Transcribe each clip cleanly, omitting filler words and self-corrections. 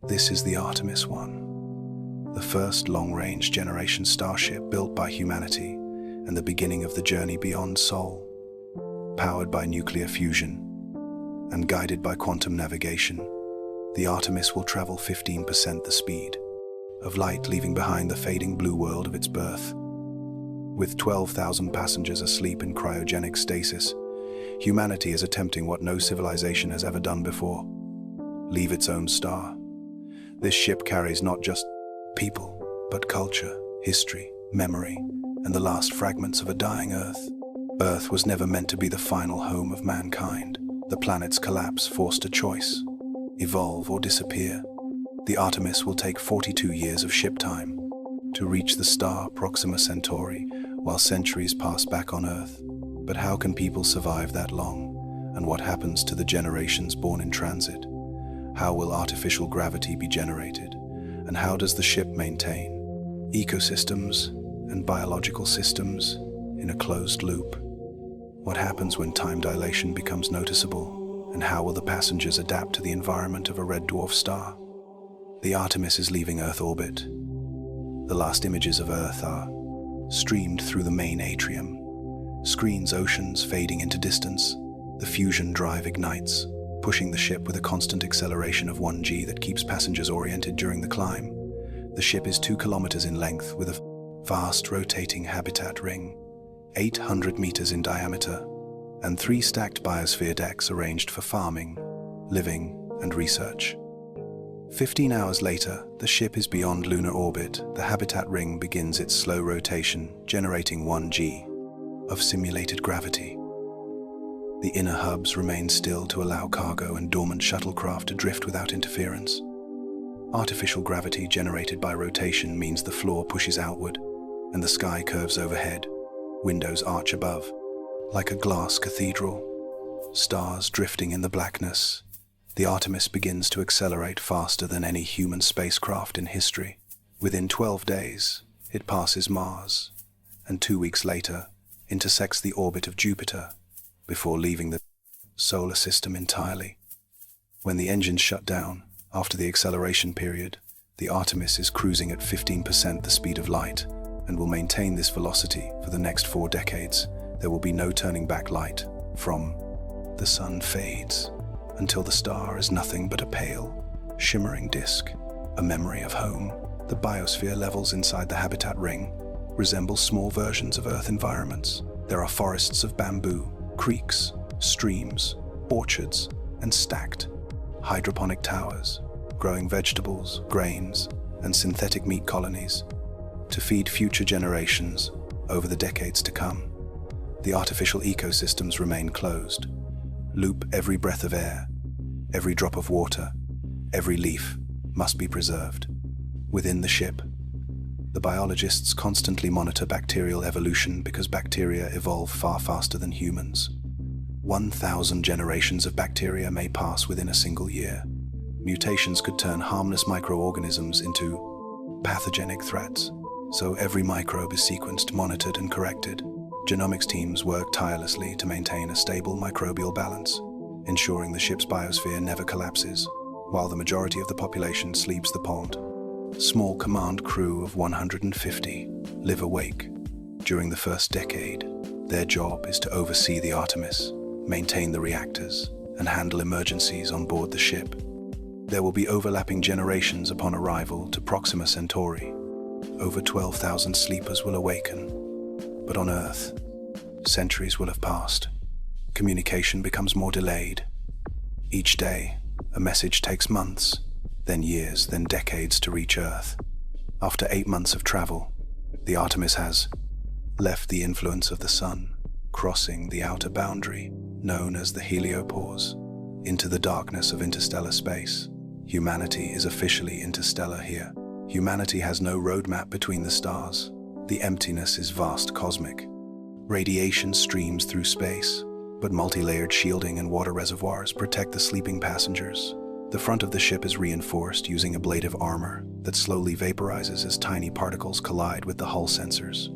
This is the Artemis 1, the first long-range generation starship built by humanity and the beginning of the journey beyond Sol. Powered by nuclear fusion and guided by quantum navigation, the Artemis will travel 15% the speed of light, leaving behind the fading blue world of its birth. With 12,000 passengers asleep in cryogenic stasis, humanity is attempting what no civilization has ever done before: leave its own star. This ship carries not just people, but culture, history, memory, and the last fragments of a dying Earth. Earth was never meant to be the final home of mankind. The planet's collapse forced a choice: evolve or disappear. The Artemis will take 42 years of ship time to reach the star Proxima Centauri, while centuries pass back on Earth. But how can people survive that long? And what happens to the generations born in transit? How will artificial gravity be generated? And how does the ship maintain ecosystems and biological systems in a closed loop? What happens when time dilation becomes noticeable? And how will the passengers adapt to the environment of a red dwarf star? The Artemis is leaving Earth orbit. The last images of Earth are streamed through the main atrium. Screens oceans fading into distance. The fusion drive ignites, pushing the ship with a constant acceleration of 1G that keeps passengers oriented during the climb. The ship is 2 kilometers in length with a vast rotating habitat ring, 800 meters in diameter, and 3 stacked biosphere decks arranged for farming, living, and research. 15 hours later, the ship is beyond lunar orbit. The habitat ring begins its slow rotation, generating 1G of simulated gravity. The inner hubs remain still to allow cargo and dormant shuttlecraft to drift without interference. Artificial gravity generated by rotation means the floor pushes outward and the sky curves overhead. Windows arch above, like a glass cathedral. Stars drifting in the blackness. The Artemis begins to accelerate faster than any human spacecraft in history. Within 12 days, it passes Mars, and 2 weeks later, intersects the orbit of Jupiter, before leaving the solar system entirely. When the engines shut down, after the acceleration period, the Artemis is cruising at 15% the speed of light, and will maintain this velocity for the next 4 decades. There will be no turning back. Light from the sun fades, until the star is nothing but a pale, shimmering disk, a memory of home. The biosphere levels inside the habitat ring resemble small versions of Earth environments. There are forests of bamboo, creeks, streams, orchards, and stacked hydroponic towers, growing vegetables, grains, and synthetic meat colonies to feed future generations over the decades to come. The artificial ecosystems remain closed. Loop every breath of air, every drop of water, every leaf must be preserved. Within the ship, the biologists constantly monitor bacterial evolution because bacteria evolve far faster than humans. 1,000 generations of bacteria may pass within a single year. Mutations could turn harmless microorganisms into pathogenic threats, so every microbe is sequenced, monitored, and corrected. Genomics teams work tirelessly to maintain a stable microbial balance, ensuring the ship's biosphere never collapses, while the majority of the population sleeps the pond. Small command crew of 150 live awake. During the first decade, their job is to oversee the Artemis, maintain the reactors, and handle emergencies on board the ship. There will be overlapping generations upon arrival to Proxima Centauri. Over 12,000 sleepers will awaken. But on Earth, centuries will have passed. Communication becomes more delayed. Each day, a message takes months, then years, then decades to reach Earth. After 8 months of travel, the Artemis has left the influence of the Sun, crossing the outer boundary, known as the heliopause, into the darkness of interstellar space. Humanity is officially interstellar here. Humanity has no roadmap between the stars. The emptiness is vast, cosmic. Radiation streams through space, but multi-layered shielding and water reservoirs protect the sleeping passengers. The front of the ship is reinforced using ablative armor that slowly vaporizes as tiny particles collide with the hull sensors.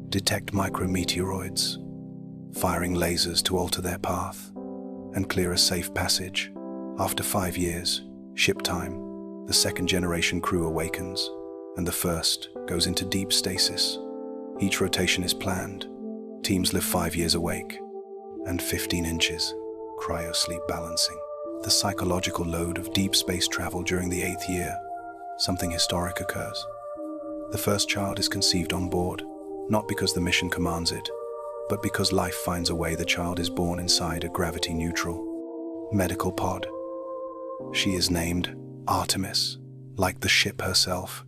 Detect micrometeoroids, firing lasers to alter their path and clear a safe passage. After 5 years, ship time, The second-generation crew awakens, and the first goes into deep stasis. Each rotation is planned. Teams live 5 years awake, and 15 inches, cryosleep balancing. The psychological load of deep space travel during the 8th year. Something historic occurs. The first child is conceived on board, not because the mission commands it, but because life finds a way. The child is born inside a gravity-neutral medical pod. She is named Artemis, like the ship herself,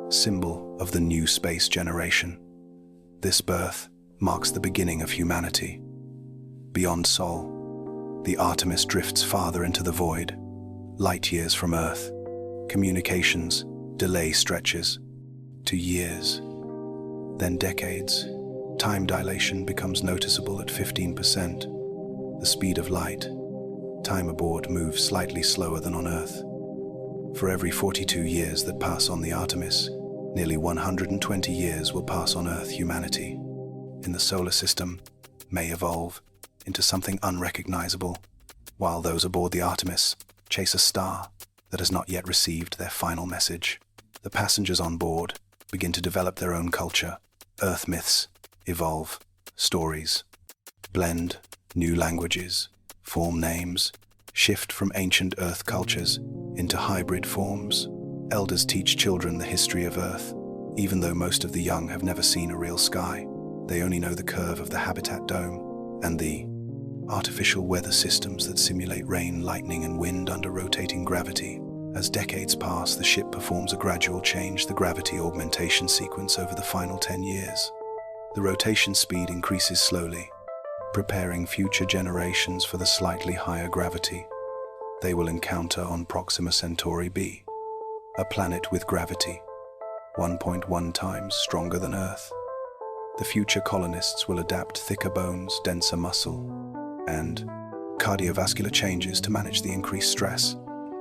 symbol of the new space generation. This birth marks the beginning of humanity. Beyond Sol, the Artemis drifts farther into the void, light years from Earth. Communications delay stretches to years, then decades. Time dilation becomes noticeable at 15%. The speed of light. Time aboard moves slightly slower than on Earth. For every 42 years that pass on the Artemis, nearly 120 years will pass on Earth. Humanity in the solar system may evolve into something unrecognizable, while those aboard the Artemis chase a star that has not yet received their final message. The passengers on board begin to develop their own culture. Earth myths evolve, stories blend, new languages form, names shift from ancient Earth cultures into hybrid forms. Elders teach children the history of Earth. Even though most of the young have never seen a real sky, they only know the curve of the habitat dome and the artificial weather systems that simulate rain, lightning, and wind under rotating gravity. As decades pass, the ship performs a gradual change, the gravity augmentation sequence over the final 10 years. The rotation speed increases slowly, preparing future generations for the slightly higher gravity they will encounter on Proxima Centauri B, a planet with gravity 1.1 times stronger than Earth. The future colonists will adapt thicker bones, denser muscle, and cardiovascular changes to manage the increased stress.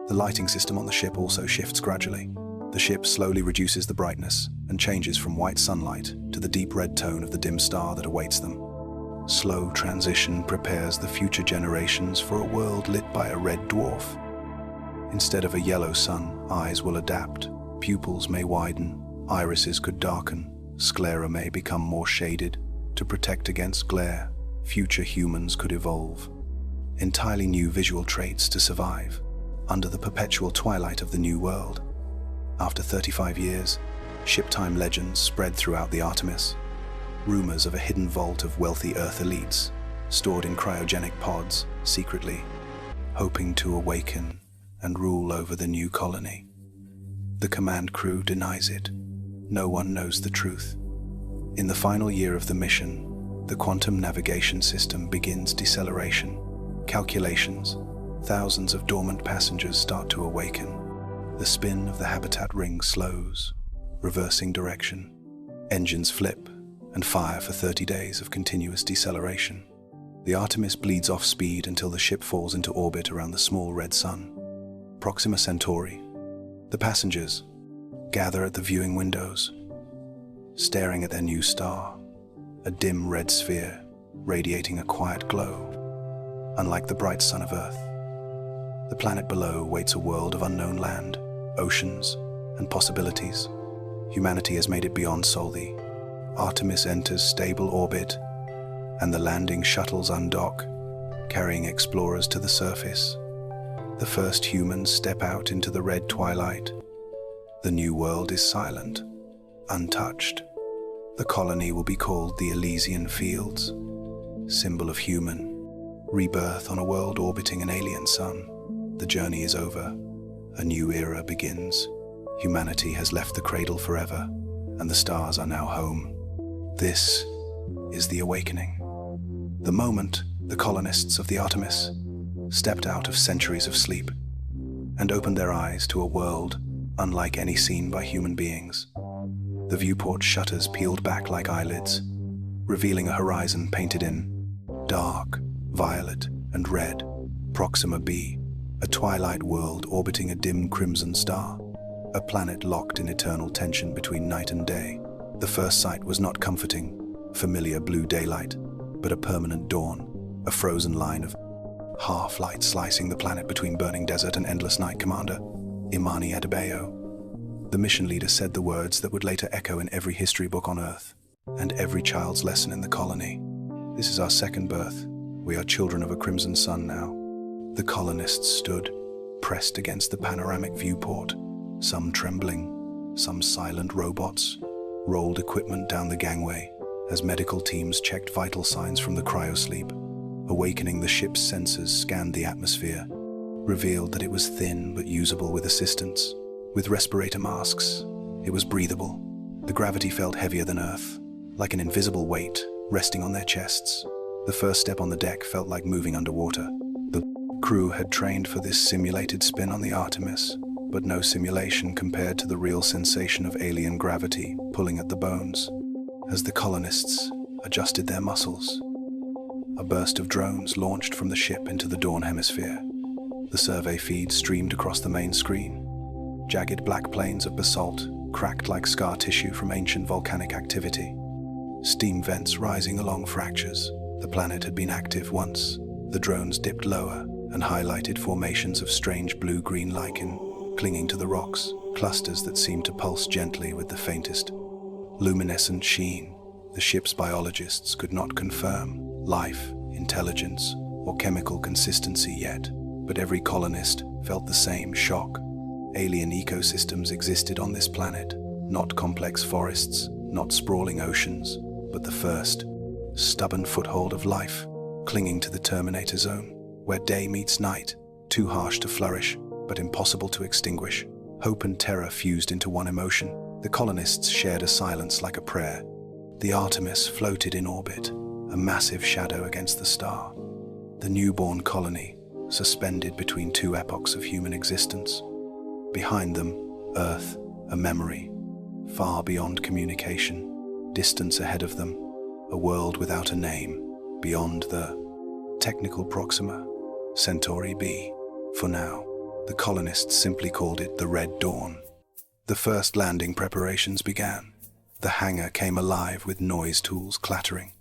The lighting system on the ship also shifts gradually. The ship slowly reduces the brightness and changes from white sunlight to the deep red tone of the dim star that awaits them. Slow transition prepares the future generations for a world lit by a red dwarf. Instead of a yellow sun, eyes will adapt, pupils may widen, irises could darken, sclera may become more shaded to protect against glare. Future humans could evolve entirely new visual traits to survive under the perpetual twilight of the new world. After 35 years, ship-time legends spread throughout the Artemis. Rumors of a hidden vault of wealthy Earth elites, stored in cryogenic pods, secretly, hoping to awaken and rule over the new colony. The command crew denies it. No one knows the truth. In the final year of the mission, the quantum navigation system begins deceleration. Calculations. Thousands of dormant passengers start to awaken. The spin of the habitat ring slows, reversing direction. Engines flip and fire for 30 days of continuous deceleration. The Artemis bleeds off speed until the ship falls into orbit around the small red sun. Proxima Centauri. The passengers gather at the viewing windows, staring at their new star, a dim red sphere radiating a quiet glow. Unlike the bright sun of Earth, the planet below waits a world of unknown land, oceans, and possibilities. Humanity has made it beyond Sol. The Artemis enters stable orbit, and the landing shuttles undock, carrying explorers to the surface. The first humans step out into the red twilight. The new world is silent, untouched. The colony will be called the Elysian Fields, symbol of human rebirth on a world orbiting an alien sun. The journey is over. A new era begins. Humanity has left the cradle forever, and the stars are now home. This is the awakening. The moment the colonists of the Artemis stepped out of centuries of sleep and opened their eyes to a world unlike any seen by human beings. The viewport shutters peeled back like eyelids, revealing a horizon painted in dark, violet, and red. Proxima B, a twilight world orbiting a dim crimson star, a planet locked in eternal tension between night and day. The first sight was not comforting, familiar blue daylight, but a permanent dawn, a frozen line of half-light slicing the planet between burning desert and endless night. Commander, Imani Adebayo. The mission leader said the words that would later echo in every history book on Earth, and every child's lesson in the colony. This is our second birth. We are children of a crimson sun now. The colonists stood, pressed against the panoramic viewport, some trembling, some silent robots, rolled equipment down the gangway as medical teams checked vital signs from the cryosleep. Awakening, the ship's sensors scanned the atmosphere, revealed that it was thin but usable with assistance. With respirator masks, it was breathable. The gravity felt heavier than Earth, like an invisible weight resting on their chests. The first step on the deck felt like moving underwater. The crew had trained for this simulated spin on the Artemis, but no simulation compared to the real sensation of alien gravity pulling at the bones. As the colonists adjusted their muscles, a burst of drones launched from the ship into the Dawn Hemisphere. The survey feed streamed across the main screen. Jagged black plains of basalt, cracked like scar tissue from ancient volcanic activity. Steam vents rising along fractures. The planet had been active once. The drones dipped lower and highlighted formations of strange blue-green lichen clinging to the rocks, clusters that seemed to pulse gently with the faintest luminescent sheen. The ship's biologists could not confirm life, intelligence, or chemical consistency yet, but every colonist felt the same shock. Alien ecosystems existed on this planet, not complex forests, not sprawling oceans, but the first, stubborn foothold of life, clinging to the Terminator Zone, where day meets night, too harsh to flourish, but impossible to extinguish. Hope and terror fused into one emotion. The colonists shared a silence like a prayer. The Artemis floated in orbit, a massive shadow against the star. The newborn colony, suspended between two epochs of human existence. Behind them, Earth, a memory, far beyond communication. Distance ahead of them, a world without a name, beyond the technical Proxima Centauri B. For now, the colonists simply called it the Red Dawn. The first landing preparations began. The hangar came alive with noise tools clattering,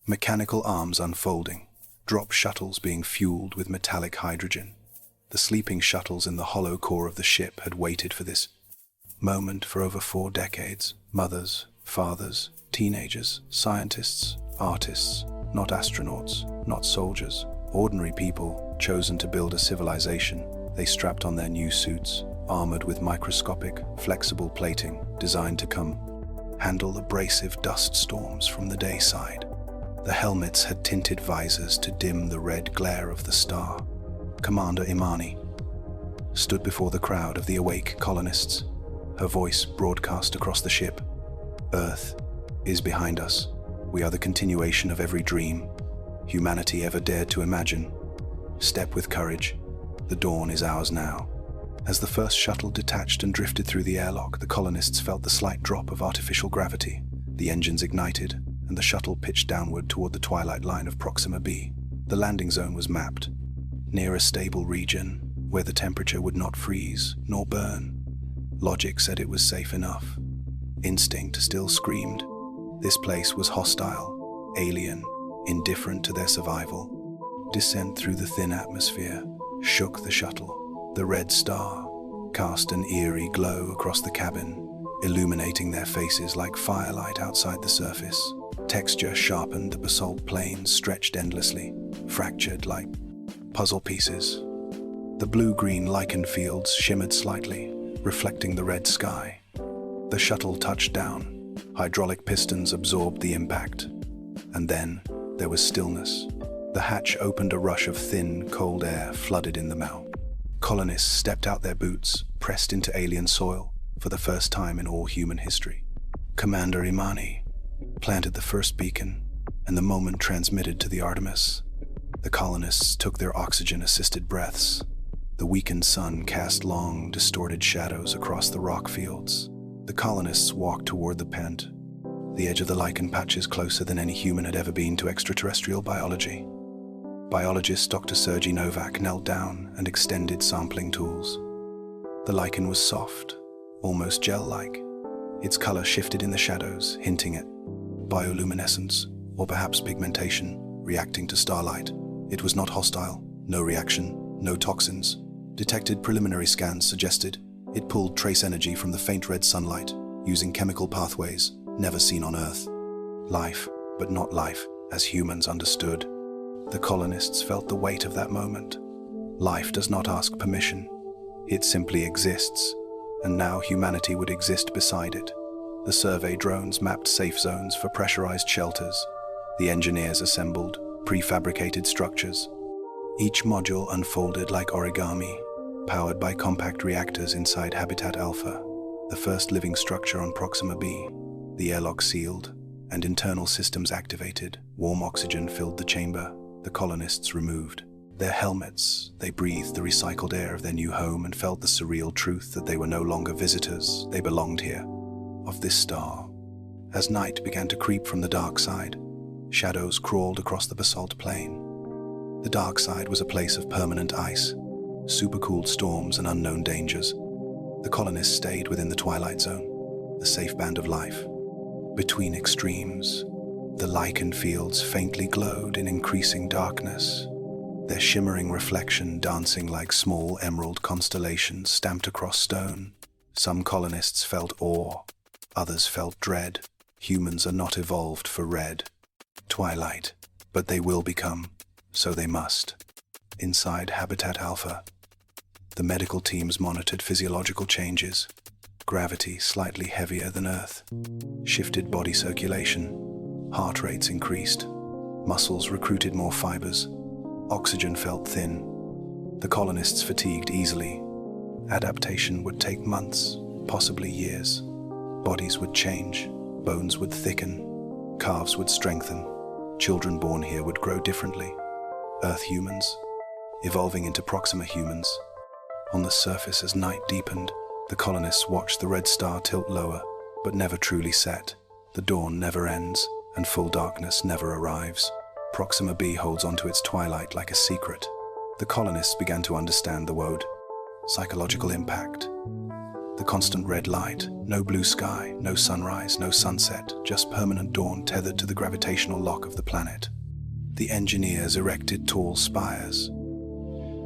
mechanical arms unfolding, drop shuttles being fueled with metallic hydrogen. The sleeping shuttles in the hollow core of the ship had waited for this moment for over 4 decades. Mothers, fathers, teenagers, scientists, artists, not astronauts, not soldiers, ordinary people chosen to build a civilization. They strapped on their new suits, armored with microscopic, flexible plating designed to handle abrasive dust storms from the day side. The helmets had tinted visors to dim the red glare of the star. Commander Imani stood before the crowd of the awake colonists, her voice broadcast across the ship. Earth is behind us. We are the continuation of every dream humanity ever dared to imagine. Step with courage. The dawn is ours now. As the first shuttle detached and drifted through the airlock, the colonists felt the slight drop of artificial gravity. The engines ignited, and the shuttle pitched downward toward the twilight line of Proxima B. The landing zone was mapped, near a stable region where the temperature would not freeze nor burn. Logic said it was safe enough. Instinct still screamed. This place was hostile, alien, indifferent to their survival. Descent through the thin atmosphere shook the shuttle. The red star cast an eerie glow across the cabin, illuminating their faces like firelight outside the surface. Texture sharpened, the basalt plains stretched endlessly, fractured like puzzle pieces. The blue-green lichen fields shimmered slightly, reflecting the red sky. The shuttle touched down. Hydraulic pistons absorbed the impact. And then there was stillness. The hatch opened, a rush of thin, cold air flooded in the mouth. Colonists stepped out their boots, pressed into alien soil for the first time in all human history. Commander Imani planted the first beacon, and the moment transmitted to the Artemis. The colonists took their oxygen-assisted breaths. The weakened sun cast long, distorted shadows across the rock fields. The colonists walked toward the pent, the edge of the lichen patches closer than any human had ever been to extraterrestrial biology. Biologist Dr. Sergei Novak knelt down and extended sampling tools. The lichen was soft, almost gel-like. Its color shifted in the shadows, hinting at bioluminescence, or perhaps pigmentation, reacting to starlight. It was not hostile, no reaction, no toxins, Detected preliminary scans suggested it pulled trace energy from the faint red sunlight, using chemical pathways never seen on Earth. Life, but not life, as humans understood. The colonists felt the weight of that moment. Life does not ask permission. It simply exists, and now humanity would exist beside it. The survey drones mapped safe zones for pressurized shelters. The engineers assembled prefabricated structures. Each module unfolded like origami, powered by compact reactors inside Habitat Alpha, the first living structure on Proxima B. The airlock sealed, and internal systems activated. Warm oxygen filled the chamber. The colonists removed their helmets. They breathed the recycled air of their new home and felt the surreal truth that they were no longer visitors. They belonged here, of this star. As night began to creep from the dark side, shadows crawled across the basalt plain. The dark side was a place of permanent ice, supercooled storms and unknown dangers. The colonists stayed within the twilight zone, the safe band of life. Between extremes, the lichen fields faintly glowed in increasing darkness, their shimmering reflection dancing like small emerald constellations stamped across stone. Some colonists felt awe, others felt dread. Humans are not evolved for red twilight, but they will become, so they must. Inside Habitat Alpha, the medical teams monitored physiological changes. Gravity slightly heavier than Earth, shifted body circulation, heart rates increased, muscles recruited more fibers, oxygen felt thin. The colonists fatigued easily. Adaptation would take months, possibly years. Bodies would change, bones would thicken, calves would strengthen. Children born here would grow differently. Earth humans, evolving into Proxima humans. On the surface, as night deepened, the colonists watched the red star tilt lower, but never truly set. The dawn never ends, and full darkness never arrives. Proxima B holds onto its twilight like a secret. The colonists began to understand the woad. Psychological impact. The constant red light, no blue sky, no sunrise, no sunset, just permanent dawn tethered to the gravitational lock of the planet. The engineers erected tall spires,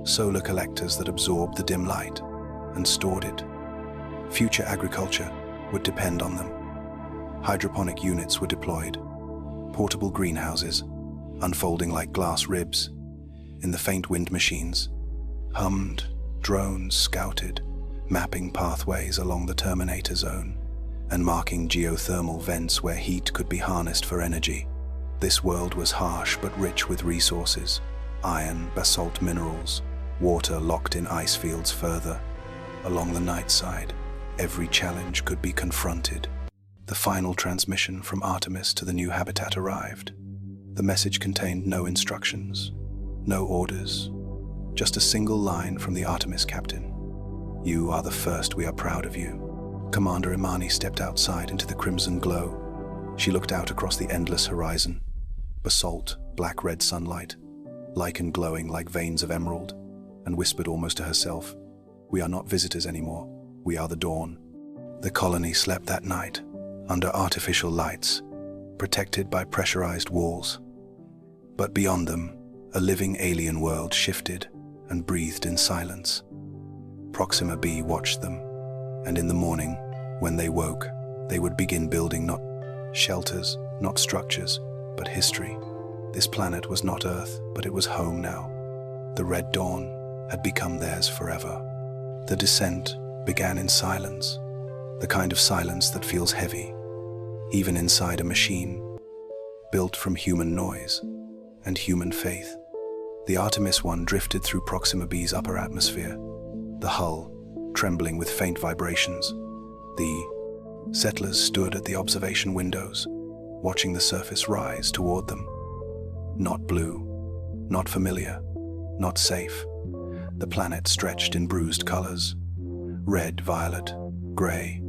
solar collectors that absorbed the dim light and stored it. Future agriculture would depend on them. Hydroponic units were deployed, portable greenhouses, unfolding like glass ribs. In the faint wind machines, hummed, drones scouted, mapping pathways along the Terminator zone and marking geothermal vents where heat could be harnessed for energy. This world was harsh but rich with resources: iron, basalt minerals, water locked in ice fields further. Along the night side, every challenge could be confronted. The final transmission from Artemis to the new habitat arrived. The message contained no instructions, no orders, just a single line from the Artemis captain. "You are the first, we are proud of you." Commander Imani stepped outside into the crimson glow. She looked out across the endless horizon. Basalt, black-red sunlight, lichen glowing like veins of emerald, and whispered almost to herself, "We are not visitors anymore, we are the dawn." The colony slept that night, under artificial lights, protected by pressurized walls. But beyond them, a living alien world shifted and breathed in silence. Proxima B watched them, and in the morning, when they woke, they would begin building not shelters, not structures, but history. This planet was not Earth, but it was home now. The Red Dawn had become theirs forever. The descent began in silence, the kind of silence that feels heavy, even inside a machine, built from human noise and human faith. The Artemis 1 drifted through Proxima B's upper atmosphere, the hull trembling with faint vibrations. The settlers stood at the observation windows, watching the surface rise toward them. Not blue, not familiar, not safe. The planet stretched in bruised colors, red, violet, gray,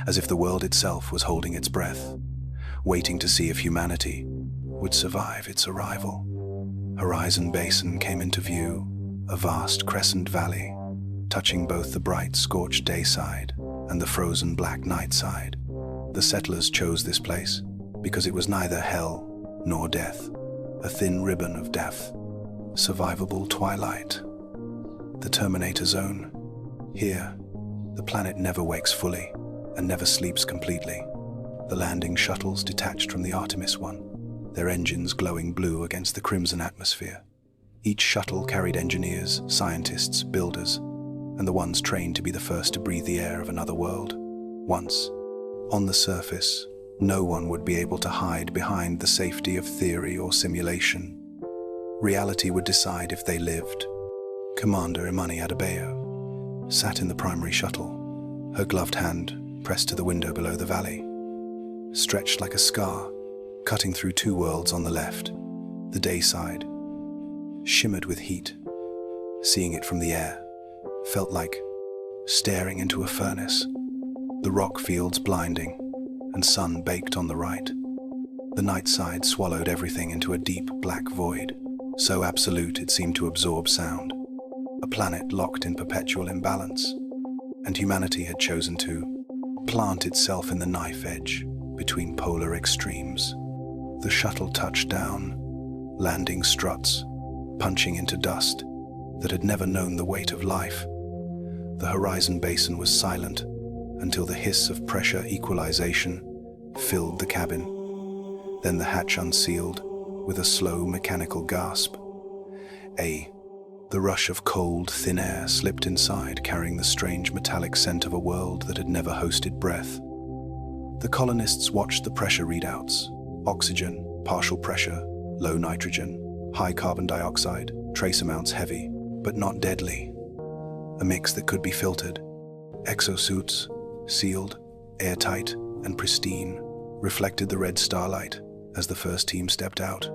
as if the world itself was holding its breath, waiting to see if humanity would survive its arrival. Horizon Basin came into view, a vast crescent valley, touching both the bright, scorched day side and the frozen black night side. The settlers chose this place because it was neither hell nor death, a thin ribbon of death, survivable twilight. The Terminator Zone. Here, the planet never wakes fully and never sleeps completely. The landing shuttles detached from the Artemis one, their engines glowing blue against the crimson atmosphere. Each shuttle carried engineers, scientists, builders, and the ones trained to be the first to breathe the air of another world. Once, on the surface, no one would be able to hide behind the safety of theory or simulation. Reality would decide if they lived. Commander Imani Adebayo sat in the primary shuttle, her gloved hand pressed to the window below the valley. Stretched like a scar, cutting through two worlds on the left, the day side shimmered with heat. Seeing it from the air felt like staring into a furnace, the rock fields blinding and sun baked on the right. The night side swallowed everything into a deep black void, so absolute it seemed to absorb sound. A planet locked in perpetual imbalance, and humanity had chosen to plant itself in the knife edge between polar extremes. The shuttle touched down, landing struts, punching into dust that had never known the weight of life. The horizon basin was silent until the hiss of pressure equalization filled the cabin. Then the hatch unsealed with a slow mechanical gasp. The rush of cold, thin air slipped inside, carrying the strange metallic scent of a world that had never hosted breath. The colonists watched the pressure readouts: oxygen, partial pressure, low nitrogen, high carbon dioxide, trace amounts heavy, but not deadly. A mix that could be filtered. Exosuits, sealed, airtight, and pristine, reflected the red starlight as the first team stepped out.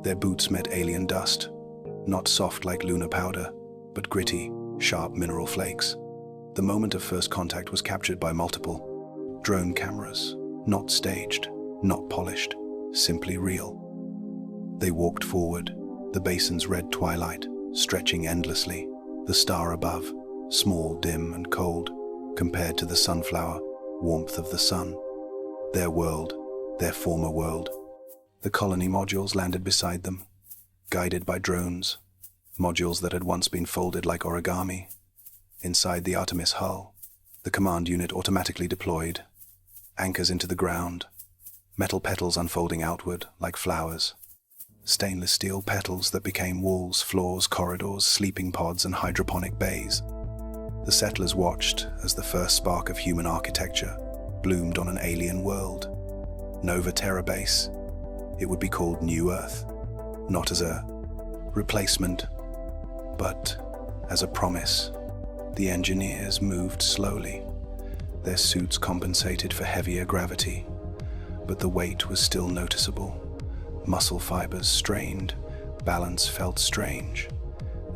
Their boots met alien dust, not soft like lunar powder, but gritty, sharp mineral flakes. The moment of first contact was captured by multiple drone cameras, not staged, not polished, simply real. They walked forward, the basin's red twilight stretching endlessly, the star above, small, dim, and cold, compared to the sunflower warmth of the sun. Their world, their former world. The colony modules landed beside them, guided by drones, modules that had once been folded like origami. Inside the Artemis hull, the command unit automatically deployed, anchors into the ground, metal petals unfolding outward like flowers. Stainless steel petals that became walls, floors, corridors, sleeping pods, and hydroponic bays. The settlers watched as the first spark of human architecture bloomed on an alien world. Nova Terra Base. It would be called New Earth, not as a replacement, but as a promise. The engineers moved slowly. Their suits compensated for heavier gravity, but the weight was still noticeable. Muscle fibers strained, balance felt strange.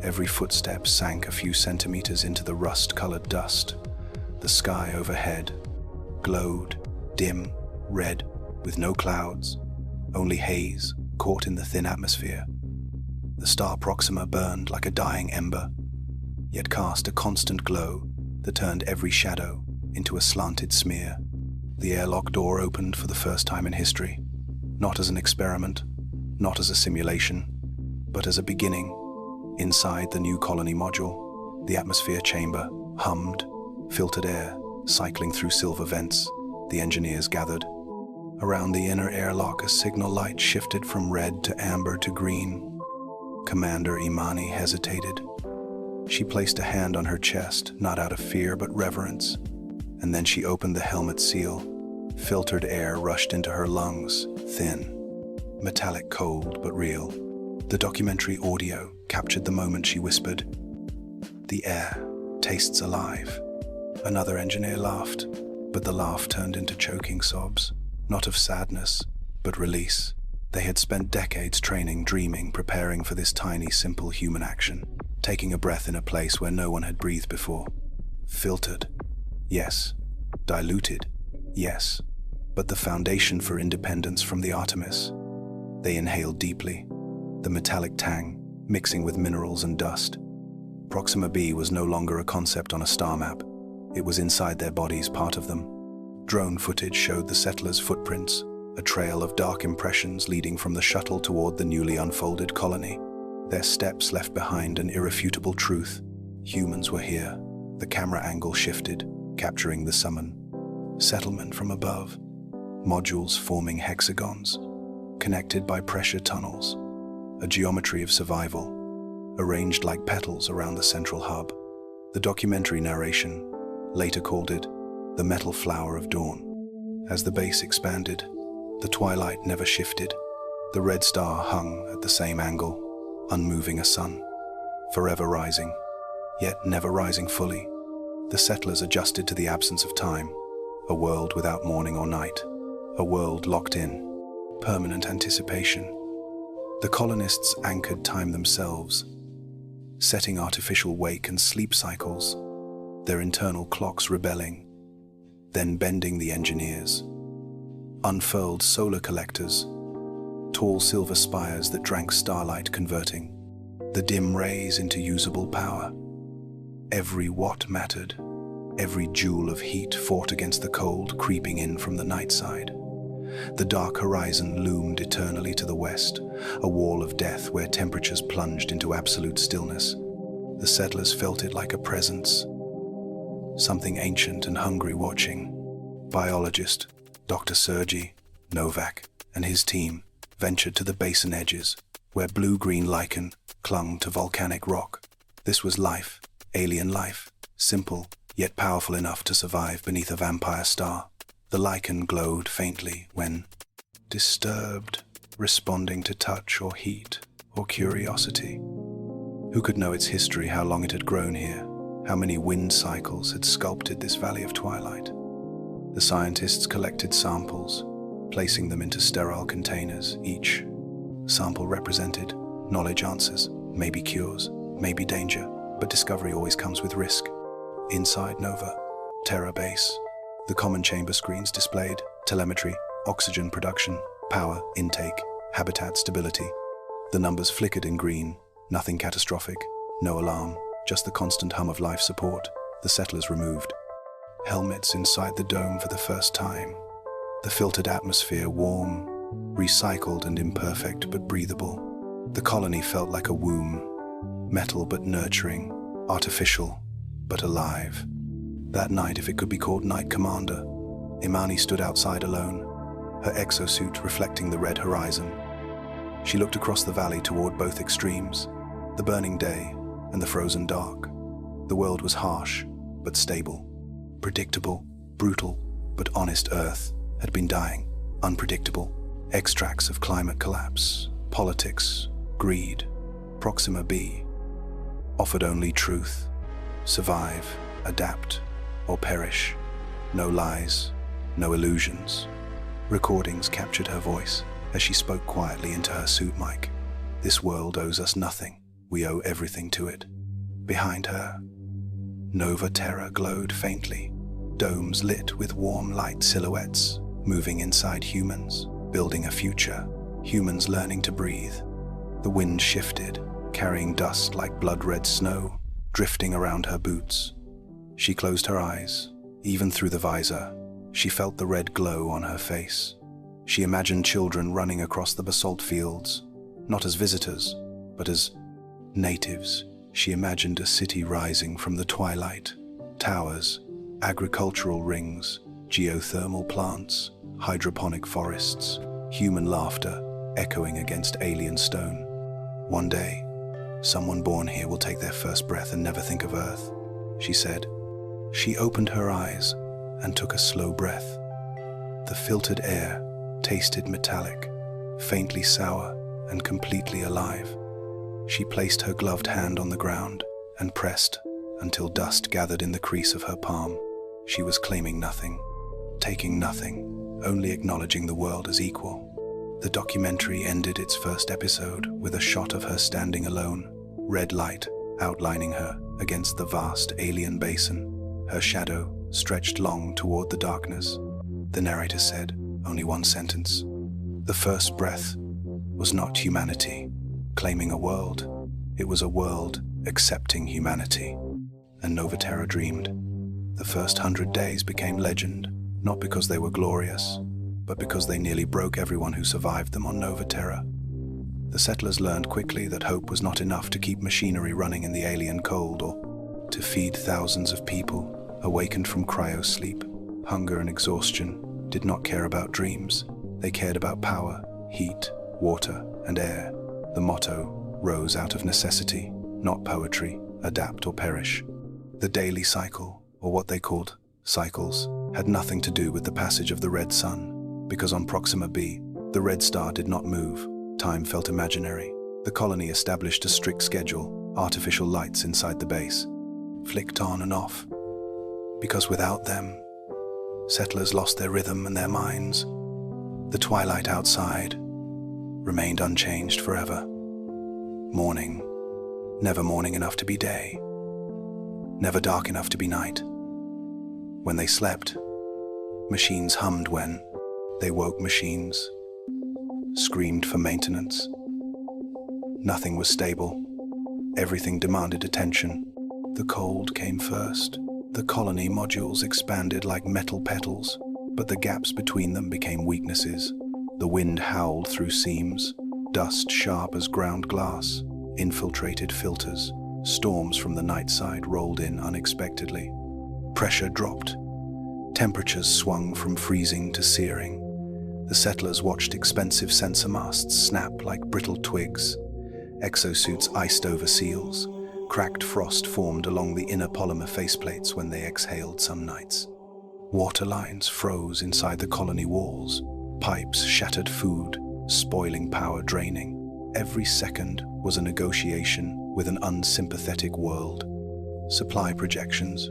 Every footstep sank a few centimeters into the rust-colored dust. The sky overhead glowed, dim, red, with no clouds, only haze caught in the thin atmosphere. The star Proxima burned like a dying ember, yet cast a constant glow that turned every shadow into a slanted smear. The airlock door opened for the first time in history, not as an experiment, not as a simulation, but as a beginning. Inside the new colony module, the atmosphere chamber hummed, filtered air cycling through silver vents. The engineers gathered. Around the inner airlock, a signal light shifted from red to amber to green. Commander Imani hesitated. She placed a hand on her chest, not out of fear but reverence, and then she opened the helmet seal. Filtered air rushed into her lungs, thin, metallic, cold but real. The documentary audio captured the moment she whispered, "The air tastes alive." Another engineer laughed, but the laugh turned into choking sobs, not of sadness, but release. They had spent decades training, dreaming, preparing for this tiny, simple human action, taking a breath in a place where no one had breathed before. Filtered, yes. Diluted, yes. But the foundation for independence from the Artemis. They inhaled deeply, the metallic tang mixing with minerals and dust. Proxima B was no longer a concept on a star map. It was inside their bodies, part of them. Drone footage showed the settlers' footprints, a trail of dark impressions leading from the shuttle toward the newly unfolded colony. Their steps left behind an irrefutable truth. Humans were here. The camera angle shifted, capturing the summon. Settlement from above. Modules forming hexagons, connected by pressure tunnels. A geometry of survival, arranged like petals around the central hub. The documentary narration later called it the metal flower of dawn. As the base expanded, the twilight never shifted. The red star hung at the same angle, unmoving a sun, forever rising, yet never rising fully. The settlers adjusted to the absence of time, a world without morning or night, a world locked in, permanent anticipation. The colonists anchored time themselves, setting artificial wake and sleep cycles, their internal clocks rebelling, then bending the engineers. Unfurled solar collectors, tall silver spires that drank starlight, converting the dim rays into usable power. Every watt mattered. Every joule of heat fought against the cold creeping in from the night side. The dark horizon loomed eternally to the west, a wall of death where temperatures plunged into absolute stillness. The settlers felt it like a presence, something ancient and hungry watching. Biologist Dr. Sergei Novak and his team ventured to the basin edges, where blue-green lichen clung to volcanic rock. This was life, alien life, simple, yet powerful enough to survive beneath a vampire star. The lichen glowed faintly when disturbed, responding to touch or heat or curiosity. Who could know its history, how long it had grown here, how many wind cycles had sculpted this valley of twilight? The scientists collected samples, placing them into sterile containers. Each sample represented knowledge answers, maybe cures, maybe danger, but discovery always comes with risk. Inside Nova Terra base, the common chamber screens displayed telemetry, oxygen production, power intake, habitat stability. The numbers flickered in green, nothing catastrophic, no alarm, just the constant hum of life support. The settlers removed helmets inside the dome for the first time. The filtered atmosphere warm, recycled and imperfect but breathable. The colony felt like a womb, metal but nurturing, artificial but alive. That night, if it could be called night commander, Imani stood outside alone, her exosuit reflecting the red horizon. She looked across the valley toward both extremes, the burning day and the frozen dark. The world was harsh but stable, predictable, brutal but honest. Earth had been dying, unpredictable. Extracts of climate collapse, politics, greed. Proxima B offered only truth. Survive, adapt, or perish. No lies, no illusions. Recordings captured her voice as she spoke quietly into her suit mic. This world owes us nothing. We owe everything to it. Behind her, Nova Terra glowed faintly, domes lit with warm light silhouettes, moving inside humans, building a future, humans learning to breathe. The wind shifted, carrying dust like blood-red snow, drifting around her boots. She closed her eyes. Even through the visor, she felt the red glow on her face. She imagined children running across the basalt fields, not as visitors, but as natives. She imagined a city rising from the twilight, towers, agricultural rings, geothermal plants, hydroponic forests, human laughter echoing against alien stone. One day, someone born here will take their first breath and never think of Earth, she said. She opened her eyes and took a slow breath. The filtered air tasted metallic, faintly sour, and completely alive. She placed her gloved hand on the ground and pressed until dust gathered in the crease of her palm. She was claiming nothing, taking nothing, only acknowledging the world as equal. The documentary ended its first episode with a shot of her standing alone, red light outlining her against the vast alien basin. Her shadow stretched long toward the darkness. The narrator said only one sentence. The first breath was not humanity claiming a world. It was a world accepting humanity. And Nova Terra dreamed. The first 100 days became legend, not because they were glorious, but because they nearly broke everyone who survived them on Nova Terra. The settlers learned quickly that hope was not enough to keep machinery running in the alien cold or to feed thousands of people, awakened from cryo-sleep. Hunger and exhaustion did not care about dreams. They cared about power, heat, water, and air. The motto rose out of necessity, not poetry: adapt or perish. The daily cycle, or what they called cycles, had nothing to do with the passage of the red sun, because on Proxima B, the red star did not move. Time felt imaginary. The colony established a strict schedule, artificial lights inside the base, flicked on and off, because without them, settlers lost their rhythm and their minds. The twilight outside remained unchanged forever. Morning, never morning enough to be day, never dark enough to be night. When they slept, machines hummed. When they woke, machines screamed for maintenance. Nothing was stable. Everything demanded attention. The cold came first. The colony modules expanded like metal petals, but the gaps between them became weaknesses. The wind howled through seams. Dust sharp as ground glass infiltrated filters. Storms from the night side rolled in unexpectedly. Pressure dropped. Temperatures swung from freezing to searing. The settlers watched expensive sensor masts snap like brittle twigs. Exosuits iced over seals. Cracked frost formed along the inner polymer faceplates when they exhaled some nights. Water lines froze inside the colony walls. Pipes shattered food, spoiling power, draining. Every second was a negotiation with an unsympathetic world. Supply projections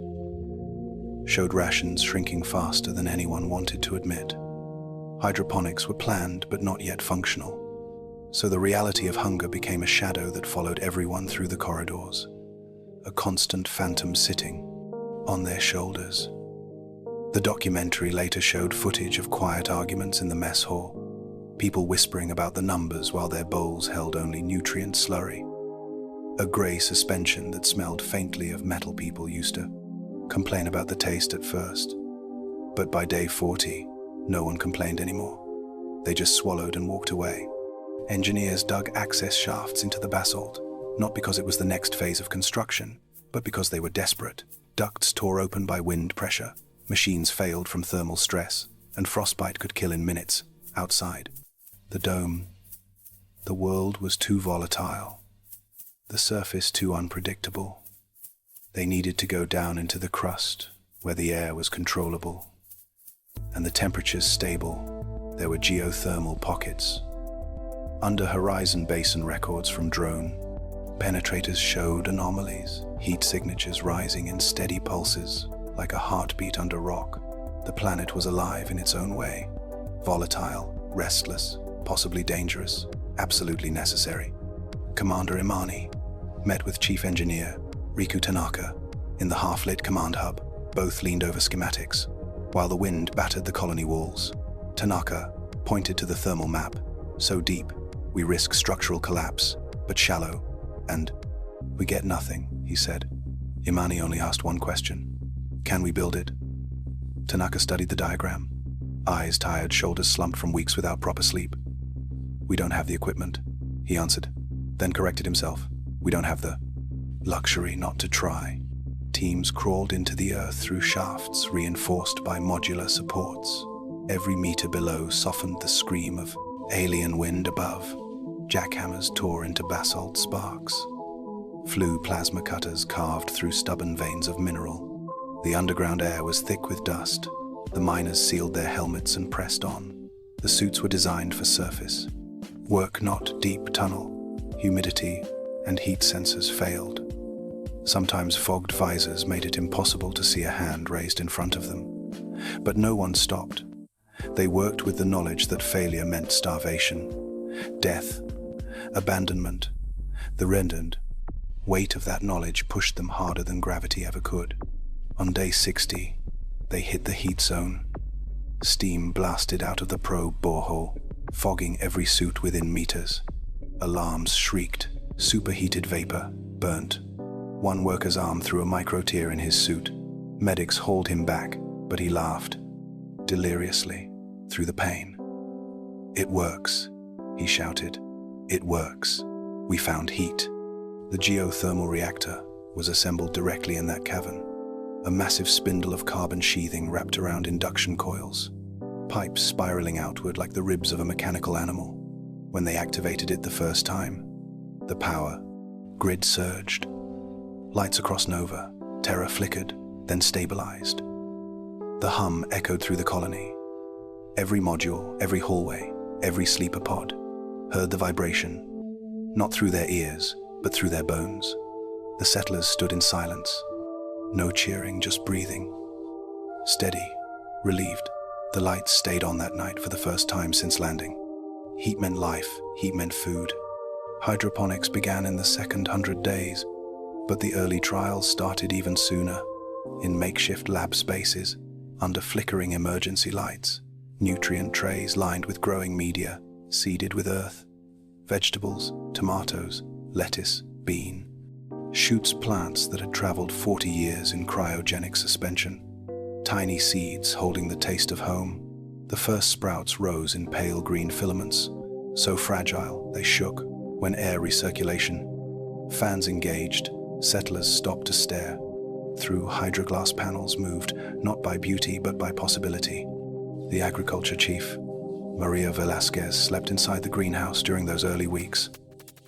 showed rations shrinking faster than anyone wanted to admit. Hydroponics were planned but not yet functional. So the reality of hunger became a shadow that followed everyone through the corridors, a constant phantom sitting on their shoulders. The documentary later showed footage of quiet arguments in the mess hall, people whispering about the numbers while their bowls held only nutrient slurry, a grey suspension that smelled faintly of metal. People used to complain about the taste at first, but by day 40, no one complained anymore. They just swallowed and walked away. Engineers dug access shafts into the basalt, not because it was the next phase of construction, but because they were desperate. Ducts tore open by wind pressure, machines failed from thermal stress, and frostbite could kill in minutes outside. The dome. The world was too volatile, the surface too unpredictable. They needed to go down into the crust, where the air was controllable, and the temperatures stable. There were geothermal pockets. Under horizon basin records from drone, penetrators showed anomalies, heat signatures rising in steady pulses, like a heartbeat under rock. The planet was alive in its own way, volatile, restless, possibly dangerous, absolutely necessary. Commander Imani met with Chief Engineer Riku Tanaka in the half-lit command hub. Both leaned over schematics. While the wind battered the colony walls, Tanaka pointed to the thermal map. So deep, we risk structural collapse, but shallow, and we get nothing, he said. Imani only asked one question. Can we build it? Tanaka studied the diagram. Eyes tired, shoulders slumped from weeks without proper sleep. We don't have the equipment, he answered, then corrected himself. We don't have the luxury not to try. Teams crawled into the earth through shafts reinforced by modular supports. Every meter below softened the scream of alien wind above. Jackhammers tore into basalt sparks. Flew plasma cutters carved through stubborn veins of mineral. The underground air was thick with dust. The miners sealed their helmets and pressed on. The suits were designed for surface work, not deep tunnel. Humidity and heat sensors failed. Sometimes fogged visors made it impossible to see a hand raised in front of them. But no one stopped. They worked with the knowledge that failure meant starvation, death, abandonment. The rendered weight of that knowledge pushed them harder than gravity ever could. On day 60, they hit the heat zone. Steam blasted out of the probe borehole, fogging every suit within meters. Alarms shrieked. Superheated vapor burnt one worker's arm through a micro-tear in his suit. Medics hauled him back, but he laughed, deliriously, through the pain. It works, he shouted. It works. We found heat. The geothermal reactor was assembled directly in that cavern. A massive spindle of carbon sheathing wrapped around induction coils, pipes spiraling outward like the ribs of a mechanical animal. When they activated it the first time, the power grid surged. Lights across Nova, Terra flickered, then stabilized. The hum echoed through the colony. Every module, every hallway, every sleeper pod heard the vibration, not through their ears, but through their bones. The settlers stood in silence. No cheering, just breathing. Steady, relieved. The lights stayed on that night for the first time since landing. Heat meant life, heat meant food. Hydroponics began in the second 100 days, but the early trials started even sooner, in makeshift lab spaces, under flickering emergency lights, nutrient trays lined with growing media, seeded with earth, vegetables, tomatoes, lettuce, bean, shoots plants that had traveled 40 years in cryogenic suspension, tiny seeds holding the taste of home. The first sprouts rose in pale green filaments, so fragile they shook when air recirculation. Fans engaged, settlers stopped to stare. Through hydroglass panels moved, not by beauty but by possibility. The agriculture chief, Maria Velasquez, slept inside the greenhouse during those early weeks,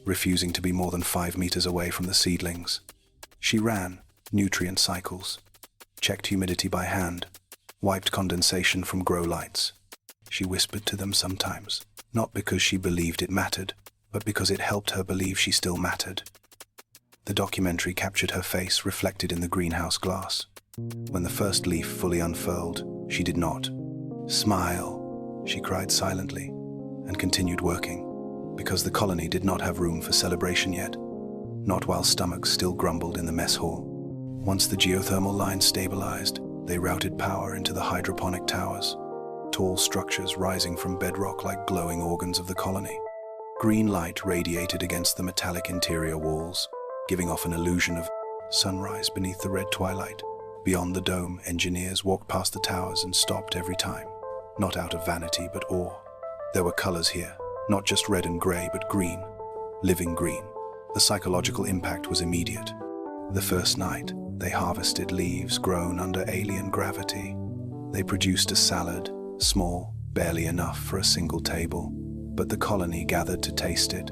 refusing to be more than 5 meters away from the seedlings. She ran nutrient cycles, checked humidity by hand, wiped condensation from grow lights. She whispered to them sometimes, not because she believed it mattered, but because it helped her believe she still mattered. The documentary captured her face reflected in the greenhouse glass. When the first leaf fully unfurled, she did not smile. She cried silently and continued working, because the colony did not have room for celebration yet, not while stomachs still grumbled in the mess hall. Once the geothermal lines stabilized, they routed power into the hydroponic towers, tall structures rising from bedrock like glowing organs of the colony. Green light radiated against the metallic interior walls, giving off an illusion of sunrise beneath the red twilight. Beyond the dome, engineers walked past the towers and stopped every time, not out of vanity but awe. There were colors here, not just red and gray but green, living green. The psychological impact was immediate. The first night, they harvested leaves grown under alien gravity. They produced a salad, small, barely enough for a single table, but the colony gathered to taste it.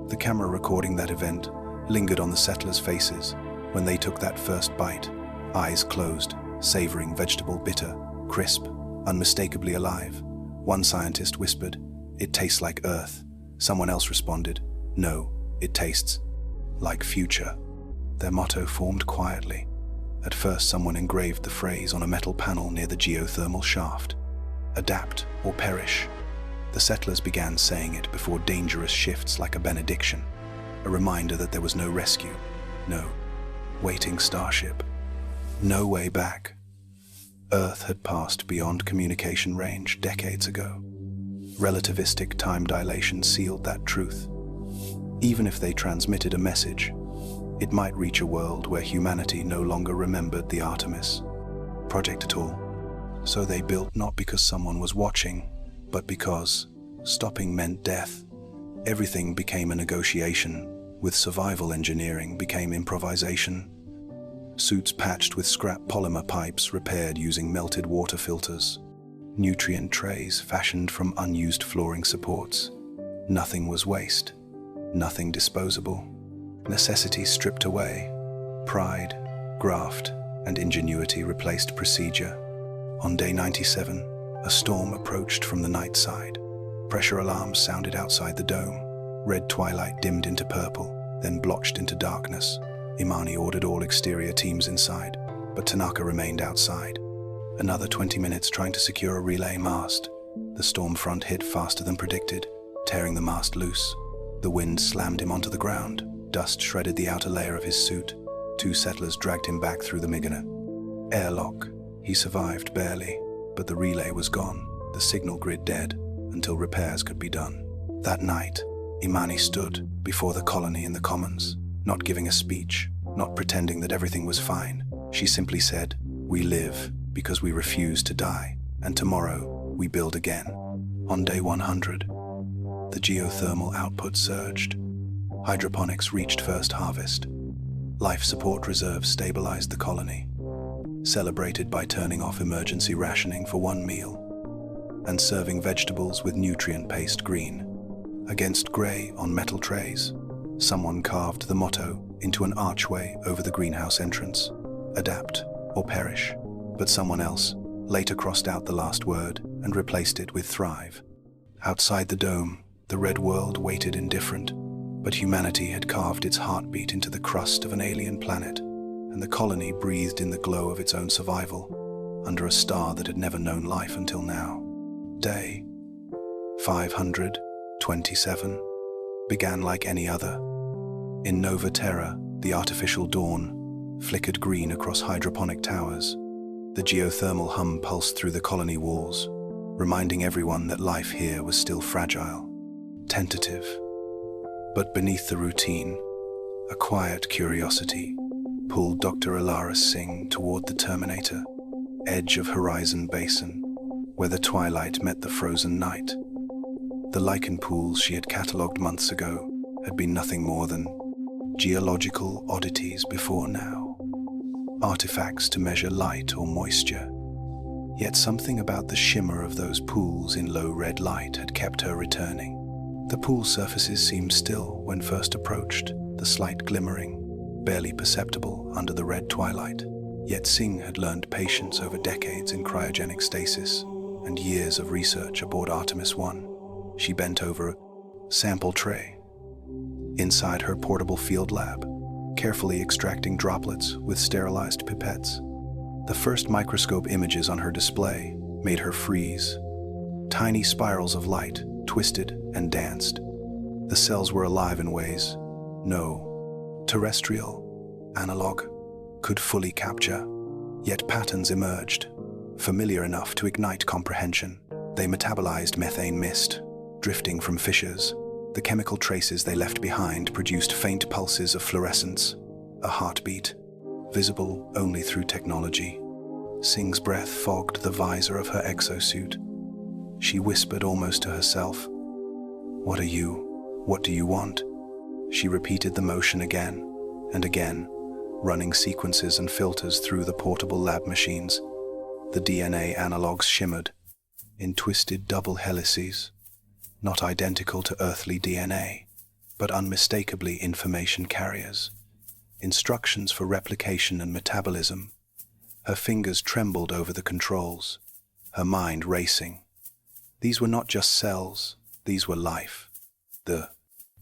The camera recording that event lingered on the settlers' faces when they took that first bite, eyes closed, savoring vegetable bitter, crisp, unmistakably alive. One scientist whispered, "It tastes like Earth." Someone else responded, "No, it tastes like future." Their motto formed quietly. At first, someone engraved the phrase on a metal panel near the geothermal shaft. "Adapt or perish." The settlers began saying it before dangerous shifts like a benediction, a reminder that there was no rescue, no waiting starship, no way back. Earth had passed beyond communication range decades ago. Relativistic time dilation sealed that truth. Even if they transmitted a message, it might reach a world where humanity no longer remembered the Artemis project at all. So they built not because someone was watching, but because stopping meant death. Everything became a negotiation, with survival engineering became improvisation. Suits patched with scrap polymer pipes repaired using melted water filters. Nutrient trays fashioned from unused flooring supports. Nothing was waste, nothing disposable. Necessity stripped away. Pride, graft, and ingenuity replaced procedure. On day 97, a storm approached from the night side. Pressure alarms sounded outside the dome. Red twilight dimmed into purple, then blotched into darkness. Imani ordered all exterior teams inside, but Tanaka remained outside. Another 20 minutes trying to secure a relay mast. The storm front hit faster than predicted, tearing the mast loose. The wind slammed him onto the ground. Dust shredded the outer layer of his suit. 2 settlers dragged him back through the Migana. Airlock. He survived barely, but the relay was gone, the signal grid dead, until repairs could be done. That night, Imani stood before the colony in the commons, not giving a speech, not pretending that everything was fine. She simply said, "We live because we refuse to die, and tomorrow we build again." On day 100, the geothermal output surged. Hydroponics reached first harvest. Life support reserves stabilized the colony, celebrated by turning off emergency rationing for one meal and serving vegetables with nutrient paste green against gray on metal trays. Someone carved the motto into an archway over the greenhouse entrance: adapt or perish. But someone else later crossed out the last word and replaced it with thrive. Outside the dome, the red world waited indifferent, but humanity had carved its heartbeat into the crust of an alien planet, and the colony breathed in the glow of its own survival under a star that had never known life until now. Day 527 began like any other. In Nova Terra, the artificial dawn flickered green across hydroponic towers. The geothermal hum pulsed through the colony walls, reminding everyone that life here was still fragile, tentative. But beneath the routine, a quiet curiosity pulled Dr. Alara Singh toward the Terminator, edge of Horizon Basin, where the twilight met the frozen night. The lichen pools she had catalogued months ago had been nothing more than geological oddities before now, artifacts to measure light or moisture. Yet something about the shimmer of those pools in low red light had kept her returning. The pool surfaces seemed still when first approached, the slight glimmering, barely perceptible under the red twilight. Yet Singh had learned patience over decades in cryogenic stasis and years of research aboard Artemis 1. She bent over a sample tray inside her portable field lab, carefully extracting droplets with sterilized pipettes. The first microscope images on her display made her freeze. Tiny spirals of light twisted and danced. The cells were alive in ways no terrestrial analog could fully capture. Yet patterns emerged, familiar enough to ignite comprehension. They metabolized methane mist, drifting from fissures. The chemical traces they left behind produced faint pulses of fluorescence, a heartbeat, visible only through technology. Singh's breath fogged the visor of her exosuit. She whispered almost to herself, "What are you? What do you want?" She repeated the motion again and again, running sequences and filters through the portable lab machines. The DNA analogs shimmered in twisted double helices, not identical to earthly DNA, but unmistakably information carriers, instructions for replication and metabolism. Her fingers trembled over the controls, her mind racing. These were not just cells, these were life. The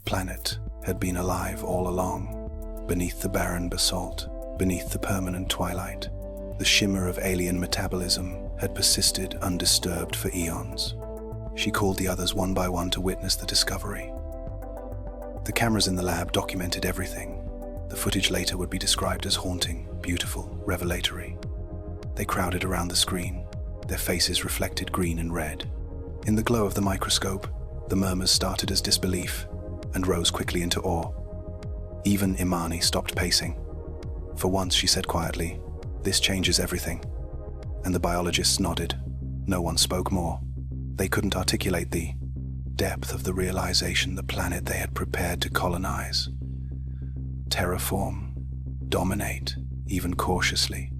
planet had been alive all along, beneath the barren basalt, beneath the permanent twilight. The shimmer of alien metabolism had persisted undisturbed for eons. She called the others one by one to witness the discovery. The cameras in the lab documented everything. The footage later would be described as haunting, beautiful, revelatory. They crowded around the screen, their faces reflected green and red. In the glow of the microscope, the murmurs started as disbelief and rose quickly into awe. Even Imani stopped pacing. For once, she said quietly, "This changes everything." And the biologists nodded. No one spoke more. They couldn't articulate the depth of the realization the planet they had prepared to colonize, terraform, dominate, even cautiously,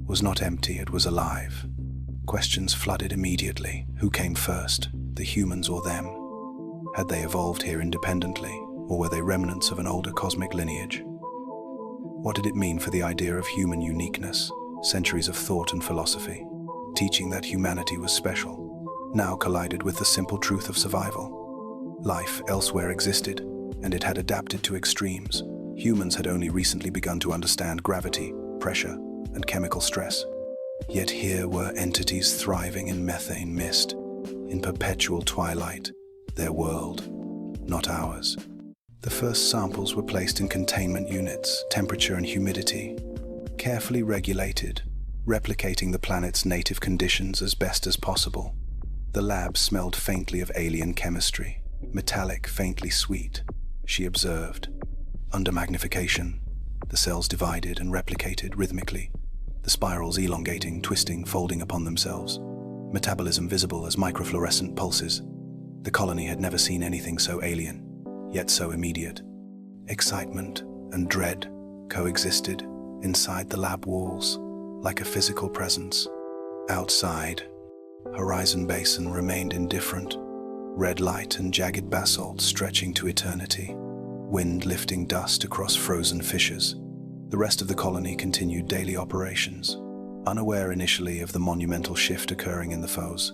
was not empty, it was alive. Questions flooded immediately. Who came first, the humans or them? Had they evolved here independently, or were they remnants of an older cosmic lineage? What did it mean for the idea of human uniqueness? Centuries of thought and philosophy, teaching that humanity was special, now collided with the simple truth of survival. Life elsewhere existed, and it had adapted to extremes. Humans had only recently begun to understand gravity, pressure, and chemical stress. Yet here were entities thriving in methane mist, in perpetual twilight, their world, not ours. The first samples were placed in containment units, temperature and humidity, carefully regulated, replicating the planet's native conditions as best as possible. The lab smelled faintly of alien chemistry, metallic, faintly sweet, she observed. Under magnification, the cells divided and replicated rhythmically, the spirals elongating, twisting, folding upon themselves, metabolism visible as microfluorescent pulses. The colony had never seen anything so alien, yet so immediate. Excitement and dread coexisted inside the lab walls like a physical presence. Outside, Horizon Basin remained indifferent, red light and jagged basalt stretching to eternity, wind lifting dust across frozen fissures. The rest of the colony continued daily operations, unaware initially of the monumental shift occurring in the foe's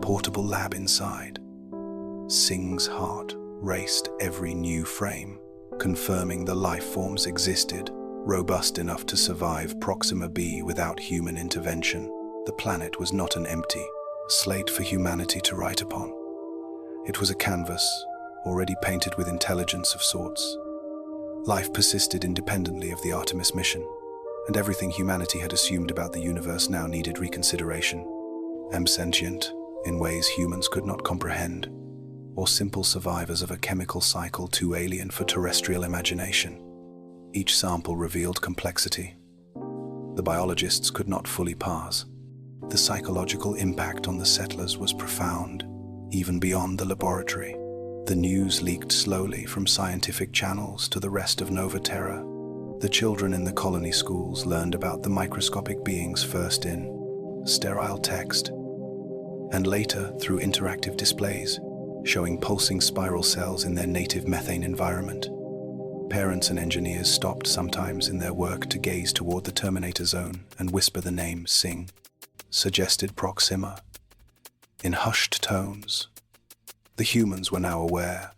portable lab inside. Sing's heart raced every new frame, confirming the life forms existed, robust enough to survive Proxima B without human intervention. The planet was not an empty slate for humanity to write upon. It was a canvas, already painted with intelligence of sorts. Life persisted independently of the Artemis mission, and everything humanity had assumed about the universe now needed reconsideration. Sentient, in ways humans could not comprehend, or simple survivors of a chemical cycle too alien for terrestrial imagination. Each sample revealed complexity the biologists could not fully parse. The psychological impact on the settlers was profound, even beyond the laboratory. The news leaked slowly from scientific channels to the rest of Nova Terra. The children in the colony schools learned about the microscopic beings first in sterile text, and later through interactive displays, showing pulsing spiral cells in their native methane environment. Parents and engineers stopped sometimes in their work to gaze toward the Terminator zone and whisper the name Sing, suggested Proxima. In hushed tones, the humans were now aware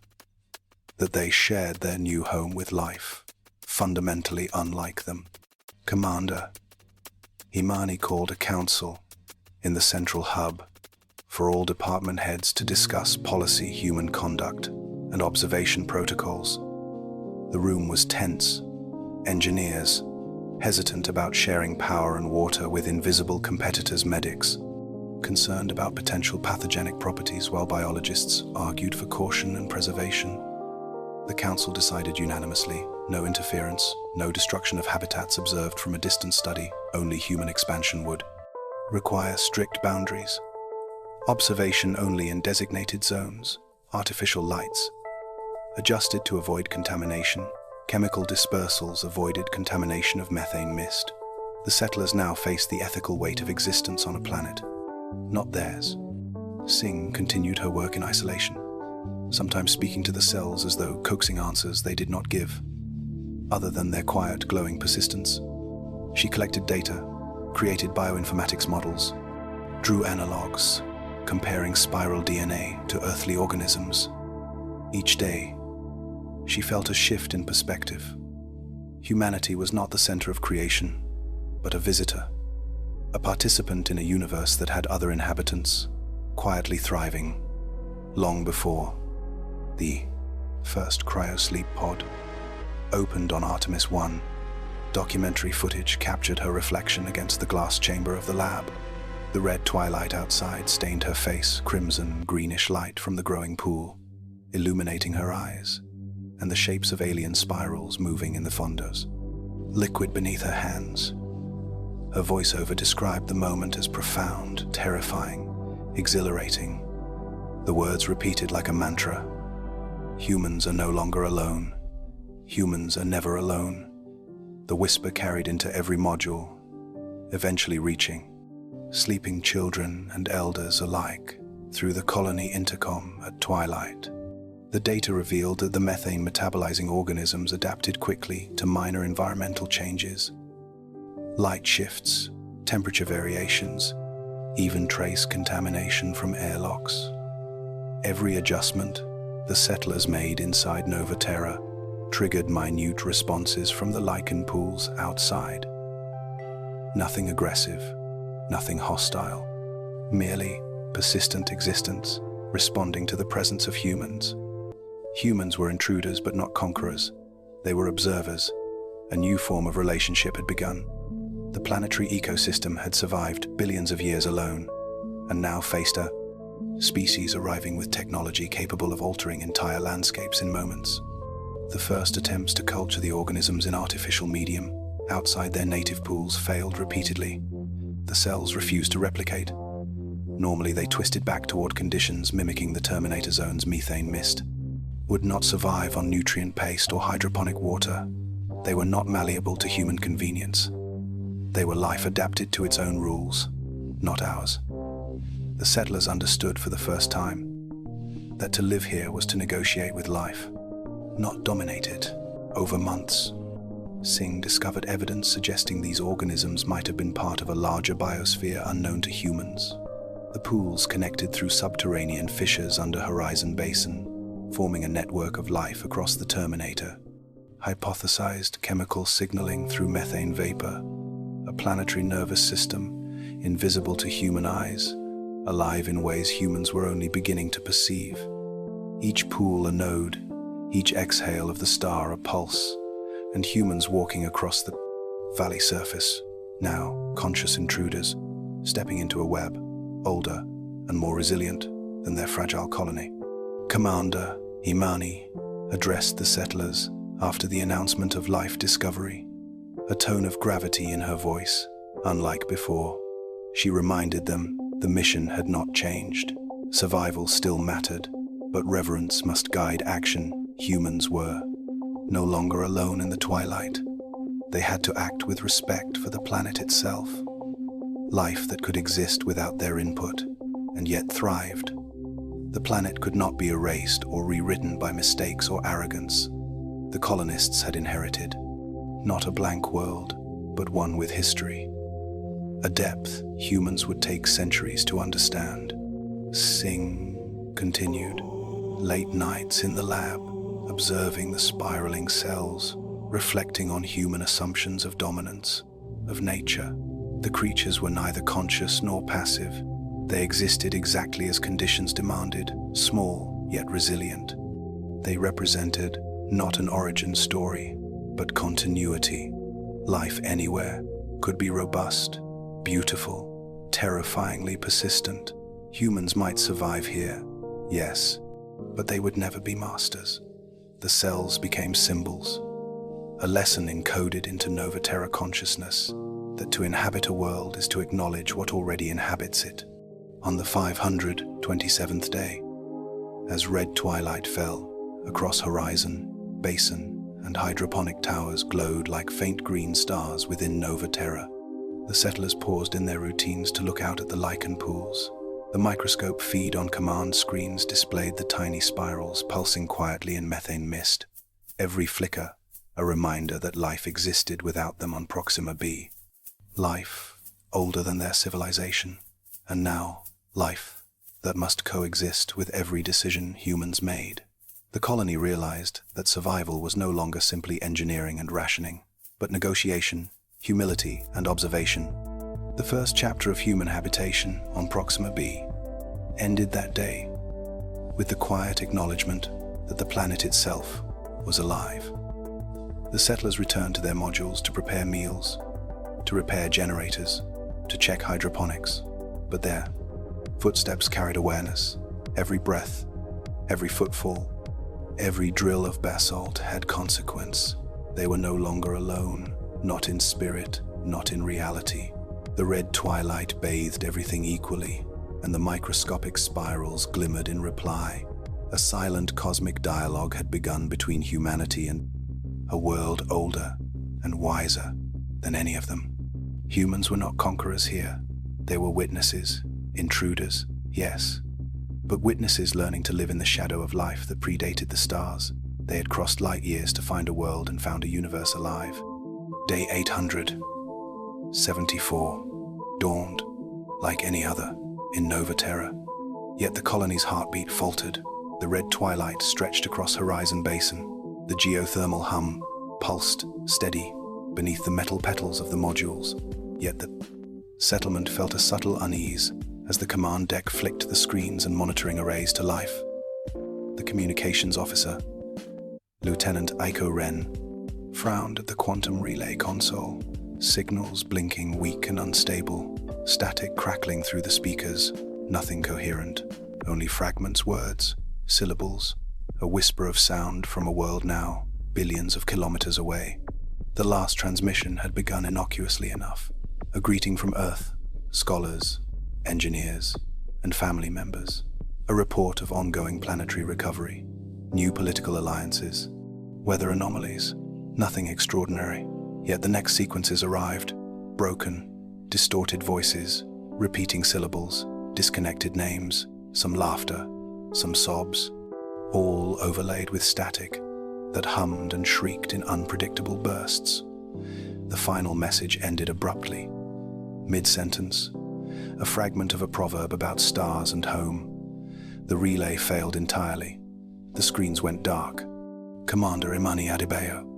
that they shared their new home with life, fundamentally unlike them. Commander Imani called a council in the central hub for all department heads to discuss policy, human conduct, and observation protocols. The room was tense. Engineers, hesitant about sharing power and water with invisible competitors, medics, concerned about potential pathogenic properties, while biologists argued for caution and preservation. The council decided unanimously, no interference, no destruction of habitats observed from a distant study, only human expansion would require strict boundaries. Observation only in designated zones, artificial lights adjusted to avoid contamination, chemical dispersals avoided contamination of methane mist. The settlers now faced the ethical weight of existence on a planet, not theirs. Sing continued her work in isolation, sometimes speaking to the cells as though coaxing answers they did not give, other than their quiet, glowing persistence. She collected data, created bioinformatics models, drew analogs, comparing spiral DNA to earthly organisms. Each day, she felt a shift in perspective. Humanity was not the center of creation, but a visitor, a participant in a universe that had other inhabitants, quietly thriving, long before the first cryosleep pod opened on Artemis 1. Documentary footage captured her reflection against the glass chamber of the lab. The red twilight outside stained her face, crimson, greenish light from the growing pool, illuminating her eyes, and the shapes of alien spirals moving in the fondos. Liquid beneath her hands. Her voiceover described the moment as profound, terrifying, exhilarating. The words repeated like a mantra. Humans are no longer alone. Humans are never alone. The whisper carried into every module, eventually reaching sleeping children and elders alike through the colony intercom at twilight. The data revealed that the methane metabolizing organisms adapted quickly to minor environmental changes. Light shifts, temperature variations, even trace contamination from airlocks. Every adjustment the settlers made inside Nova Terra triggered minute responses from the lichen pools outside. Nothing aggressive, nothing hostile, merely persistent existence responding to the presence of humans. Humans were intruders but not conquerors. They were observers. A new form of relationship had begun. The planetary ecosystem had survived billions of years alone, and now faced a species arriving with technology capable of altering entire landscapes in moments. The first attempts to culture the organisms in artificial medium outside their native pools failed repeatedly. The cells refused to replicate. Normally they twisted back toward conditions mimicking the Terminator zone's methane mist. Would not survive on nutrient paste or hydroponic water. They were not malleable to human convenience. They were life adapted to its own rules, not ours. The settlers understood for the first time that to live here was to negotiate with life, not dominate it. Over months, Singh discovered evidence suggesting these organisms might have been part of a larger biosphere unknown to humans. The pools connected through subterranean fissures under Horizon Basin, forming a network of life across the Terminator. Hypothesized chemical signaling through methane vapor, a planetary nervous system, invisible to human eyes, alive in ways humans were only beginning to perceive. Each pool a node, each exhale of the star a pulse, and humans walking across the valley surface, now conscious intruders, stepping into a web, older and more resilient than their fragile colony. Commander Imani addressed the settlers after the announcement of life discovery, a tone of gravity in her voice, unlike before. She reminded them the mission had not changed. Survival still mattered, but reverence must guide action. Humans were no longer alone in the twilight. They had to act with respect for the planet itself. Life that could exist without their input, and yet thrived. The planet could not be erased or rewritten by mistakes or arrogance. The colonists had inherited not a blank world, but one with history. A depth humans would take centuries to understand. Singh continued. Late nights in the lab, observing the spiraling cells, reflecting on human assumptions of dominance, of nature. The creatures were neither conscious nor passive. They existed exactly as conditions demanded, small yet resilient. They represented not an origin story, but continuity. Life anywhere could be robust, beautiful, terrifyingly persistent. Humans might survive here, yes, but they would never be masters. The cells became symbols, a lesson encoded into Nova Terra consciousness, that to inhabit a world is to acknowledge what already inhabits it. On the 527th day, as red twilight fell across Horizon, Basin, and hydroponic towers glowed like faint green stars within Nova Terra, the settlers paused in their routines to look out at the lichen pools. The microscope feed on command screens displayed the tiny spirals pulsing quietly in methane mist. Every flicker, a reminder that life existed without them on Proxima B. Life older than their civilization, and now life that must coexist with every decision humans made. The colony realized that survival was no longer simply engineering and rationing, but negotiation, humility, and observation. The first chapter of human habitation on Proxima B ended that day with the quiet acknowledgement that the planet itself was alive. The settlers returned to their modules to prepare meals, to repair generators, to check hydroponics. But their footsteps carried awareness. Every breath, every footfall, every drill of basalt had consequence. They were no longer alone, not in spirit, not in reality. The red twilight bathed everything equally, and the microscopic spirals glimmered in reply. A silent cosmic dialogue had begun between humanity and a world older and wiser than any of them. Humans were not conquerors here. They were witnesses, intruders, yes, but witnesses learning to live in the shadow of life that predated the stars. They had crossed light years to find a world and found a universe alive. Day 874 dawned like any other in Nova Terra. Yet the colony's heartbeat faltered. The red twilight stretched across Horizon Basin. The geothermal hum pulsed steady beneath the metal petals of the modules. Yet the settlement felt a subtle unease as the command deck flicked the screens and monitoring arrays to life. The communications officer, Lieutenant Aiko Ren, frowned at the quantum relay console, signals blinking weak and unstable, static crackling through the speakers, nothing coherent, only fragments, words, syllables, a whisper of sound from a world now billions of kilometers away. The last transmission had begun innocuously enough, a greeting from Earth, scholars, engineers, and family members, a report of ongoing planetary recovery, new political alliances, weather anomalies, Nothing extraordinary. Yet the next sequences arrived. Broken, distorted voices, repeating syllables, disconnected names, some laughter, some sobs, all overlaid with static that hummed and shrieked in unpredictable bursts. The final message ended abruptly. Mid-sentence, a fragment of a proverb about stars and home. The relay failed entirely. The screens went dark. Commander Imani Adebayo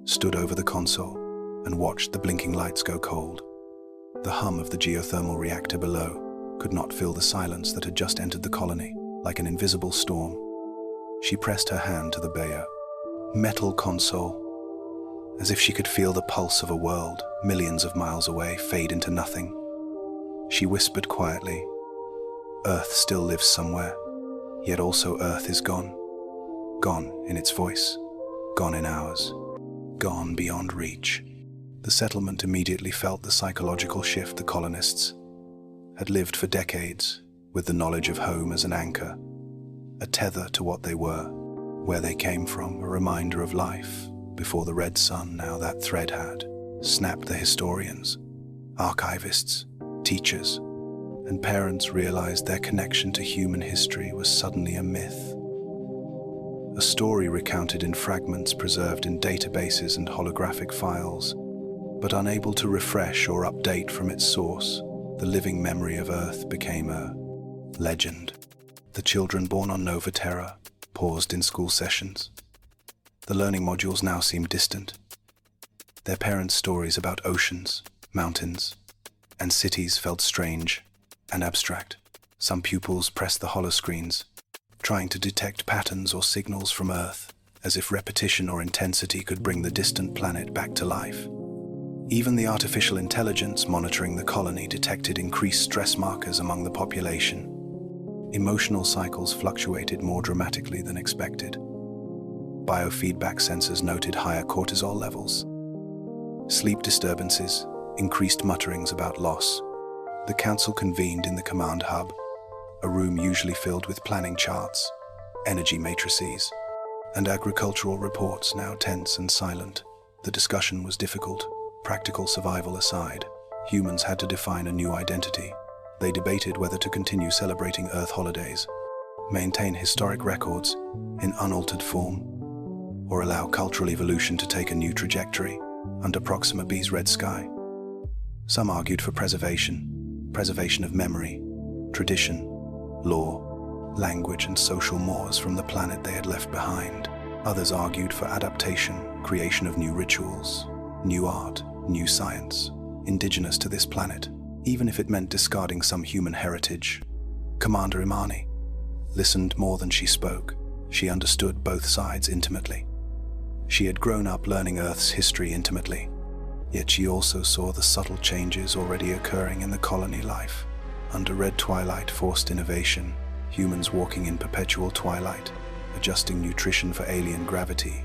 stood over the console and watched the blinking lights go cold. The hum of the geothermal reactor below could not fill the silence that had just entered the colony, like an invisible storm. She pressed her hand to the Bayo metal console, as if she could feel the pulse of a world millions of miles away fade into nothing. She whispered quietly, "Earth still lives somewhere, yet also Earth is gone. Gone in its voice, gone in ours, gone beyond reach." The settlement immediately felt the psychological shift. The colonists had lived for decades with the knowledge of home as an anchor, a tether to what they were, where they came from, a reminder of life before the red sun. Now that thread had snapped. The historians, archivists, teachers, and parents realized their connection to human history was suddenly a myth. A story recounted in fragments preserved in databases and holographic files, but unable to refresh or update from its source. The living memory of Earth became a legend. The children born on Nova Terra paused in school sessions. The learning modules now seemed distant. Their parents' stories about oceans, mountains, and cities felt strange and abstract. Some pupils pressed the holoscreens, trying to detect patterns or signals from Earth, as if repetition or intensity could bring the distant planet back to life. Even the artificial intelligence monitoring the colony detected increased stress markers among the population. Emotional cycles fluctuated more dramatically than expected. Biofeedback sensors noted higher cortisol levels. Sleep disturbances, increased mutterings about loss. The council convened in the command hub, a room usually filled with planning charts, energy matrices, and agricultural reports, now tense and silent. The discussion was difficult. Practical survival aside, humans had to define a new identity. They debated whether to continue celebrating Earth holidays, maintain historic records in unaltered form, or allow cultural evolution to take a new trajectory under Proxima B's red sky. Some argued for preservation of memory, tradition, law, language, and social mores from the planet they had left behind. Others argued for adaptation, creation of new rituals, new art, new science, indigenous to this planet, even if it meant discarding some human heritage. Commander Imani listened more than she spoke. She understood both sides intimately. She had grown up learning Earth's history intimately, yet she also saw the subtle changes already occurring in the colony life. Under red twilight forced innovation, humans walking in perpetual twilight, adjusting nutrition for alien gravity,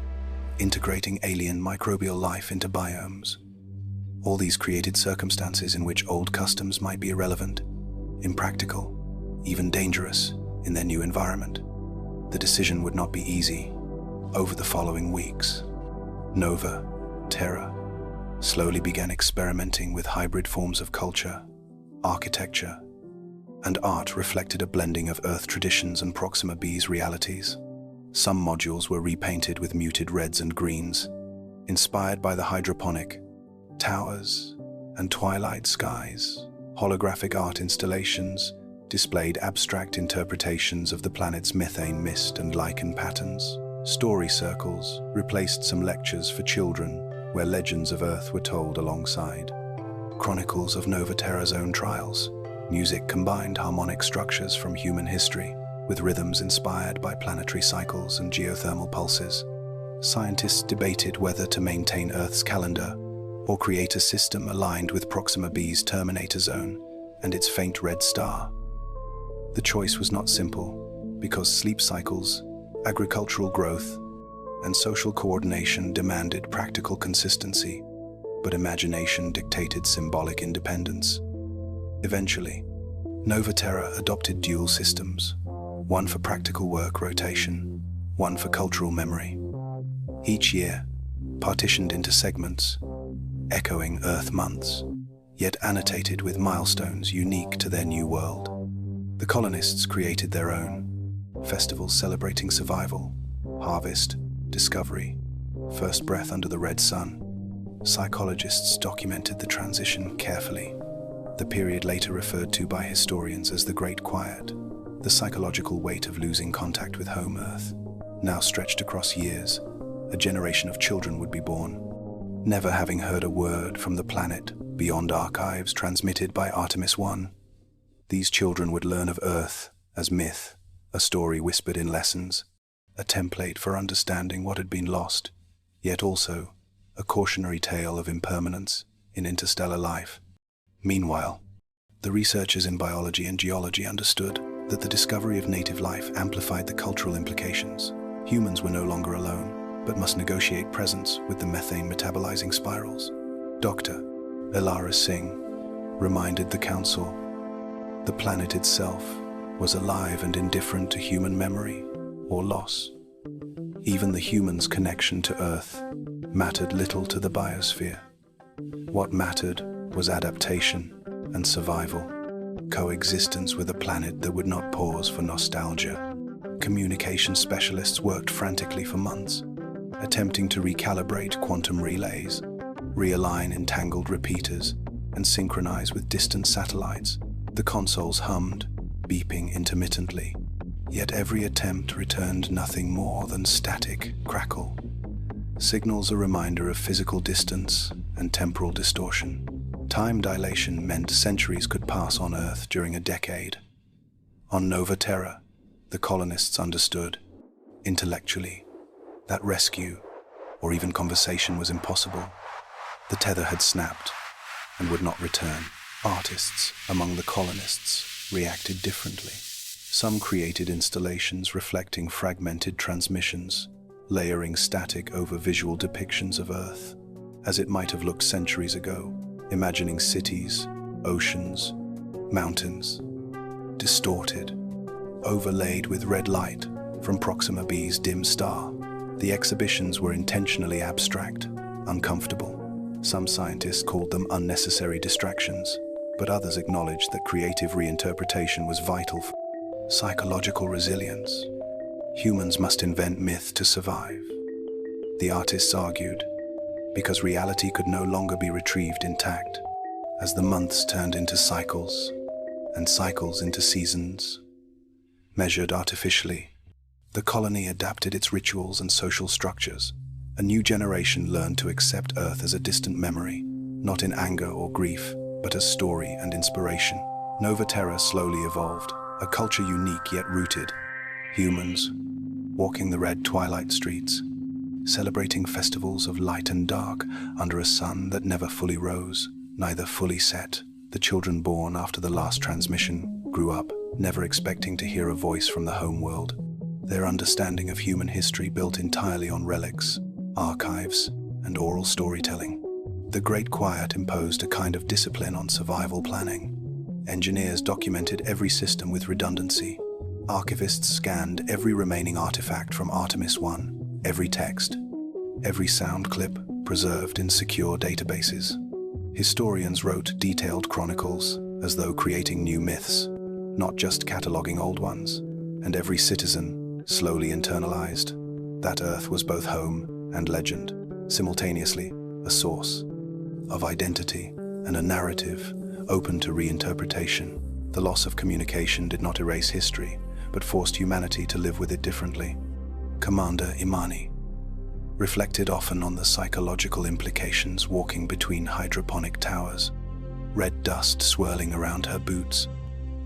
integrating alien microbial life into biomes. All these created circumstances in which old customs might be irrelevant, impractical, even dangerous in their new environment. The decision would not be easy. Over the following weeks, Nova Terra slowly began experimenting with hybrid forms of culture, architecture, and art reflected a blending of Earth traditions and Proxima B's realities. Some modules were repainted with muted reds and greens, inspired by the hydroponic towers and twilight skies. Holographic art installations displayed abstract interpretations of the planet's methane mist and lichen patterns. Story circles replaced some lectures for children where legends of Earth were told alongside chronicles of Nova Terra's own trials. Music combined harmonic structures from human history with rhythms inspired by planetary cycles and geothermal pulses. Scientists debated whether to maintain Earth's calendar or create a system aligned with Proxima B's terminator zone and its faint red star. The choice was not simple, because sleep cycles, agricultural growth, and social coordination demanded practical consistency, but imagination dictated symbolic independence. Eventually, Nova Terra adopted dual systems, one for practical work rotation, one for cultural memory. Each year, partitioned into segments, echoing Earth months, yet annotated with milestones unique to their new world. The colonists created their own festivals celebrating survival, harvest, discovery, first breath under the red sun. Psychologists documented the transition carefully. The period later referred to by historians as the Great Quiet. The psychological weight of losing contact with home Earth now stretched across years. A generation of children would be born, never having heard a word from the planet beyond archives transmitted by Artemis I. These children would learn of Earth as myth, a story whispered in lessons, a template for understanding what had been lost, yet also a cautionary tale of impermanence in interstellar life. Meanwhile, the researchers in biology and geology understood that the discovery of native life amplified the cultural implications. Humans were no longer alone, but must negotiate presence with the methane metabolizing spirals. Dr. Elara Singh reminded the council the planet itself was alive and indifferent to human memory or loss. Even the humans' connection to Earth mattered little to the biosphere. What mattered was adaptation and survival, coexistence with a planet that would not pause for nostalgia. Communication specialists worked frantically for months, attempting to recalibrate quantum relays, realign entangled repeaters, and synchronize with distant satellites. The consoles hummed, beeping intermittently, yet every attempt returned nothing more than static crackle. Signals a reminder of physical distance and temporal distortion. Time dilation meant centuries could pass on Earth during a decade. On Nova Terra, the colonists understood, intellectually, that rescue or even conversation was impossible. The tether had snapped and would not return. Artists among the colonists reacted differently. Some created installations reflecting fragmented transmissions, layering static over visual depictions of Earth, as it might have looked centuries ago, imagining cities, oceans, mountains, distorted, overlaid with red light from Proxima B's dim star. The exhibitions were intentionally abstract, uncomfortable. Some scientists called them unnecessary distractions, but others acknowledged that creative reinterpretation was vital for psychological resilience. Humans must invent myth to survive, the artists argued, because reality could no longer be retrieved intact. As the months turned into cycles, and cycles into seasons, measured artificially, the colony adapted its rituals and social structures. A new generation learned to accept Earth as a distant memory, not in anger or grief, but as story and inspiration. Nova Terra slowly evolved, a culture unique yet rooted. Humans, walking the red twilight streets, celebrating festivals of light and dark under a sun that never fully rose, neither fully set. The children born after the last transmission grew up, never expecting to hear a voice from the home world. Their understanding of human history built entirely on relics, archives, and oral storytelling. The Great Quiet imposed a kind of discipline on survival planning. Engineers documented every system with redundancy. Archivists scanned every remaining artifact from Artemis I, every text, every sound clip preserved in secure databases. Historians wrote detailed chronicles, as though creating new myths, not just cataloging old ones, and every citizen slowly internalized that Earth was both home and legend, simultaneously a source of identity and a narrative open to reinterpretation. The loss of communication did not erase history, but forced humanity to live with it differently. Commander Imani reflected often on the psychological implications walking between hydroponic towers, red dust swirling around her boots,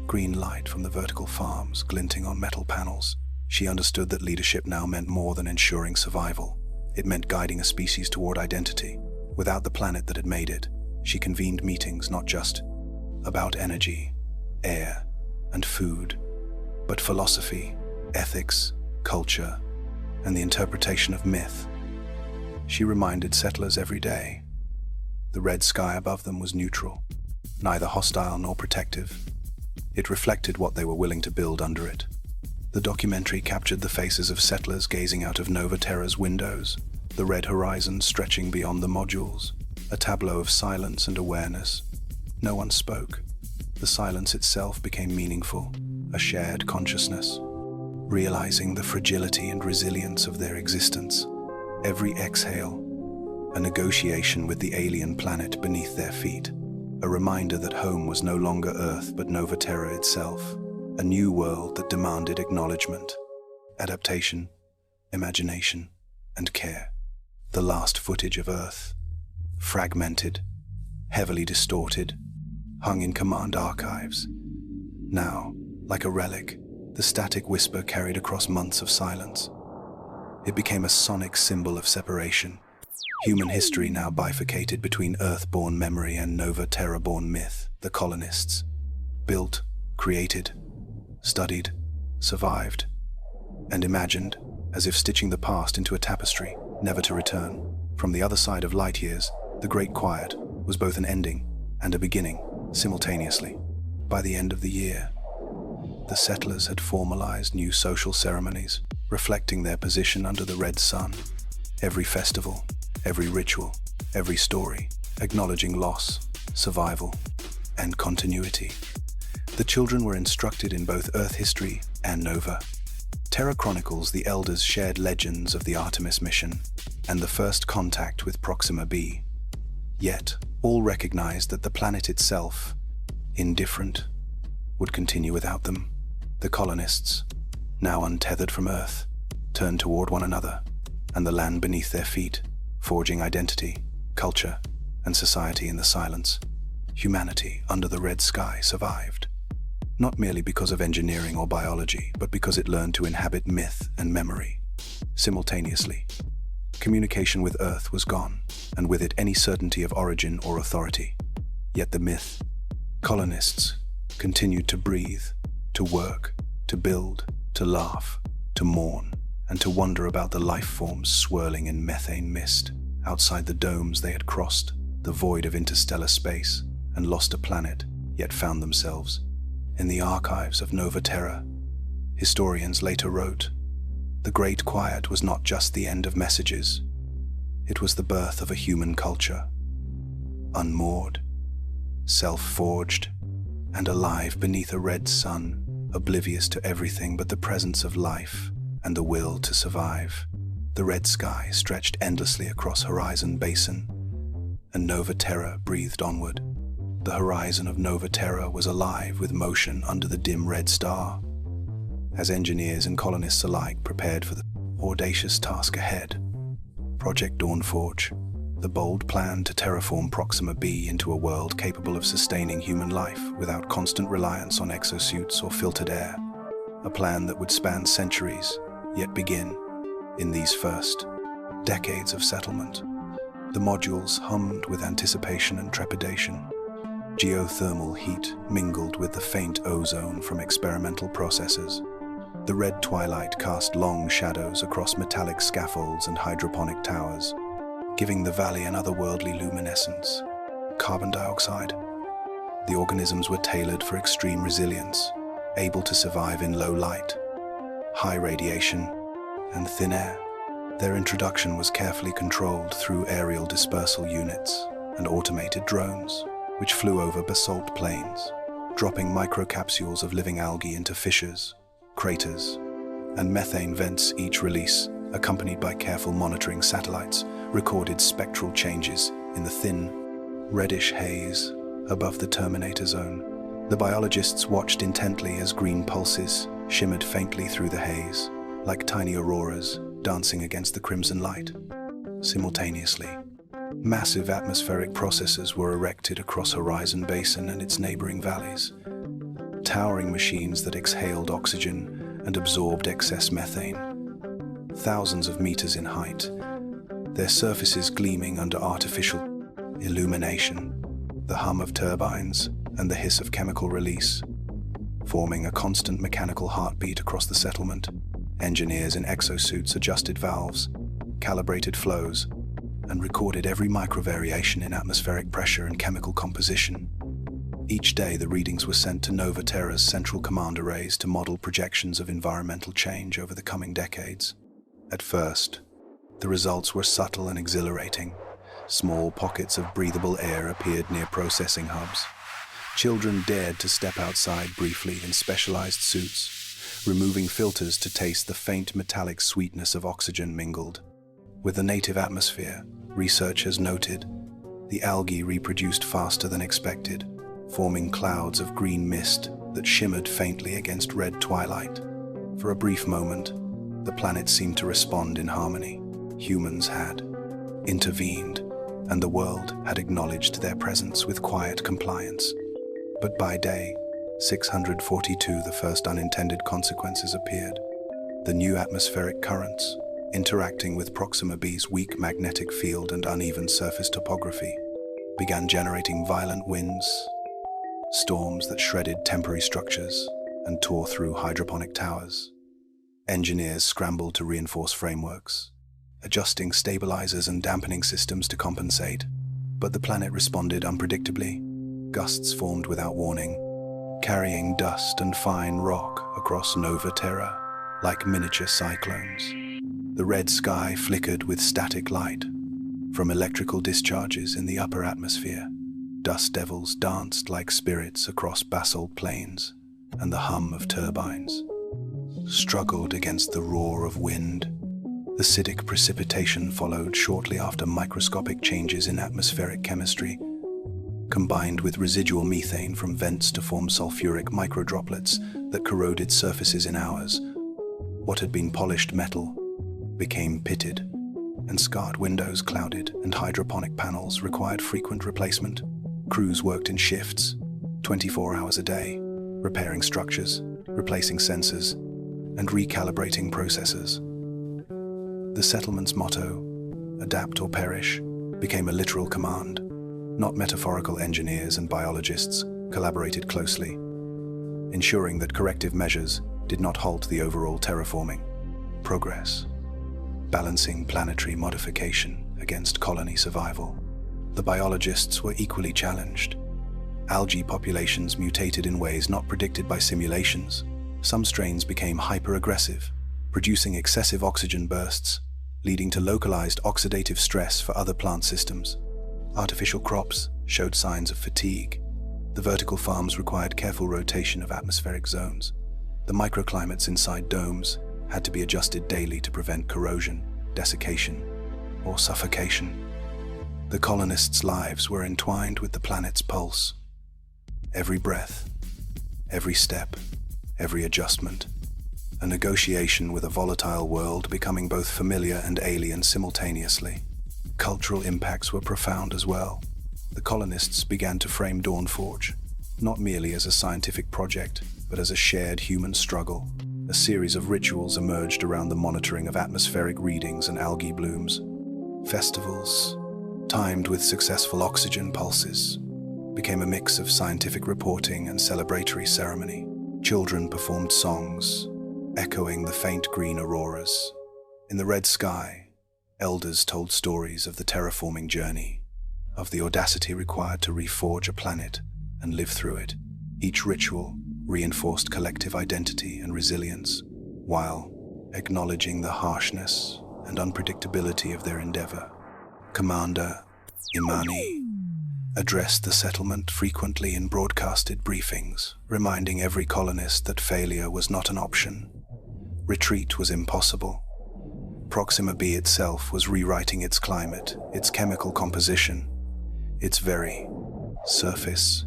green light from the vertical farms glinting on metal panels. She understood that leadership now meant more than ensuring survival. It meant guiding a species toward identity. Without the planet that had made it, she convened meetings not just about energy, air, and food, but philosophy, ethics, culture, and the interpretation of myth. She reminded settlers every day. The red sky above them was neutral, neither hostile nor protective. It reflected what they were willing to build under it. The documentary captured the faces of settlers gazing out of Nova Terra's windows, the red horizon stretching beyond the modules, a tableau of silence and awareness. No one spoke. The silence itself became meaningful, a shared consciousness. Realizing the fragility and resilience of their existence, every exhale, a negotiation with the alien planet beneath their feet, a reminder that home was no longer Earth but Nova Terra itself, a new world that demanded acknowledgement, adaptation, imagination, and care. The last footage of Earth, fragmented, heavily distorted, hung in command archives. Now, like a relic, the static whisper carried across months of silence. It became a sonic symbol of separation. Human history now bifurcated between Earth-born memory and Nova Terra-born myth. The colonists built, created, studied, survived, and imagined, as if stitching the past into a tapestry, never to return. From the other side of light years, the Great Quiet was both an ending and a beginning, simultaneously. By the end of the year, the settlers had formalized new social ceremonies, reflecting their position under the red sun. Every festival, every ritual, every story, acknowledging loss, survival, and continuity. The children were instructed in both Earth history and Nova Terra chronicles. The elders shared legends of the Artemis mission and the first contact with Proxima B. Yet, all recognized that the planet itself, indifferent, would continue without them. The colonists, now untethered from Earth, turned toward one another and the land beneath their feet, forging identity, culture, and society in the silence. Humanity under the red sky survived, not merely because of engineering or biology, but because it learned to inhabit myth and memory. Simultaneously, communication with Earth was gone, and with it any certainty of origin or authority. Yet the myth, colonists, continued to breathe, to work, to build, to laugh, to mourn, and to wonder about the life forms swirling in methane mist. Outside the domes they had crossed, the void of interstellar space, and lost a planet, yet found themselves in the archives of Nova Terra. Historians later wrote, "The Great Quiet was not just the end of messages. It was the birth of a human culture, unmoored, self-forged, and alive beneath a red sun, oblivious to everything but the presence of life and the will to survive." The red sky stretched endlessly across Horizon Basin, and Nova Terra breathed onward. The horizon of Nova Terra was alive with motion under the dim red star, as engineers and colonists alike prepared for the audacious task ahead. Project Dawnforge, the bold plan to terraform Proxima B into a world capable of sustaining human life without constant reliance on exosuits or filtered air. A plan that would span centuries, yet begin in these first decades of settlement. The modules hummed with anticipation and trepidation. Geothermal heat mingled with the faint ozone from experimental processes. The red twilight cast long shadows across metallic scaffolds and hydroponic towers, giving the valley an otherworldly luminescence. Carbon dioxide. The organisms were tailored for extreme resilience, able to survive in low light, high radiation, and thin air. Their introduction was carefully controlled through aerial dispersal units and automated drones, which flew over basalt plains, dropping microcapsules of living algae into fissures, craters, and methane vents. Each release, accompanied by careful monitoring satellites, recorded spectral changes in the thin, reddish haze above the terminator zone. The biologists watched intently as green pulses shimmered faintly through the haze, like tiny auroras dancing against the crimson light. Simultaneously, massive atmospheric processors were erected across Horizon Basin and its neighboring valleys, towering machines that exhaled oxygen and absorbed excess methane. Thousands of meters in height, their surfaces gleaming under artificial illumination, the hum of turbines and the hiss of chemical release, forming a constant mechanical heartbeat across the settlement. Engineers in exosuits adjusted valves, calibrated flows, and recorded every microvariation in atmospheric pressure and chemical composition. Each day, the readings were sent to Nova Terra's central command arrays to model projections of environmental change over the coming decades. At first, The results were subtle and exhilarating. Small pockets of breathable air appeared near processing hubs. Children dared to step outside briefly in specialized suits, removing filters to taste the faint metallic sweetness of oxygen mingled. With the native atmosphere, researchers noted, the algae reproduced faster than expected, forming clouds of green mist that shimmered faintly against red twilight. For a brief moment, the planet seemed to respond in harmony. Humans had intervened, and the world had acknowledged their presence with quiet compliance. But by day 642, the first unintended consequences appeared. The new atmospheric currents, interacting with Proxima B's weak magnetic field and uneven surface topography, began generating violent winds, storms that shredded temporary structures and tore through hydroponic towers. Engineers scrambled to reinforce frameworks, adjusting stabilizers and dampening systems to compensate. But the planet responded unpredictably. Gusts formed without warning, carrying dust and fine rock across Nova Terra like miniature cyclones. The red sky flickered with static light from electrical discharges in the upper atmosphere. Dust devils danced like spirits across basalt plains, and the hum of turbines struggled against the roar of wind. Acidic precipitation followed shortly after microscopic changes in atmospheric chemistry, combined with residual methane from vents to form sulfuric microdroplets that corroded surfaces in hours. What had been polished metal became pitted, and scarred windows clouded, and hydroponic panels required frequent replacement. Crews worked in shifts, 24 hours a day, repairing structures, replacing sensors, and recalibrating processors. The settlement's motto, "Adapt or perish," became a literal command. Not metaphorical. Engineers and biologists collaborated closely, ensuring that corrective measures did not halt the overall terraforming progress, balancing planetary modification against colony survival. The biologists were equally challenged. Algae populations mutated in ways not predicted by simulations. Some strains became hyper-aggressive, producing excessive oxygen bursts, leading to localized oxidative stress for other plant systems. Artificial crops showed signs of fatigue. The vertical farms required careful rotation of atmospheric zones. The microclimates inside domes had to be adjusted daily to prevent corrosion, desiccation, or suffocation. The colonists' lives were entwined with the planet's pulse. Every breath, every step, every adjustment, a negotiation with a volatile world becoming both familiar and alien simultaneously. Cultural impacts were profound as well. The colonists began to frame Dawnforge, not merely as a scientific project, but as a shared human struggle. A series of rituals emerged around the monitoring of atmospheric readings and algae blooms. Festivals, timed with successful oxygen pulses, became a mix of scientific reporting and celebratory ceremony. Children performed songs, echoing the faint green auroras. In the red sky, elders told stories of the terraforming journey, of the audacity required to reforge a planet and live through it. Each ritual reinforced collective identity and resilience, while acknowledging the harshness and unpredictability of their endeavor. Commander Imani addressed the settlement frequently in broadcasted briefings, reminding every colonist that failure was not an option. Retreat was impossible. Proxima B itself was rewriting its climate, its chemical composition, its very surface,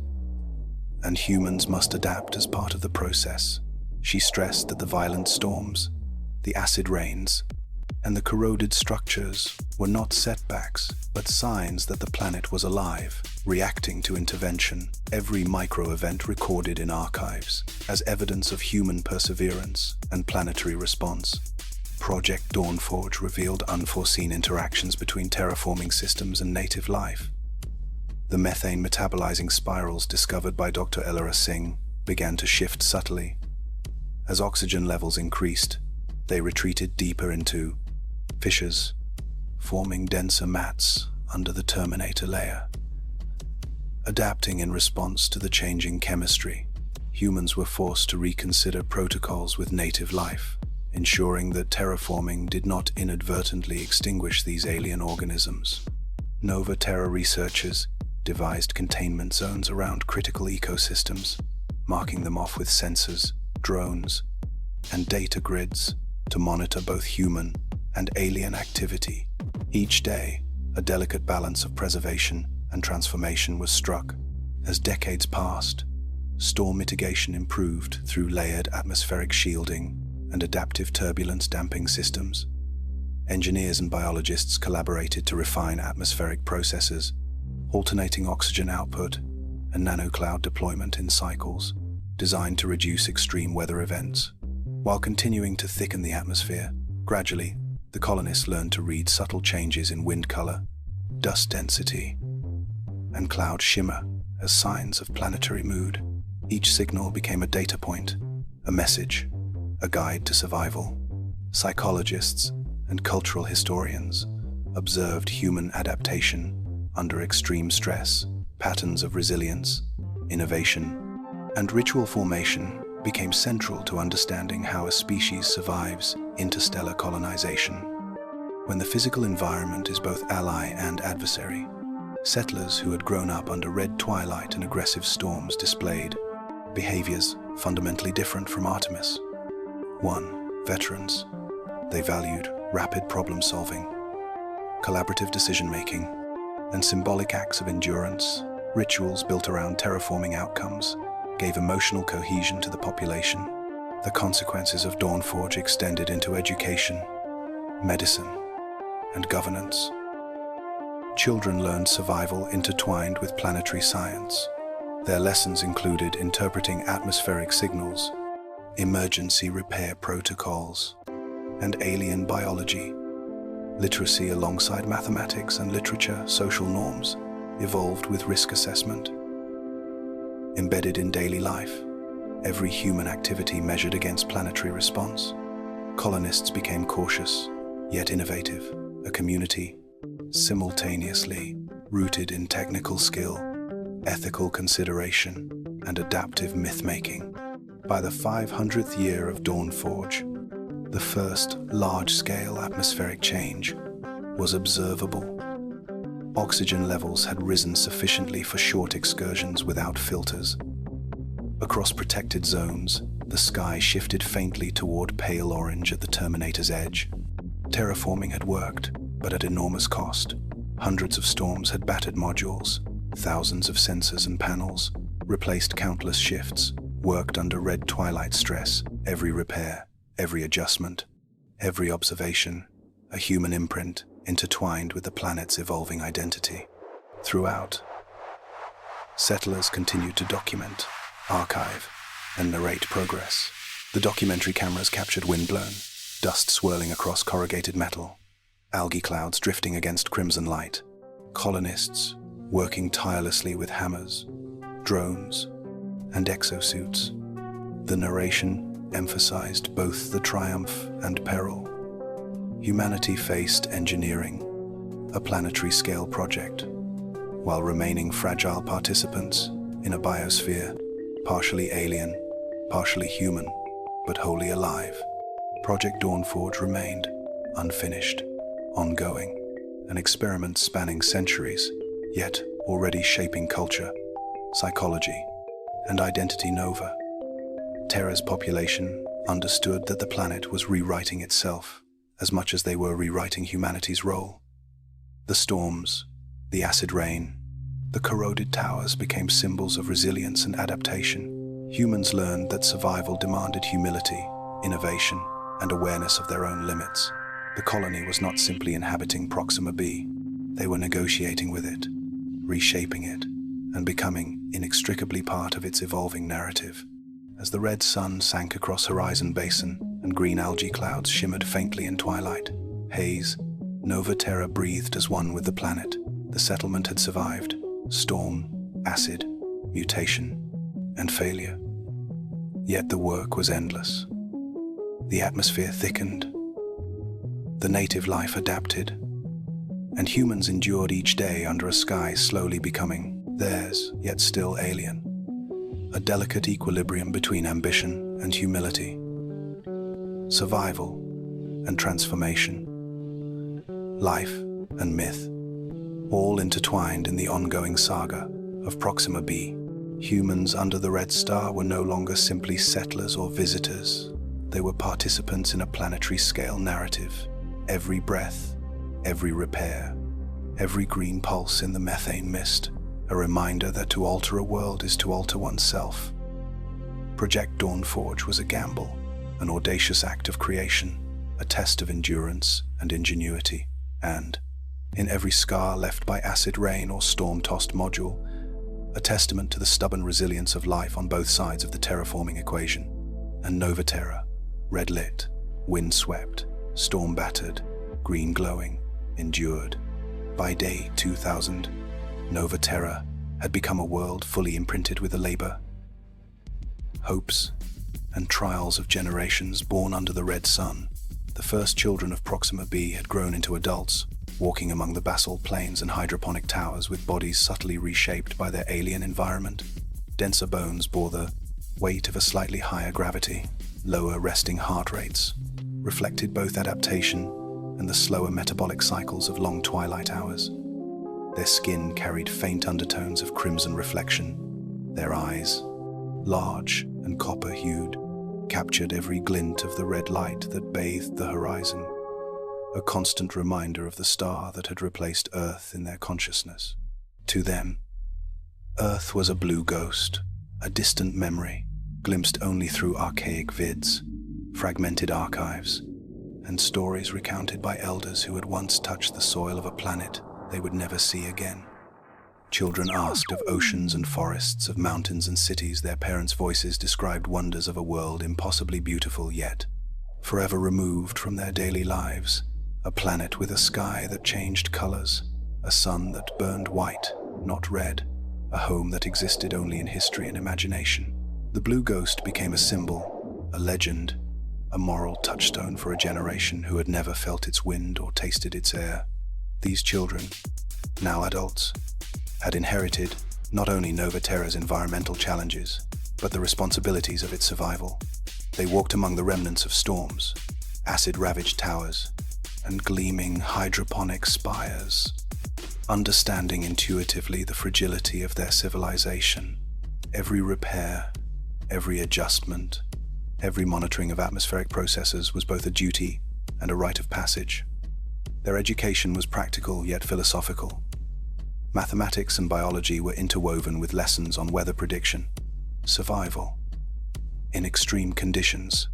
and humans must adapt as part of the process. She stressed that the violent storms, the acid rains, and the corroded structures were not setbacks, but signs that the planet was alive, reacting to intervention. Every micro-event recorded in archives as evidence of human perseverance and planetary response. Project Dawnforge revealed unforeseen interactions between terraforming systems and native life. The methane metabolizing spirals discovered by Dr. Ella Singh began to shift subtly. As oxygen levels increased, they retreated deeper into fissures, forming denser mats under the terminator layer. Adapting in response to the changing chemistry, humans were forced to reconsider protocols with native life, ensuring that terraforming did not inadvertently extinguish these alien organisms. Nova Terra researchers devised containment zones around critical ecosystems, marking them off with sensors, drones, and data grids to monitor both human and alien activity. Each day, a delicate balance of preservation and transformation was struck. As decades passed, storm mitigation improved through layered atmospheric shielding and adaptive turbulence damping systems. Engineers and biologists collaborated to refine atmospheric processes, alternating oxygen output and nanocloud deployment in cycles designed to reduce extreme weather events. While continuing to thicken the atmosphere, gradually, the colonists learned to read subtle changes in wind color, dust density, and cloud shimmer as signs of planetary mood. Each signal became a data point, a message, a guide to survival. Psychologists and cultural historians observed human adaptation under extreme stress, patterns of resilience, innovation, and ritual formation became central to understanding how a species survives interstellar colonization. When the physical environment is both ally and adversary, settlers who had grown up under red twilight and aggressive storms displayed behaviors fundamentally different from Artemis. 1. Veterans. They valued rapid problem-solving, collaborative decision-making, and symbolic acts of endurance. Rituals built around terraforming outcomes gave emotional cohesion to the population. The consequences of Dawnforge extended into education, medicine, and governance. Children learned survival intertwined with planetary science. Their lessons included interpreting atmospheric signals, emergency repair protocols, and alien biology. Literacy alongside mathematics and literature, social norms, evolved with risk assessment. Embedded in daily life, every human activity measured against planetary response. Colonists became cautious, yet innovative, a community simultaneously rooted in technical skill, ethical consideration, and adaptive myth-making. By the 500th year of Dawnforge, the first large-scale atmospheric change was observable. Oxygen levels had risen sufficiently for short excursions without filters. Across protected zones, the sky shifted faintly toward pale orange at the Terminator's edge. Terraforming had worked, but at enormous cost. Hundreds of storms had battered modules, thousands of sensors and panels, replaced countless shifts, worked under red twilight stress. Every repair, every adjustment, every observation, a human imprint intertwined with the planet's evolving identity. Throughout, settlers continued to document, archive, and narrate progress. The documentary cameras captured windblown, dust swirling across corrugated metal, algae clouds drifting against crimson light, colonists working tirelessly with hammers, drones, and exosuits. The narration emphasized both the triumph and peril. Humanity faced engineering, a planetary-scale project, while remaining fragile participants in a biosphere, partially alien, partially human, but wholly alive. Project Dawnforge remained unfinished, ongoing, an experiment spanning centuries, yet already shaping culture, psychology, and identity. Nova Terra's population understood that the planet was rewriting itself as much as they were rewriting humanity's role. The storms, the acid rain, the corroded towers became symbols of resilience and adaptation. Humans learned that survival demanded humility, innovation, and awareness of their own limits. The colony was not simply inhabiting Proxima B. They were negotiating with it, reshaping it, and becoming inextricably part of its evolving narrative. As the red sun sank across Horizon Basin and green algae clouds shimmered faintly in twilight haze, Nova Terra breathed as one with the planet. The settlement had survived storm, acid, mutation, and failure. Yet the work was endless. The atmosphere thickened, the native life adapted, and humans endured each day under a sky slowly becoming theirs, yet still alien. A delicate equilibrium between ambition and humility. survival, and transformation. Life and myth, all intertwined in the ongoing saga of Proxima B. Humans under the Red Star were no longer simply settlers or visitors. They were participants in a planetary-scale narrative. Every breath, every repair, every green pulse in the methane mist, a reminder that to alter a world is to alter oneself. Project Dawnforge was a gamble, an audacious act of creation, a test of endurance and ingenuity, and, in every scar left by acid rain or storm-tossed module, a testament to the stubborn resilience of life on both sides of the terraforming equation. And Nova Terra, red-lit, wind-swept, storm-battered, green-glowing, endured. By day 2000, Nova Terra had become a world fully imprinted with the labor, hopes, and trials of generations born under the red sun. The first children of Proxima B had grown into adults, walking among the basalt plains and hydroponic towers with bodies subtly reshaped by their alien environment. Denser bones bore the weight of a slightly higher gravity, lower resting heart rates, reflected both adaptation and the slower metabolic cycles of long twilight hours. Their skin carried faint undertones of crimson reflection. Their eyes, large and copper-hued, captured every glint of the red light that bathed the horizon, a constant reminder of the star that had replaced Earth in their consciousness. To them, Earth was a blue ghost, a distant memory, glimpsed only through archaic vids, fragmented archives, and stories recounted by elders who had once touched the soil of a planet they would never see again. Children asked of oceans and forests, of mountains and cities. Their parents' voices described wonders of a world impossibly beautiful, yet forever removed from their daily lives. A planet with a sky that changed colors, a sun that burned white, not red, a home that existed only in history and imagination. The blue ghost became a symbol, a legend, a moral touchstone for a generation who had never felt its wind or tasted its air. These children, now adults, had inherited not only Nova Terra's environmental challenges, but the responsibilities of its survival. They walked among the remnants of storms, acid-ravaged towers, and gleaming hydroponic spires, understanding intuitively the fragility of their civilization. Every repair, every adjustment, every monitoring of atmospheric processes was both a duty and a rite of passage. Their education was practical yet philosophical. Mathematics and biology were interwoven with lessons on weather prediction, survival in extreme conditions,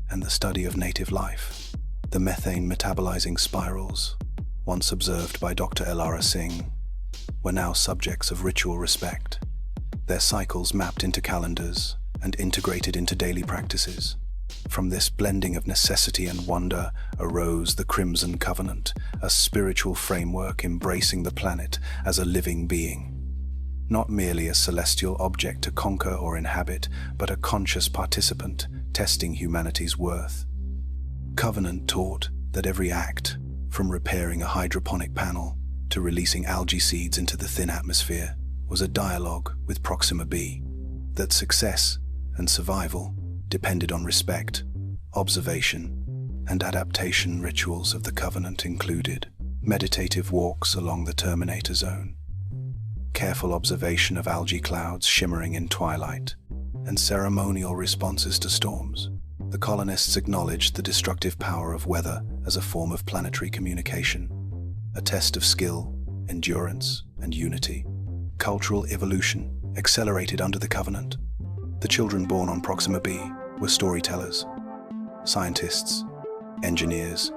and the study of native life. The methane metabolizing spirals, once observed by Dr. Elara Singh, were now subjects of ritual respect, their cycles mapped into calendars and integrated into daily practices. From this blending of necessity and wonder arose the Crimson Covenant, a spiritual framework embracing the planet as a living being. Not merely a celestial object to conquer or inhabit, but a conscious participant testing humanity's worth. Covenant taught that every act, from repairing a hydroponic panel to releasing algae seeds into the thin atmosphere, was a dialogue with Proxima B, that success and survival depended on respect, observation, and adaptation. Rituals of the Covenant included meditative walks along the Terminator Zone, careful observation of algae clouds shimmering in twilight, and ceremonial responses to storms. The colonists acknowledged the destructive power of weather as a form of planetary communication, a test of skill, endurance, and unity. Cultural evolution accelerated under the Covenant. The children born on Proxima B were storytellers, scientists, engineers,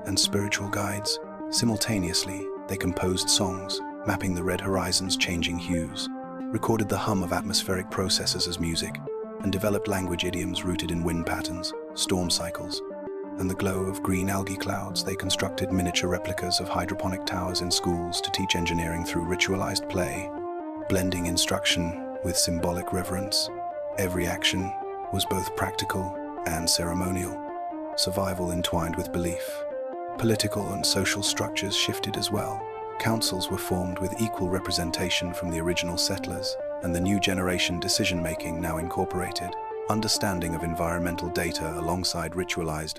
and spiritual guides. Simultaneously, they composed songs, mapping the red horizon's changing hues, recorded the hum of atmospheric processes as music, and developed language idioms rooted in wind patterns, storm cycles, and the glow of green algae clouds. They constructed miniature replicas of hydroponic towers in schools to teach engineering through ritualized play, blending instruction with symbolic reverence. Every action was both practical and ceremonial, survival entwined with belief. Political and social structures shifted as well. Councils were formed with equal representation from the original settlers, and the new generation decision-making now incorporated understanding of environmental data alongside ritualized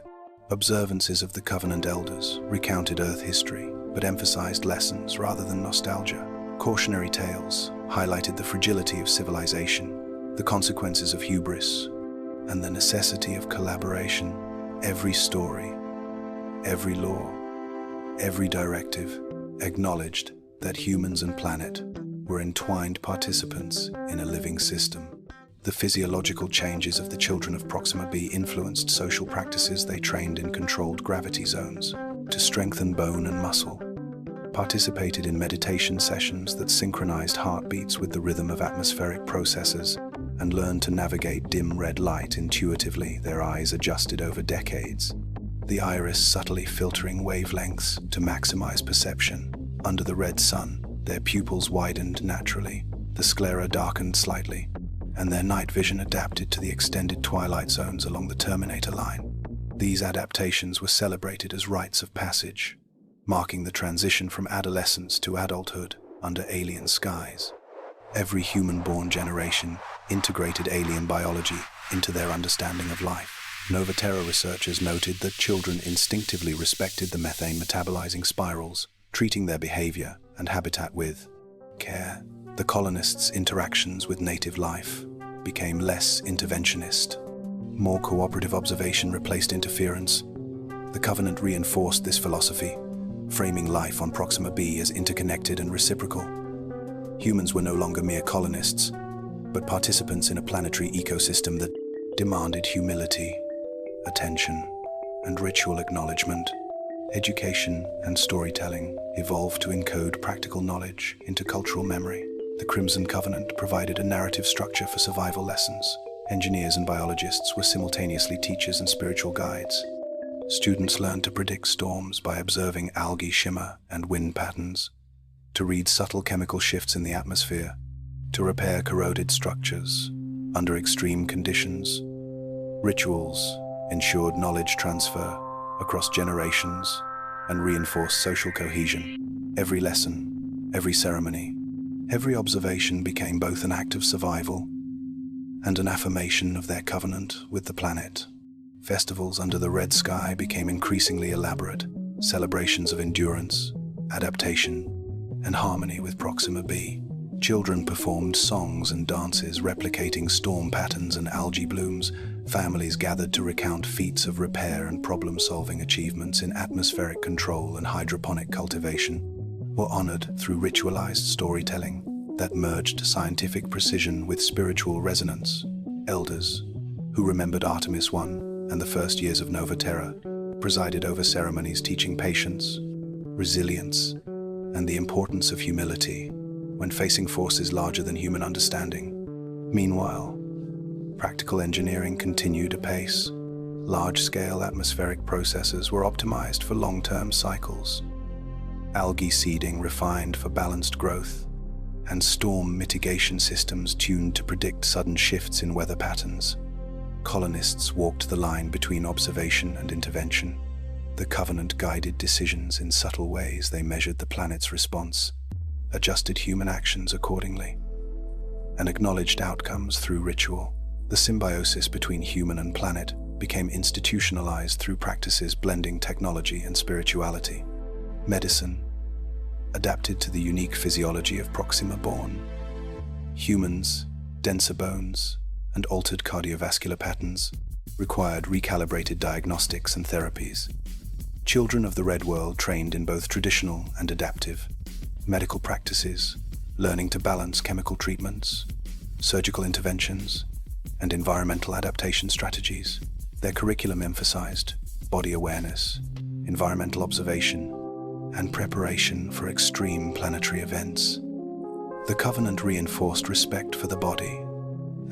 observances of the Covenant Elders recounted Earth history, but emphasized lessons rather than nostalgia. Cautionary tales highlighted the fragility of civilization, the consequences of hubris, and the necessity of collaboration. Every story, every law, every directive acknowledged that humans and planet were entwined participants in a living system. The physiological changes of the children of Proxima B influenced social practices. They trained in controlled gravity zones to strengthen bone and muscle, participated in meditation sessions that synchronized heartbeats with the rhythm of atmospheric processes, and learned to navigate dim red light intuitively, their eyes adjusted over decades, the iris subtly filtering wavelengths to maximize perception. Under the red sun, their pupils widened naturally, the sclera darkened slightly, and their night vision adapted to the extended twilight zones along the terminator line. These adaptations were celebrated as rites of passage, marking the transition from adolescence to adulthood under alien skies. Every human-born generation integrated alien biology into their understanding of life. Novaterra researchers noted that children instinctively respected the methane metabolizing spirals, treating their behavior and habitat with care. The colonists' interactions with native life became less interventionist. More cooperative observation replaced interference. The Covenant reinforced this philosophy, framing life on Proxima B as interconnected and reciprocal. Humans were no longer mere colonists, but participants in a planetary ecosystem that demanded humility, attention, and ritual acknowledgement. Education and storytelling evolved to encode practical knowledge into cultural memory. The Crimson Covenant provided a narrative structure for survival lessons. Engineers and biologists were simultaneously teachers and spiritual guides. Students learned to predict storms by observing algae shimmer and wind patterns, to read subtle chemical shifts in the atmosphere, to repair corroded structures under extreme conditions. Rituals ensured knowledge transfer across generations and reinforced social cohesion. Every lesson, every ceremony, every observation became both an act of survival and an affirmation of their covenant with the planet. Festivals under the red sky became increasingly elaborate, celebrations of endurance, adaptation, and harmony with Proxima B. Children performed songs and dances replicating storm patterns and algae blooms. Families gathered to recount feats of repair and problem-solving achievements in atmospheric control and hydroponic cultivation, were honored through ritualized storytelling that merged scientific precision with spiritual resonance. Elders, who remembered Artemis I and the first years of Novaterra, presided over ceremonies teaching patience, resilience, and the importance of humility when facing forces larger than human understanding. Meanwhile, practical engineering continued apace. Large-scale atmospheric processes were optimized for long-term cycles. Algae seeding refined for balanced growth, and storm mitigation systems tuned to predict sudden shifts in weather patterns. Colonists walked the line between observation and intervention. The Covenant guided decisions in subtle ways. They measured the planet's response, adjusted human actions accordingly, and acknowledged outcomes through ritual. The symbiosis between human and planet became institutionalized through practices blending technology and spirituality. Medicine adapted to the unique physiology of Proxima-born. Humans, denser bones, and altered cardiovascular patterns required recalibrated diagnostics and therapies. Children of the Red World trained in both traditional and adaptive medical practices, learning to balance chemical treatments, surgical interventions, and environmental adaptation strategies. Their curriculum emphasized body awareness, environmental observation, and preparation for extreme planetary events. The Covenant reinforced respect for the body.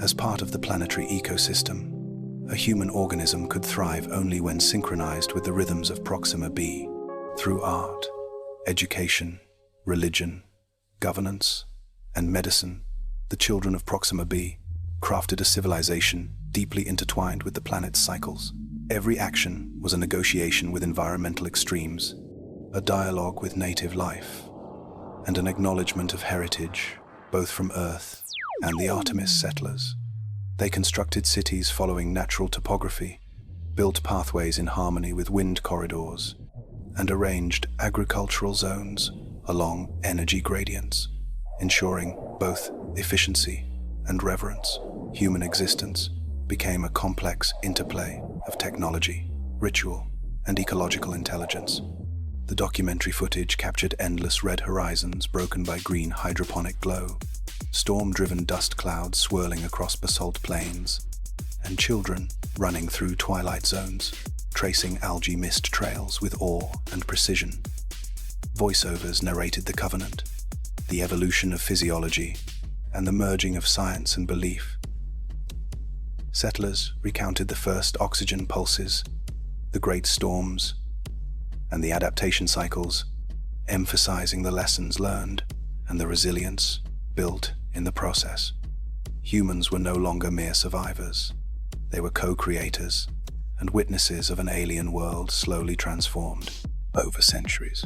As part of the planetary ecosystem, a human organism could thrive only when synchronized with the rhythms of Proxima B. Through art, education, religion, governance, and medicine, the children of Proxima B crafted a civilization deeply intertwined with the planet's cycles. Every action was a negotiation with environmental extremes, a dialogue with native life, and an acknowledgement of heritage, both from Earth and the Artemis settlers. They constructed cities following natural topography, built pathways in harmony with wind corridors, and arranged agricultural zones along energy gradients, ensuring both efficiency and reverence. Human existence became a complex interplay of technology, ritual, and ecological intelligence. The documentary footage captured endless red horizons broken by green hydroponic glow, storm-driven dust clouds swirling across basalt plains, and children running through twilight zones, tracing algae mist trails with awe and precision. Voiceovers narrated the covenant, the evolution of physiology, and the merging of science and belief. Settlers recounted the first oxygen pulses, the great storms, and the adaptation cycles, emphasizing the lessons learned and the resilience built in the process. Humans were no longer mere survivors. They were co-creators and witnesses of an alien world slowly transformed over centuries.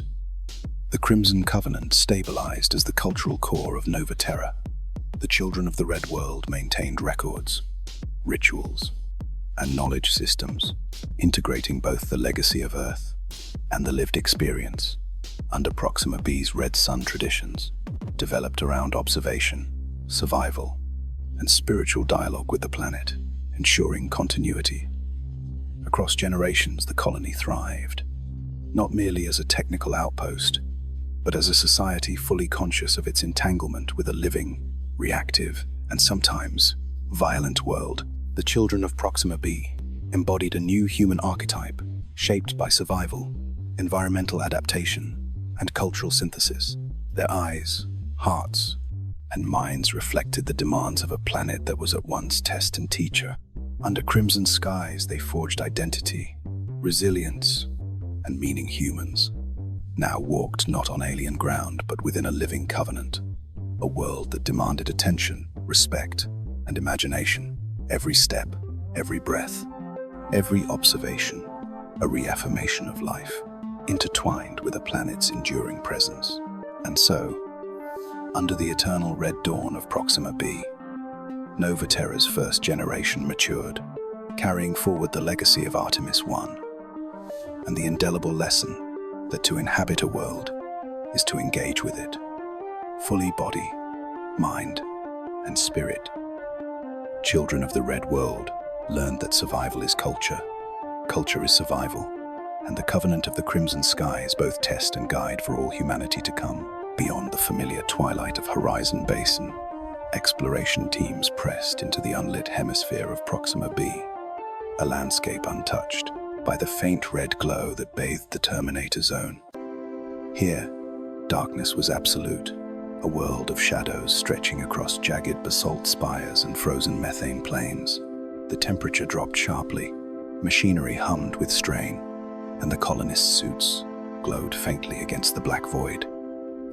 The Crimson Covenant stabilized as the cultural core of Nova Terra. The children of the Red World maintained records, rituals, and knowledge systems, integrating both the legacy of Earth and the lived experience under Proxima B's Red Sun traditions, developed around observation, survival, and spiritual dialogue with the planet, ensuring continuity. Across generations, the colony thrived, not merely as a technical outpost, but as a society fully conscious of its entanglement with a living, reactive, and sometimes violent world. The children of Proxima B embodied a new human archetype shaped by survival, environmental adaptation, and cultural synthesis. Their eyes, hearts, and minds reflected the demands of a planet that was at once test and teacher. Under crimson skies, they forged identity, resilience, and meaning. Humans now walked not on alien ground, but within a living covenant, a world that demanded attention, respect, and imagination. Every step, every breath, every observation, a reaffirmation of life, intertwined with a planet's enduring presence. And so, under the eternal red dawn of Proxima B, Nova Terra's first generation matured, carrying forward the legacy of Artemis I, and the indelible lesson that to inhabit a world is to engage with it, fully body, mind, and spirit. Children of the Red World learned that survival is culture, culture is survival, and the covenant of the Crimson Skies both test and guide for all humanity to come. Beyond the familiar twilight of Horizon Basin, exploration teams pressed into the unlit hemisphere of Proxima B, a landscape untouched by the faint red glow that bathed the Terminator Zone. Here, darkness was absolute, a world of shadows stretching across jagged basalt spires and frozen methane plains. The temperature dropped sharply, machinery hummed with strain, and the colonists' suits glowed faintly against the black void.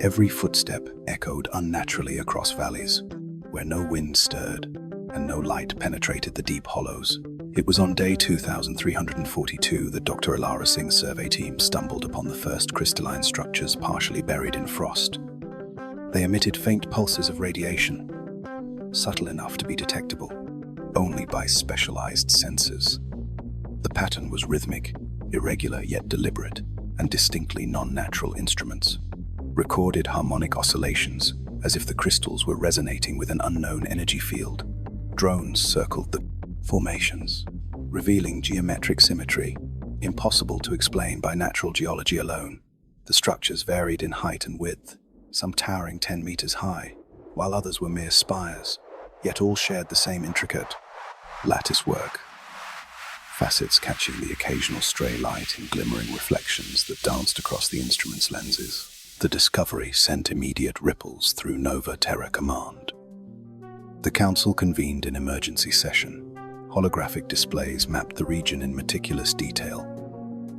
Every footstep echoed unnaturally across valleys, where no wind stirred and no light penetrated the deep hollows. It was on day 2342 that Dr. Alara Singh's survey team stumbled upon the first crystalline structures partially buried in frost. They emitted faint pulses of radiation, subtle enough to be detectable only by specialized sensors. The pattern was rhythmic, irregular yet deliberate, and distinctly non-natural instruments recorded harmonic oscillations as if the crystals were resonating with an unknown energy field. Drones circled the formations, revealing geometric symmetry, impossible to explain by natural geology alone. The structures varied in height and width, some towering 10 meters high, while others were mere spires, yet all shared the same intricate lattice work, facets catching the occasional stray light in glimmering reflections that danced across the instrument's lenses. The discovery sent immediate ripples through Nova Terra Command. The Council convened an emergency session. Holographic displays mapped the region in meticulous detail,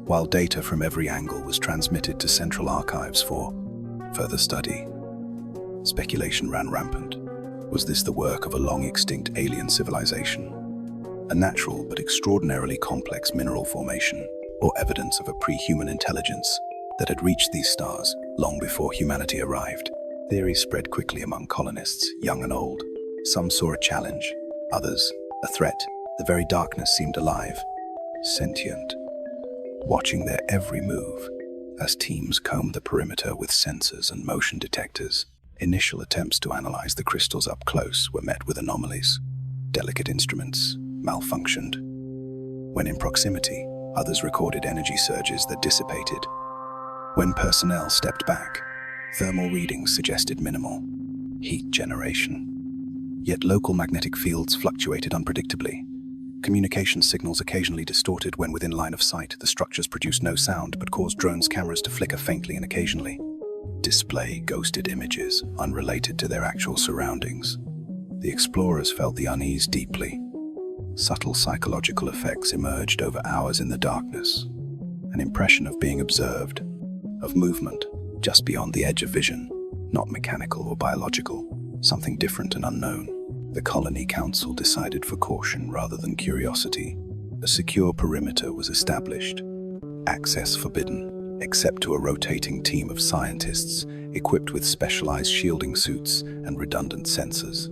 while data from every angle was transmitted to central archives for further study. Speculation ran rampant. Was this the work of a long-extinct alien civilization? A natural but extraordinarily complex mineral formation, or evidence of a pre-human intelligence that had reached these stars long before humanity arrived? Theories spread quickly among colonists, young and old. Some saw a challenge, others A threat, the very darkness seemed alive, sentient, watching their every move. As teams combed the perimeter with sensors and motion detectors, initial attempts to analyze the crystals up close were met with anomalies. Delicate instruments malfunctioned. When in proximity, others recorded energy surges that dissipated. When personnel stepped back, thermal readings suggested minimal heat generation. Yet local magnetic fields fluctuated unpredictably. Communication signals occasionally distorted when within line of sight. The structures produced no sound but caused drones' cameras to flicker faintly and occasionally display ghosted images unrelated to their actual surroundings. The explorers felt the unease deeply. Subtle psychological effects emerged over hours in the darkness. An impression of being observed, of movement just beyond the edge of vision, not mechanical or biological, something different and unknown. The Colony Council decided for caution rather than curiosity. A secure perimeter was established. Access forbidden, except to a rotating team of scientists equipped with specialized shielding suits and redundant sensors.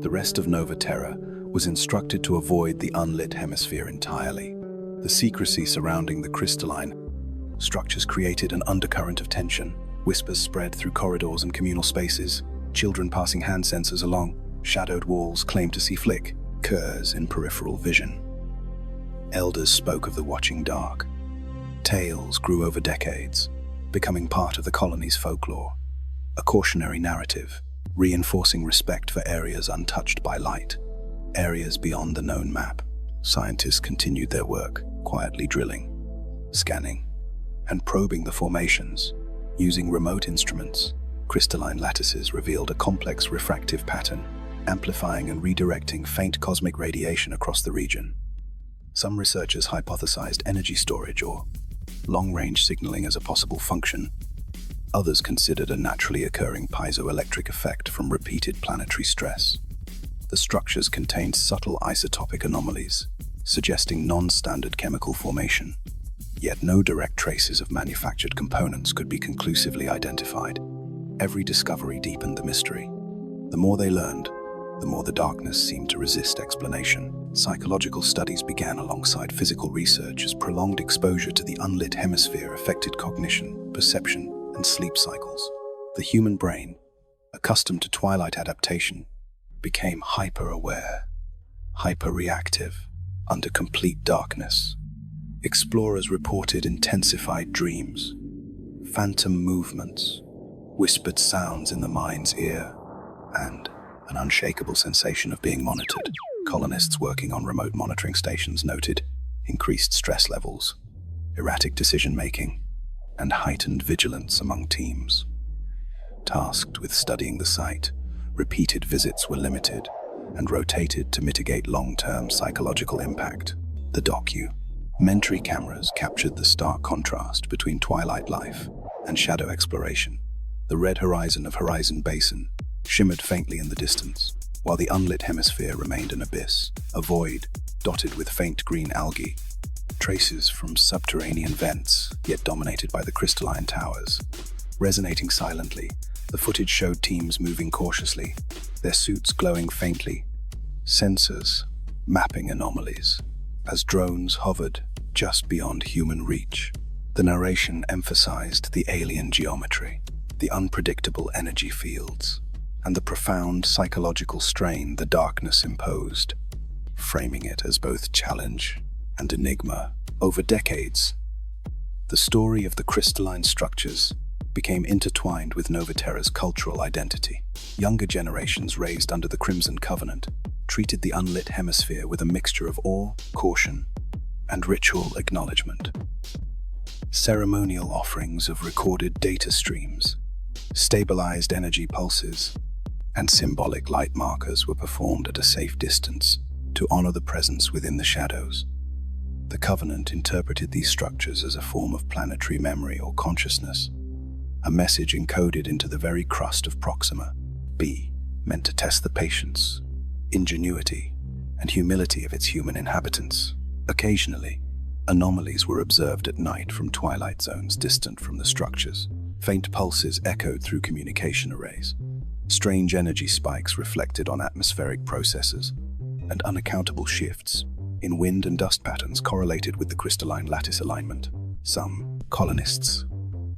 The rest of Nova Terra was instructed to avoid the unlit hemisphere entirely. The secrecy surrounding the crystalline structures created an undercurrent of tension. Whispers spread through corridors and communal spaces. Children passing hand sensors along shadowed walls claimed to see flickers in peripheral vision. Elders spoke of the watching dark. Tales grew over decades, becoming part of the colony's folklore. A cautionary narrative, reinforcing respect for areas untouched by light, areas beyond the known map. Scientists continued their work, quietly drilling, scanning, and probing the formations. Using remote instruments, crystalline lattices revealed a complex refractive pattern, amplifying and redirecting faint cosmic radiation across the region. Some researchers hypothesized energy storage or long-range signaling as a possible function. Others considered a naturally occurring piezoelectric effect from repeated planetary stress. The structures contained subtle isotopic anomalies, suggesting non-standard chemical formation. Yet no direct traces of manufactured components could be conclusively identified. Every discovery deepened the mystery. The more they learned, the more the darkness seemed to resist explanation. Psychological studies began alongside physical research as prolonged exposure to the unlit hemisphere affected cognition, perception, and sleep cycles. The human brain, accustomed to twilight adaptation, became hyper-aware, hyper-reactive, under complete darkness. Explorers reported intensified dreams, phantom movements, whispered sounds in the mind's ear, and an unshakable sensation of being monitored. Colonists working on remote monitoring stations noted increased stress levels, erratic decision-making, and heightened vigilance among teams. Tasked with studying the site, repeated visits were limited and rotated to mitigate long-term psychological impact. The documentary cameras captured the stark contrast between twilight life and shadow exploration. The red horizon of Horizon Basin shimmered faintly in the distance, while the unlit hemisphere remained an abyss, a void dotted with faint green algae, traces from subterranean vents, yet dominated by the crystalline towers. Resonating silently, the footage showed teams moving cautiously, their suits glowing faintly, sensors mapping anomalies. As drones hovered just beyond human reach, the narration emphasized the alien geometry, the unpredictable energy fields, and the profound psychological strain the darkness imposed, framing it as both challenge and enigma. Over decades, the story of the crystalline structures became intertwined with Nova Terra's cultural identity. Younger generations raised under the Crimson Covenant treated the unlit hemisphere with a mixture of awe, caution, and ritual acknowledgement. Ceremonial offerings of recorded data streams, stabilized energy pulses, and symbolic light markers were performed at a safe distance to honor the presence within the shadows. The Covenant interpreted these structures as a form of planetary memory or consciousness, a message encoded into the very crust of Proxima B, meant to test the patience, ingenuity, and humility of its human inhabitants. Occasionally, anomalies were observed at night from twilight zones distant from the structures. Faint pulses echoed through communication arrays. Strange energy spikes reflected on atmospheric processes, and unaccountable shifts in wind and dust patterns correlated with the crystalline lattice alignment. Some colonists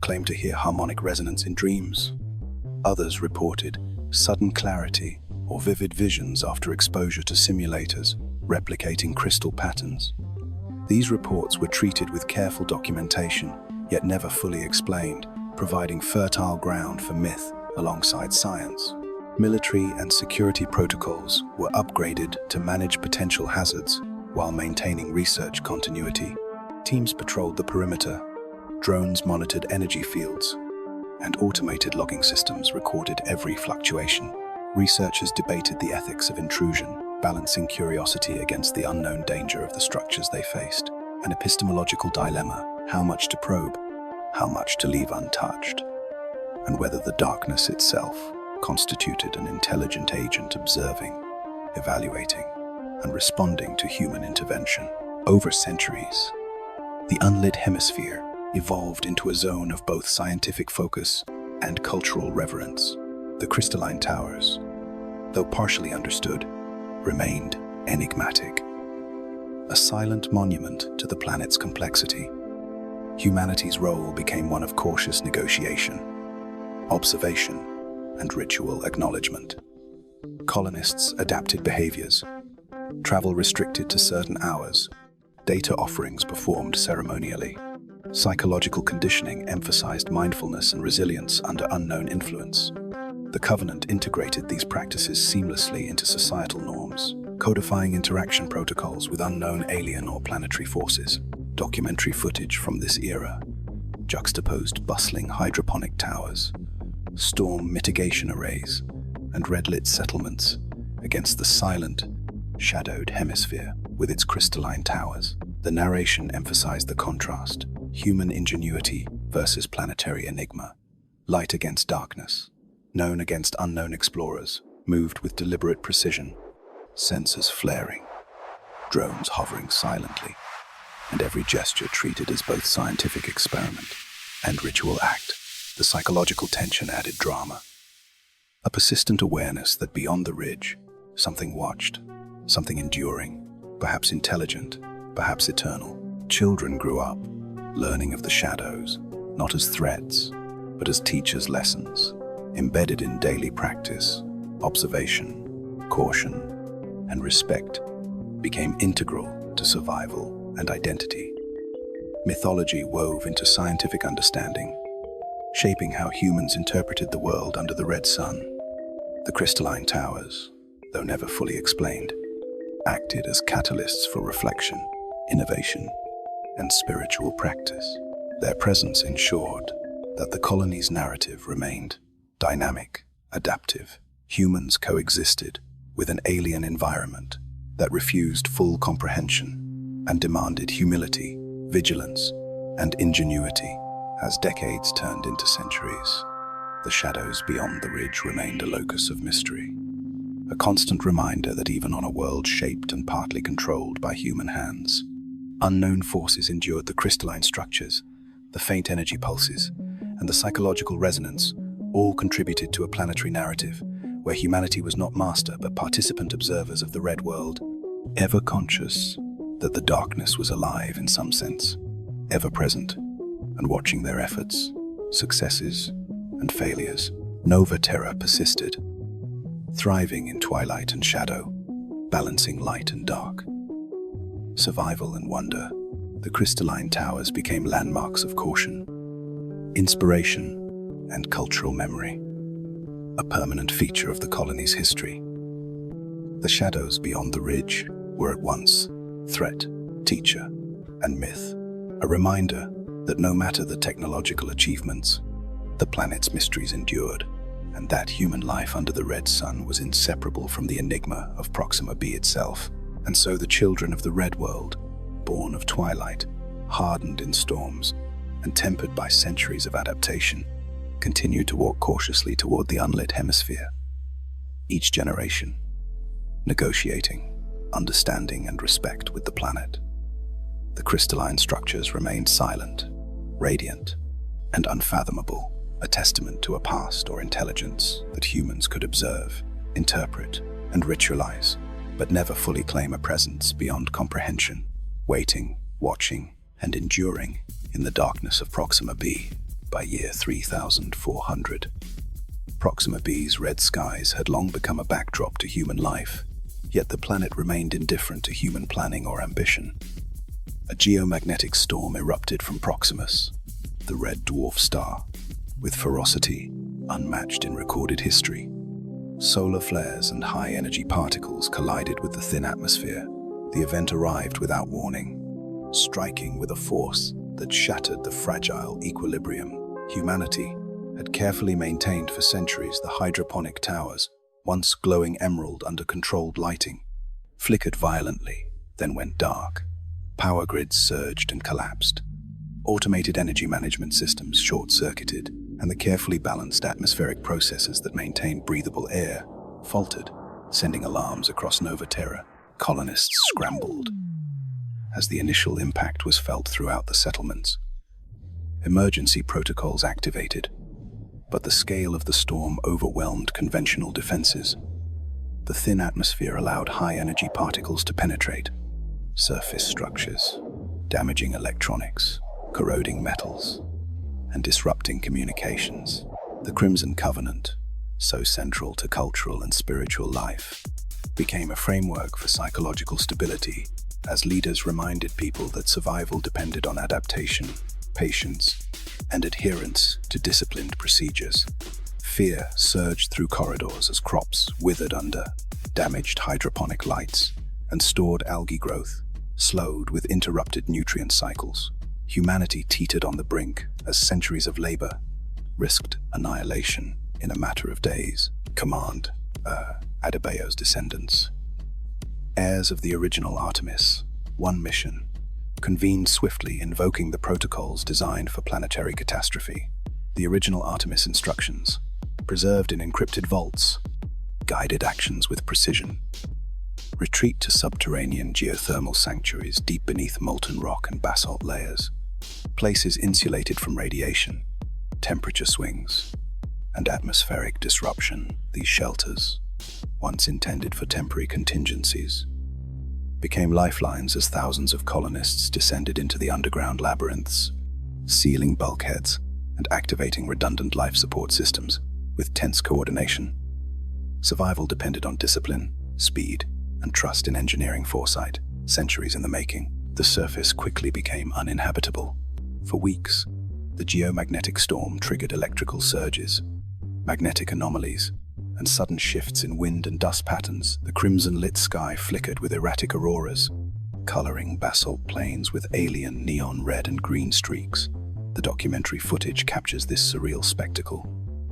claimed to hear harmonic resonance in dreams. Others reported sudden clarity or vivid visions after exposure to simulators replicating crystal patterns. These reports were treated with careful documentation, yet never fully explained, providing fertile ground for myth alongside science. Military and security protocols were upgraded to manage potential hazards while maintaining research continuity. Teams patrolled the perimeter, drones monitored energy fields, and automated logging systems recorded every fluctuation. Researchers debated the ethics of intrusion, balancing curiosity against the unknown danger of the structures they faced. An epistemological dilemma: how much to probe, how much to leave untouched, and whether the darkness itself constituted an intelligent agent observing, evaluating, and responding to human intervention. Over centuries, the unlit hemisphere evolved into a zone of both scientific focus and cultural reverence. The crystalline towers, though partially understood, remained enigmatic. A silent monument to the planet's complexity, humanity's role became one of cautious negotiation, observation, and ritual acknowledgement. Colonists adapted behaviors, travel restricted to certain hours, data offerings performed ceremonially. Psychological conditioning emphasized mindfulness and resilience under unknown influence. The Covenant integrated these practices seamlessly into societal norms, codifying interaction protocols with unknown alien or planetary forces. Documentary footage from this era juxtaposed bustling hydroponic towers, storm mitigation arrays, and red-lit settlements against the silent, shadowed hemisphere with its crystalline towers. The narration emphasized the contrast: human ingenuity versus planetary enigma, light against darkness, known against unknown explorers, moved with deliberate precision, sensors flaring, drones hovering silently, and every gesture treated as both scientific experiment and ritual act. The psychological tension added drama, a persistent awareness that beyond the ridge, something watched, something enduring, perhaps intelligent, perhaps eternal. Children grew up, learning of the shadows, not as threats, but as teachers' lessons, embedded in daily practice. Observation, caution, and respect became integral to survival and identity. Mythology wove into scientific understanding, shaping how humans interpreted the world under the red sun. The crystalline towers, though never fully explained, acted as catalysts for reflection, innovation, and spiritual practice. Their presence ensured that the colony's narrative remained dynamic, adaptive. Humans coexisted with an alien environment that refused full comprehension and demanded humility, vigilance, and ingenuity. As decades turned into centuries, the shadows beyond the ridge remained a locus of mystery, a constant reminder that even on a world shaped and partly controlled by human hands, unknown forces endured. The crystalline structures, the faint energy pulses, and the psychological resonance all contributed to a planetary narrative where humanity was not master but participant observers of the red world, ever conscious that the darkness was alive in some sense, ever present, and watching their efforts, successes, and failures. Nova Terra persisted, thriving in twilight and shadow, balancing light and dark. Survival and wonder, the crystalline towers became landmarks of caution, inspiration, and cultural memory, a permanent feature of the colony's history. The shadows beyond the ridge were at once threat, teacher, and myth, a reminder that no matter the technological achievements, the planet's mysteries endured, and that human life under the red sun was inseparable from the enigma of Proxima B itself. And so the children of the red world, born of twilight, hardened in storms, and tempered by centuries of adaptation, continued to walk cautiously toward the unlit hemisphere. Each generation, negotiating, understanding, and respect with the planet. The crystalline structures remained silent, radiant, and unfathomable, a testament to a past or intelligence that humans could observe, interpret, and ritualize, but never fully claim a presence beyond comprehension, waiting, watching, and enduring in the darkness of Proxima B by year 3400. Proxima B's red skies had long become a backdrop to human life, yet the planet remained indifferent to human planning or ambition. A geomagnetic storm erupted from Proximus, the red dwarf star, with ferocity unmatched in recorded history. Solar flares and high-energy particles collided with the thin atmosphere. The event arrived without warning, striking with a force that shattered the fragile equilibrium. Humanity had carefully maintained for centuries the hydroponic towers, once glowing emerald under controlled lighting, flickered violently, then went dark. Power grids surged and collapsed. Automated energy management systems short-circuited, and the carefully balanced atmospheric processes that maintained breathable air faltered, sending alarms across Nova Terra. Colonists scrambled as the initial impact was felt throughout the settlements. Emergency protocols activated, but the scale of the storm overwhelmed conventional defenses. The thin atmosphere allowed high-energy particles to penetrate surface structures, damaging electronics, corroding metals, and disrupting communications. The Crimson Covenant, so central to cultural and spiritual life, became a framework for psychological stability as leaders reminded people that survival depended on adaptation, patience, and adherence to disciplined procedures. Fear surged through corridors as crops withered under damaged hydroponic lights, and stored algae growth slowed with interrupted nutrient cycles. Humanity teetered on the brink as centuries of labor risked annihilation in a matter of days. Command, Adebayo's descendants, heirs of the original Artemis, one mission, convened swiftly, invoking the protocols designed for planetary catastrophe. The original Artemis instructions, preserved in encrypted vaults, guided actions with precision. Retreat to subterranean geothermal sanctuaries deep beneath molten rock and basalt layers. Places insulated from radiation, temperature swings, and atmospheric disruption. These shelters, once intended for temporary contingencies, became lifelines as thousands of colonists descended into the underground labyrinths, sealing bulkheads and activating redundant life support systems with tense coordination. Survival depended on discipline, speed, and trust in engineering foresight. Centuries in the making, the surface quickly became uninhabitable. For weeks, the geomagnetic storm triggered electrical surges, magnetic anomalies, and sudden shifts in wind and dust patterns. The crimson-lit sky flickered with erratic auroras, coloring basalt plains with alien neon red and green streaks. The documentary footage captures this surreal spectacle.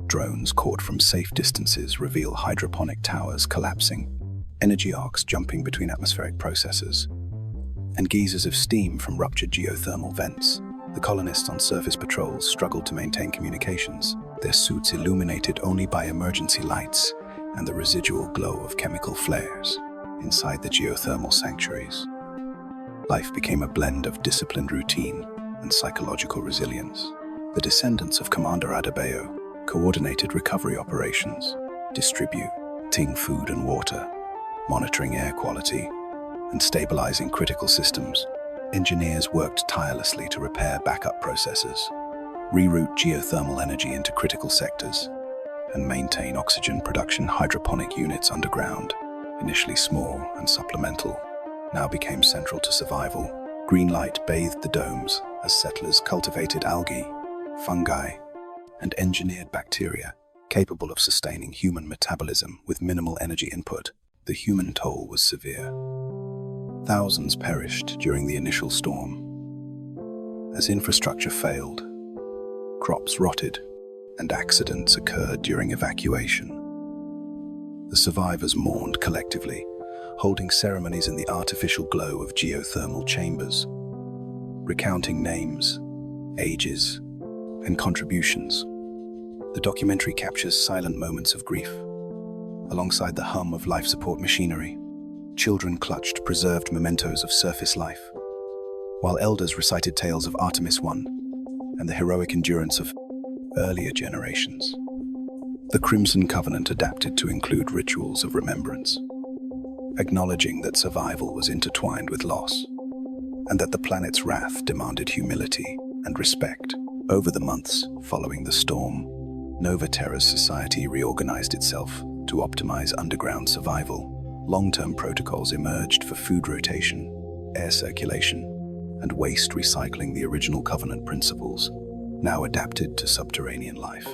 Drones caught from safe distances reveal hydroponic towers collapsing, energy arcs jumping between atmospheric processes, and geysers of steam from ruptured geothermal vents. The colonists on surface patrols struggled to maintain communications, their suits illuminated only by emergency lights and the residual glow of chemical flares inside the geothermal sanctuaries. Life became a blend of disciplined routine and psychological resilience. The descendants of Commander Adebayo coordinated recovery operations, distributing food and water, monitoring air quality, and stabilizing critical systems. Engineers worked tirelessly to repair backup processes, reroute geothermal energy into critical sectors, and maintain oxygen production. Hydroponic units underground, initially small and supplemental, now became central to survival. Green light bathed the domes as settlers cultivated algae, fungi, and engineered bacteria capable of sustaining human metabolism with minimal energy input. The human toll was severe. Thousands perished during the initial storm. As infrastructure failed, crops rotted, and accidents occurred during evacuation. The survivors mourned collectively, holding ceremonies in the artificial glow of geothermal chambers, recounting names, ages, and contributions. The documentary captures silent moments of grief. Alongside the hum of life support machinery, children clutched preserved mementos of surface life, while elders recited tales of Artemis I and the heroic endurance of earlier generations. The Crimson Covenant adapted to include rituals of remembrance, acknowledging that survival was intertwined with loss, and that the planet's wrath demanded humility and respect. Over the months following the storm, Nova Terra's society reorganized itself to optimize underground survival. Long-term protocols emerged for food rotation, air circulation, and waste recycling, the original Covenant principles, now adapted to subterranean life.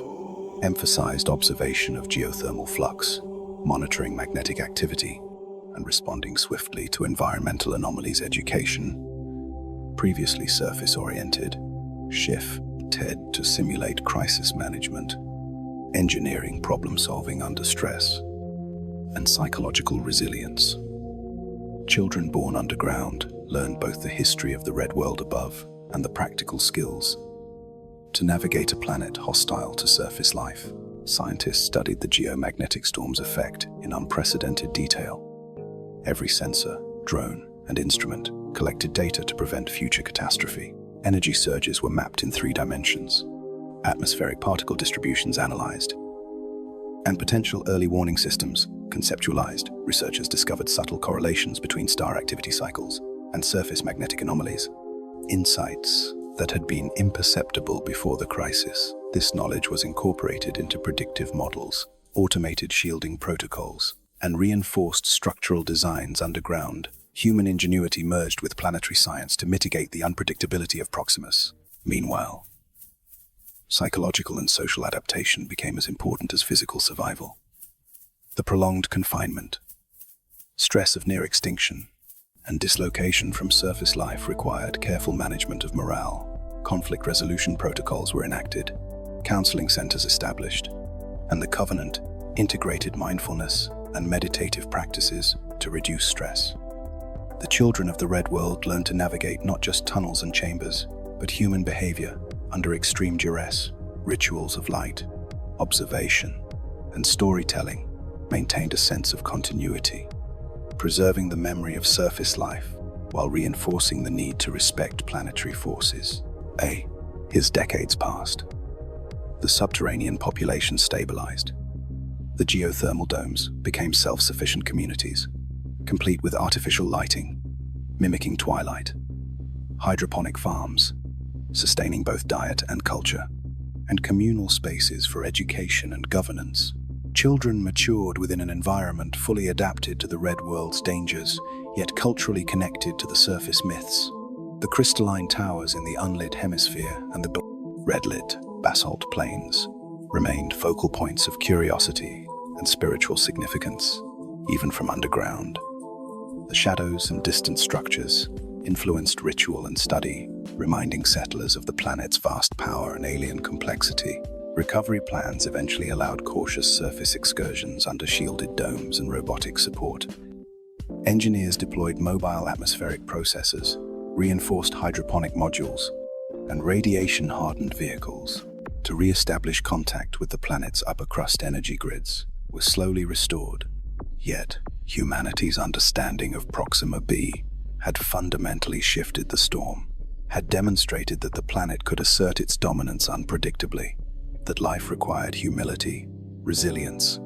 Emphasized observation of geothermal flux, monitoring magnetic activity, and responding swiftly to environmental anomalies. Education, previously surface-oriented, shifted to simulate crisis management, engineering problem-solving under stress, and psychological resilience. Children born underground learn both the history of the red world above and the practical skills to navigate a planet hostile to surface life. Scientists studied the geomagnetic storm's effect in unprecedented detail. Every sensor, drone, and instrument collected data to prevent future catastrophe. Energy surges were mapped in 3 dimensions, atmospheric particle distributions analyzed, and potential early warning systems conceptualized. Researchers discovered subtle correlations between star activity cycles and surface magnetic anomalies, insights that had been imperceptible before the crisis. This knowledge was incorporated into predictive models, automated shielding protocols, and reinforced structural designs underground. Human ingenuity merged with planetary science to mitigate the unpredictability of Proximus. Meanwhile, psychological and social adaptation became as important as physical survival. The prolonged confinement, stress of near extinction, and dislocation from surface life required careful management of morale. Conflict resolution protocols were enacted, counseling centers established, and the Covenant integrated mindfulness and meditative practices to reduce stress. The children of the Red World learned to navigate not just tunnels and chambers, but human behavior under extreme duress. Rituals of light, observation, and storytelling maintained a sense of continuity, preserving the memory of surface life while reinforcing the need to respect planetary forces. His decades passed. The subterranean population stabilized. The geothermal domes became self-sufficient communities, complete with artificial lighting, mimicking twilight, hydroponic farms, sustaining both diet and culture, and communal spaces for education and governance. Children matured within an environment fully adapted to the Red World's dangers, yet culturally connected to the surface myths. The crystalline towers in the unlit hemisphere and the red-lit basalt plains remained focal points of curiosity and spiritual significance, even from underground. The shadows and distant structures influenced ritual and study, reminding settlers of the planet's vast power and alien complexity. Recovery plans eventually allowed cautious surface excursions under shielded domes and robotic support. Engineers deployed mobile atmospheric processors, reinforced hydroponic modules, and radiation-hardened vehicles to re-establish contact with the planet's upper crust. Energy grids were slowly restored. Yet, humanity's understanding of Proxima B had fundamentally shifted. The storm had demonstrated that the planet could assert its dominance unpredictably, that life required humility, resilience,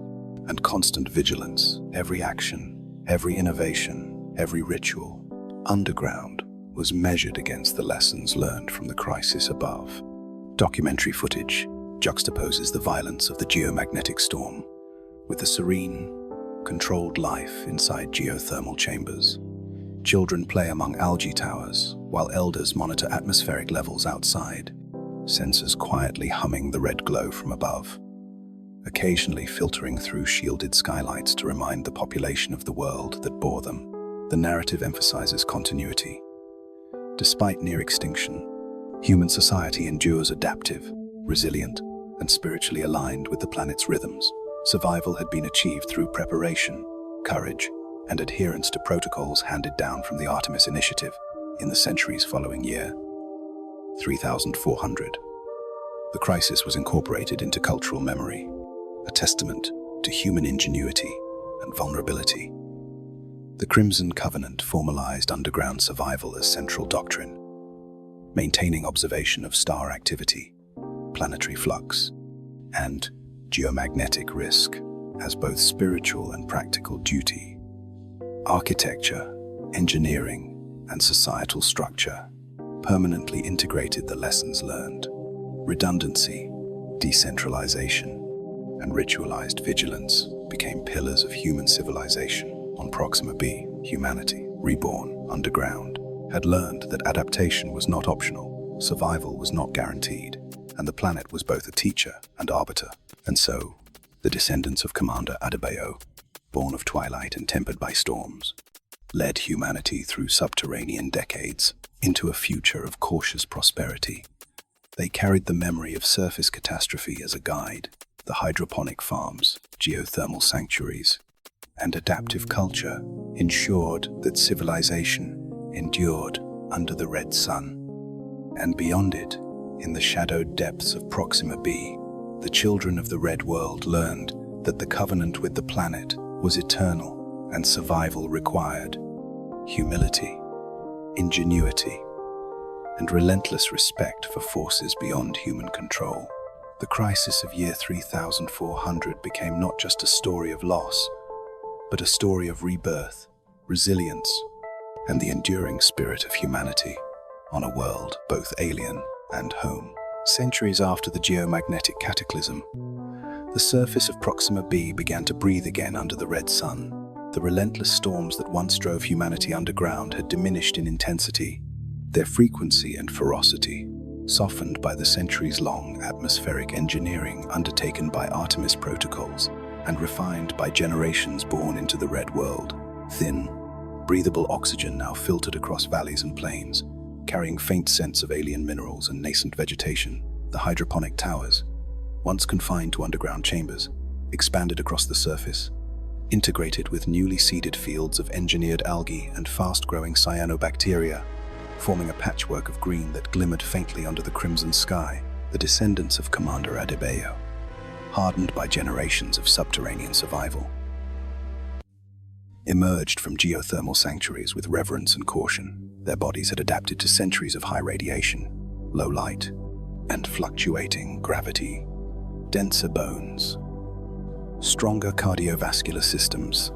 and constant vigilance. Every action, every innovation, every ritual underground was measured against the lessons learned from the crisis above. Documentary footage juxtaposes the violence of the geomagnetic storm with the serene, controlled life inside geothermal chambers. Children play among algae towers, while elders monitor atmospheric levels outside, sensors quietly humming the red glow from above, occasionally filtering through shielded skylights to remind the population of the world that bore them. The narrative emphasizes continuity. Despite near extinction, human society endures adaptive, resilient, and spiritually aligned with the planet's rhythms. Survival had been achieved through preparation, courage, and adherence to protocols handed down from the Artemis Initiative. In the centuries following year 3400, the crisis was incorporated into cultural memory, a testament to human ingenuity and vulnerability. The Crimson Covenant formalized underground survival as central doctrine, maintaining observation of star activity, planetary flux, and geomagnetic risk as both spiritual and practical duty. Architecture, engineering, and societal structure permanently integrated the lessons learned. Redundancy, decentralization, and ritualized vigilance became pillars of human civilization. On Proxima B, humanity, reborn underground, had learned that adaptation was not optional, survival was not guaranteed, and the planet was both a teacher and arbiter. And so, the descendants of Commander Adebayo, born of twilight and tempered by storms, led humanity through subterranean decades into a future of cautious prosperity. They carried the memory of surface catastrophe as a guide, the hydroponic farms, geothermal sanctuaries, and adaptive culture ensured that civilization endured under the red sun. And beyond it, in the shadowed depths of Proxima B, the children of the Red World learned that the covenant with the planet was eternal and survival required humility, ingenuity, and relentless respect for forces beyond human control. The crisis of year 3400 became not just a story of loss, but a story of rebirth, resilience, and the enduring spirit of humanity on a world both alien and home. Centuries after the geomagnetic cataclysm, the surface of Proxima B began to breathe again under the red sun. The relentless storms that once drove humanity underground had diminished in intensity, their frequency and ferocity softened by the centuries-long atmospheric engineering undertaken by Artemis protocols and refined by generations born into the Red World. Thin, breathable oxygen now filtered across valleys and plains, carrying faint scents of alien minerals and nascent vegetation. The hydroponic towers, once confined to underground chambers, expanded across the surface, integrated with newly seeded fields of engineered algae and fast-growing cyanobacteria, forming a patchwork of green that glimmered faintly under the crimson sky. The descendants of Commander Adebayo, hardened by generations of subterranean survival, emerged from geothermal sanctuaries with reverence and caution. Their bodies had adapted to centuries of high radiation, low light, and fluctuating gravity. Denser bones, stronger cardiovascular systems,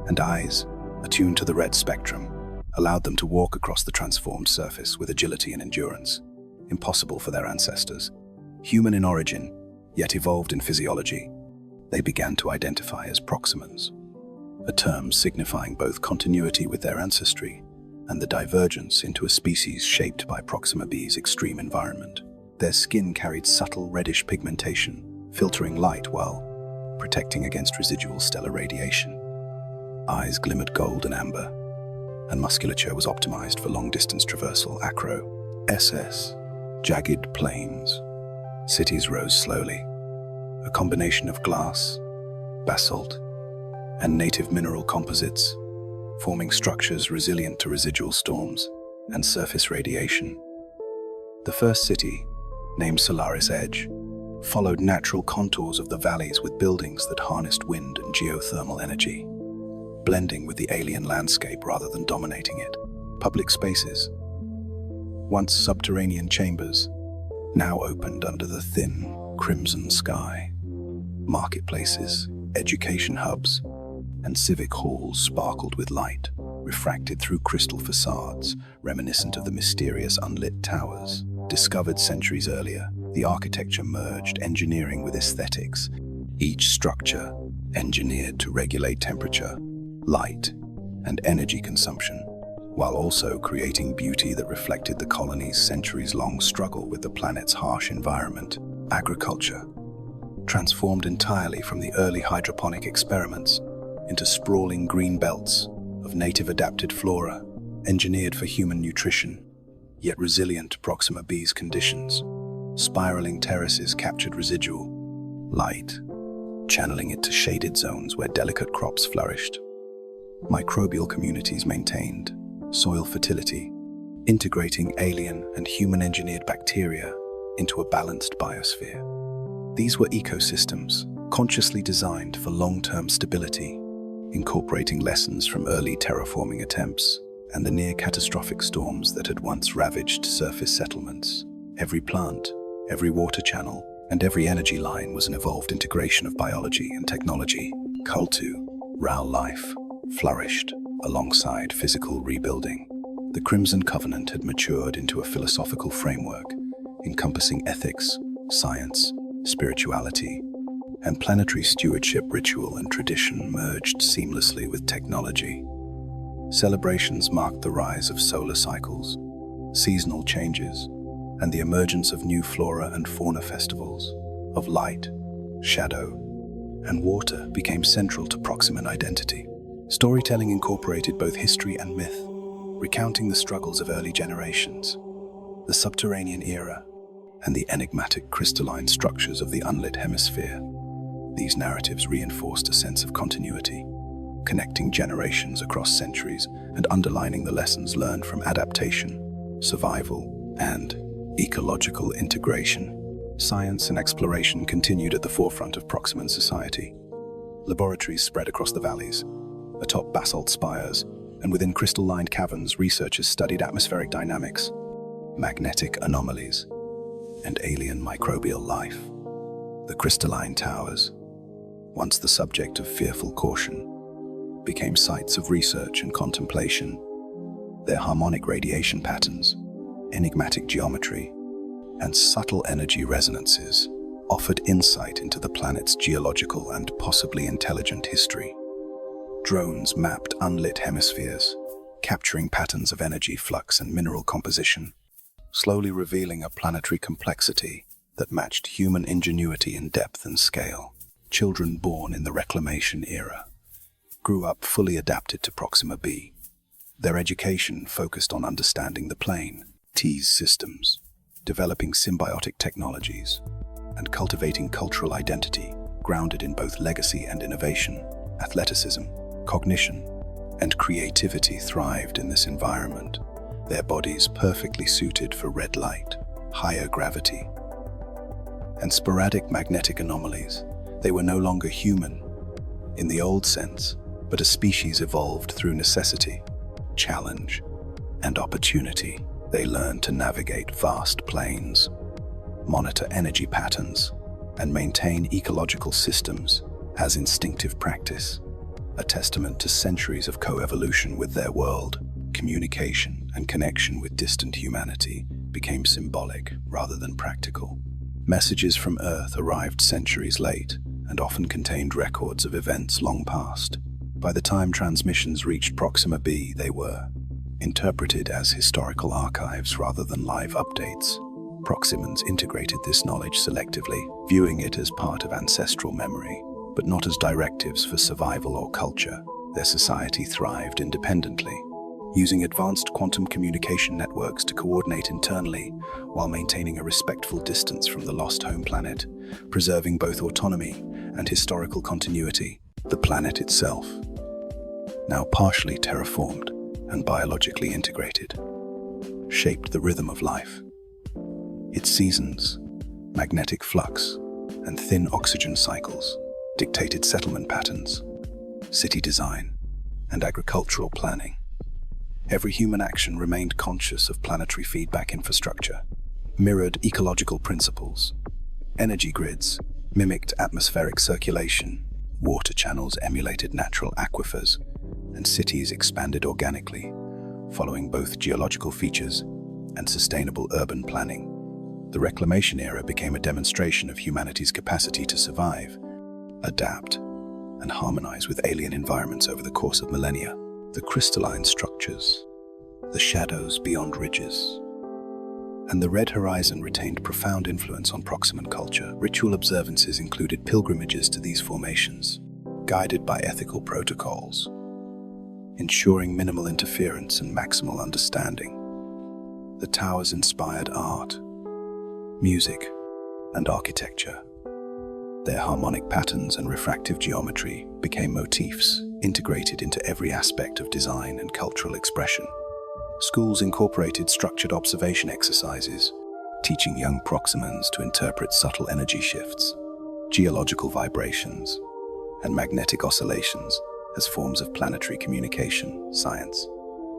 and eyes attuned to the red spectrum allowed them to walk across the transformed surface with agility and endurance, impossible for their ancestors. Human in origin, yet evolved in physiology, they began to identify as Proximans, a term signifying both continuity with their ancestry and the divergence into a species shaped by Proxima B's extreme environment. Their skin carried subtle reddish pigmentation, filtering light while protecting against residual stellar radiation. Eyes glimmered gold and amber, and musculature was optimized for long-distance traversal. SS, jagged plains. Cities rose slowly, a combination of glass, basalt, and native mineral composites, forming structures resilient to residual storms and surface radiation. The first city, named Solaris Edge, followed natural contours of the valleys with buildings that harnessed wind and geothermal energy, blending with the alien landscape rather than dominating it. Public spaces, once subterranean chambers, now opened under the thin, crimson sky. Marketplaces, education hubs, and civic halls sparkled with light, refracted through crystal facades, reminiscent of the mysterious unlit towers. Discovered centuries earlier, the architecture merged engineering with aesthetics, each structure engineered to regulate temperature, light, and energy consumption, while also creating beauty that reflected the colony's centuries-long struggle with the planet's harsh environment. Agriculture, transformed entirely from the early hydroponic experiments into sprawling green belts of native adapted flora, engineered for human nutrition, yet resilient to Proxima B's conditions. Spiraling terraces captured residual light, channeling it to shaded zones where delicate crops flourished. Microbial communities maintained soil fertility, integrating alien and human-engineered bacteria into a balanced biosphere. These were ecosystems consciously designed for long-term stability, incorporating lessons from early terraforming attempts and the near-catastrophic storms that had once ravaged surface settlements. Every plant, every water channel, and every energy line was an evolved integration of biology and technology. Cultu, Rao life, flourished, alongside physical rebuilding. The Crimson Covenant had matured into a philosophical framework encompassing ethics, science, spirituality, and planetary stewardship. Ritual and tradition merged seamlessly with technology. Celebrations marked the rise of solar cycles, seasonal changes, and the emergence of new flora and fauna. Festivals of light, shadow, and water became central to Proximan identity. Storytelling incorporated both history and myth, recounting the struggles of early generations, the subterranean era, and the enigmatic crystalline structures of the unlit hemisphere. These narratives reinforced a sense of continuity, connecting generations across centuries and underlining the lessons learned from adaptation, survival, and ecological integration. Science and exploration continued at the forefront of Proximan society. Laboratories spread across the valleys, atop basalt spires, and within crystal-lined caverns, researchers studied atmospheric dynamics, magnetic anomalies, and alien microbial life. The crystalline towers, once the subject of fearful caution, became sites of research and contemplation. Their harmonic radiation patterns, enigmatic geometry, and subtle energy resonances offered insight into the planet's geological and possibly intelligent history. Drones mapped unlit hemispheres, capturing patterns of energy flux and mineral composition, slowly revealing a planetary complexity that matched human ingenuity in depth and scale. Children born in the reclamation era grew up fully adapted to Proxima B. Their education focused on understanding the plane, T's systems, developing symbiotic technologies, and cultivating cultural identity grounded in both legacy and innovation. Athleticism, cognition, and creativity thrived in this environment, their bodies perfectly suited for red light, higher gravity, and sporadic magnetic anomalies. They were no longer human in the old sense, but a species evolved through necessity, challenge, and opportunity. They learned to navigate vast plains, monitor energy patterns, and maintain ecological systems as instinctive practice, a testament to centuries of coevolution with their world. Communication and connection with distant humanity became symbolic rather than practical. Messages from Earth arrived centuries late and often contained records of events long past. By the time transmissions reached Proxima B, they were interpreted as historical archives rather than live updates. Proximans integrated this knowledge selectively, viewing it as part of ancestral memory, but not as directives for survival or culture. Their society thrived independently, using advanced quantum communication networks to coordinate internally while maintaining a respectful distance from the lost home planet, preserving both autonomy and historical continuity. The planet itself, now partially terraformed and biologically integrated, shaped the rhythm of life. Its seasons, magnetic flux, and thin oxygen cycles dictated settlement patterns, city design, and agricultural planning. Every human action remained conscious of planetary feedback infrastructure, mirrored ecological principles. Energy grids mimicked atmospheric circulation, water channels emulated natural aquifers, and cities expanded organically, following both geological features and sustainable urban planning. The reclamation era became a demonstration of humanity's capacity to survive, adapt, and harmonize with alien environments over the course of millennia. The crystalline structures, the shadows beyond ridges, and the red horizon retained profound influence on Proximan culture. Ritual observances included pilgrimages to these formations, guided by ethical protocols, ensuring minimal interference and maximal understanding. The towers inspired art, music, and architecture. Their harmonic patterns and refractive geometry became motifs integrated into every aspect of design and cultural expression. Schools incorporated structured observation exercises, teaching young Proximans to interpret subtle energy shifts, geological vibrations, and magnetic oscillations as forms of planetary communication. Science,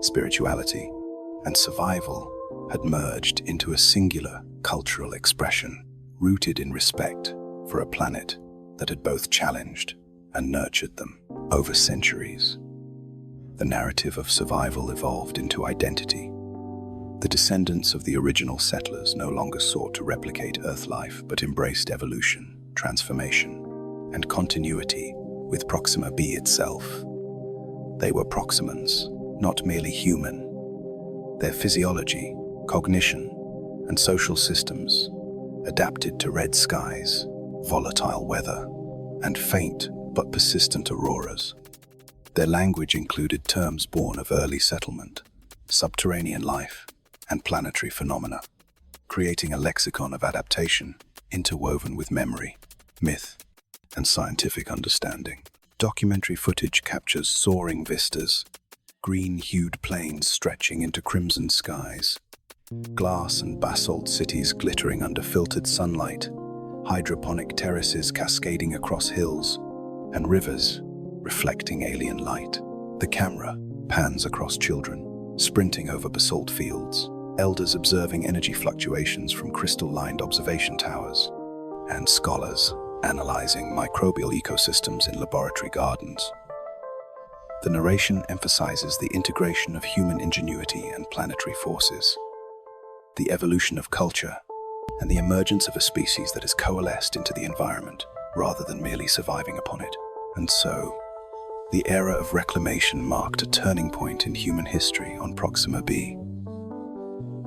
spirituality, and survival had merged into a singular cultural expression, rooted in respect for a planet that had both challenged and nurtured them over centuries. the narrative of survival evolved into identity. The descendants of the original settlers no longer sought to replicate Earth life, but embraced evolution, transformation, and continuity with Proxima B itself. They were Proximans, not merely human. Their physiology, cognition, and social systems adapted to red skies, volatile weather, and faint but persistent auroras. Their language included terms born of early settlement, subterranean life, and planetary phenomena, creating a lexicon of adaptation interwoven with memory, myth, and scientific understanding. Documentary footage captures soaring vistas, green-hued plains stretching into crimson skies, glass and basalt cities glittering under filtered sunlight, hydroponic terraces cascading across hills, and rivers reflecting alien light. The camera pans across children, sprinting over basalt fields, elders observing energy fluctuations from crystal-lined observation towers, and scholars analyzing microbial ecosystems in laboratory gardens. The narration emphasizes the integration of human ingenuity and planetary forces, the evolution of culture, and the emergence of a species that has coalesced into the environment rather than merely surviving upon it. And so, the era of reclamation marked a turning point in human history on Proxima B.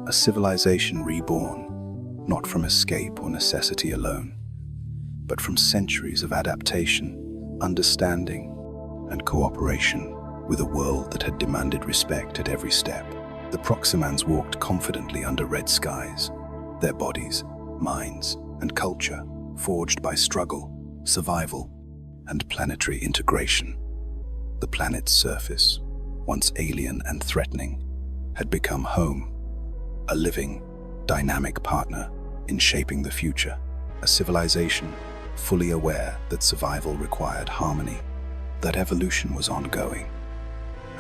A civilization reborn, not from escape or necessity alone, but from centuries of adaptation, understanding, and cooperation with a world that had demanded respect at every step. The Proximans walked confidently under red skies, their bodies, minds, and culture forged by struggle, survival, and planetary integration. The planet's surface, once alien and threatening, had become home, a living, dynamic partner in shaping the future, a civilization fully aware that survival required harmony, that evolution was ongoing,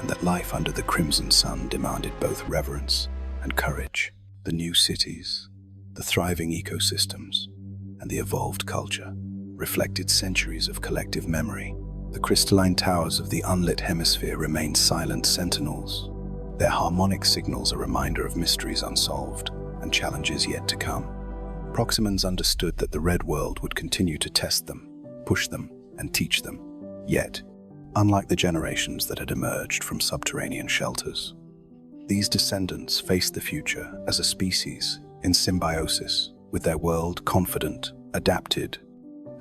and that life under the crimson sun demanded both reverence and courage. The new cities, the thriving ecosystems, and the evolved culture reflected centuries of collective memory. The crystalline towers of the unlit hemisphere remained silent sentinels, their harmonic signals a reminder of mysteries unsolved and challenges yet to come. Proximans understood that the Red World would continue to test them, push them, and teach them. Yet, unlike the generations that had emerged from subterranean shelters, these descendants faced the future as a species in symbiosis with their world, confident, adapted,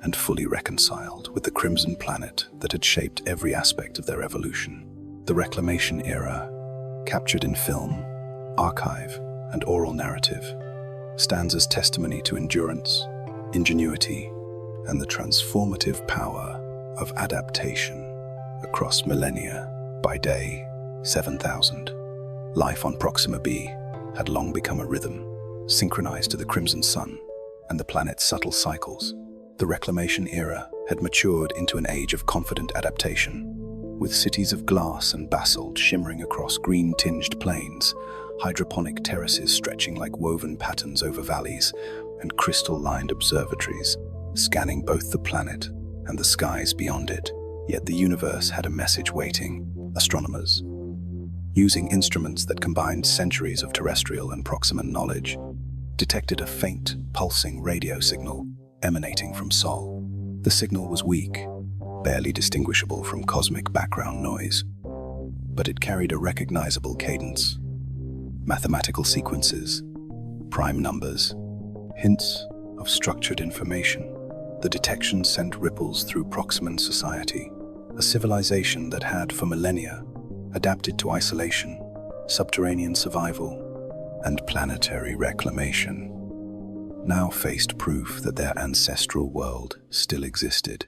and fully reconciled with the crimson planet that had shaped every aspect of their evolution. The reclamation era, captured in film, archive, and oral narrative, stands as testimony to endurance, ingenuity, and the transformative power of adaptation across millennia. By day 7000, life on Proxima B had long become a rhythm, synchronized to the crimson sun and the planet's subtle cycles. The reclamation era had matured into an age of confident adaptation, with cities of glass and basalt shimmering across green-tinged plains, hydroponic terraces stretching like woven patterns over valleys, and crystal-lined observatories scanning both the planet and the skies beyond it. Yet the universe had a message waiting. Astronomers, using instruments that combined centuries of terrestrial and Proximan knowledge, detected a faint, pulsing radio signal emanating from Sol. The signal was weak, barely distinguishable from cosmic background noise, but it carried a recognizable cadence. Mathematical sequences, prime numbers, hints of structured information. The detection sent ripples through Proximan society, a civilization that had, for millennia, adapted to isolation, subterranean survival, and planetary reclamation, now faced proof that their ancestral world still existed.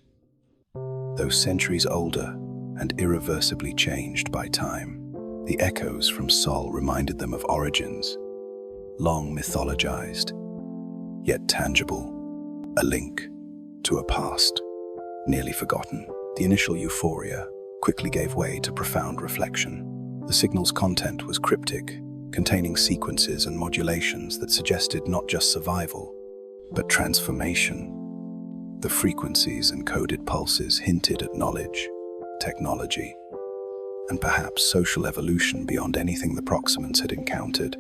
Though centuries older and irreversibly changed by time, the echoes from Sol reminded them of origins, long mythologized, yet tangible, a link to a past nearly forgotten. The initial euphoria quickly gave way to profound reflection. The signal's content was cryptic, containing sequences and modulations that suggested not just survival, but transformation. The frequencies and coded pulses hinted at knowledge, technology, and perhaps social evolution beyond anything the Proximans had encountered.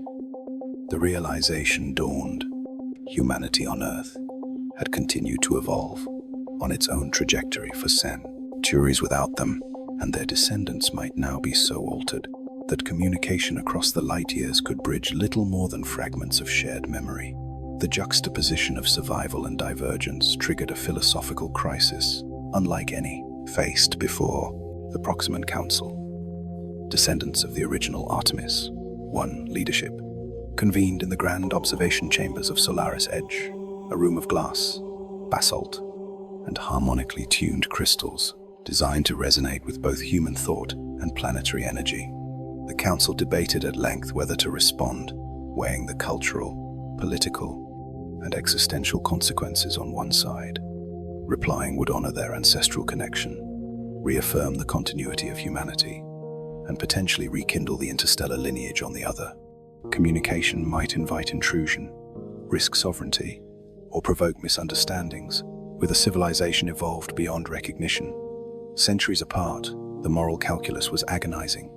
The realization dawned: humanity on Earth had continued to evolve on its own trajectory for centuries without them, and their descendants might now be so altered that communication across the light years could bridge little more than fragments of shared memory. The juxtaposition of survival and divergence triggered a philosophical crisis unlike any faced before. The Proximan Council, descendants of the original Artemis I leadership, convened in the grand observation chambers of Solaris Edge, a room of glass, basalt, and harmonically tuned crystals designed to resonate with both human thought and planetary energy. The council debated at length whether to respond, weighing the cultural, political, and existential consequences on one side. Replying would honor their ancestral connection, reaffirm the continuity of humanity, and potentially rekindle the interstellar lineage on the other. Communication might invite intrusion, risk sovereignty, or provoke misunderstandings, with a civilization evolved beyond recognition. Centuries apart, the moral calculus was agonizing.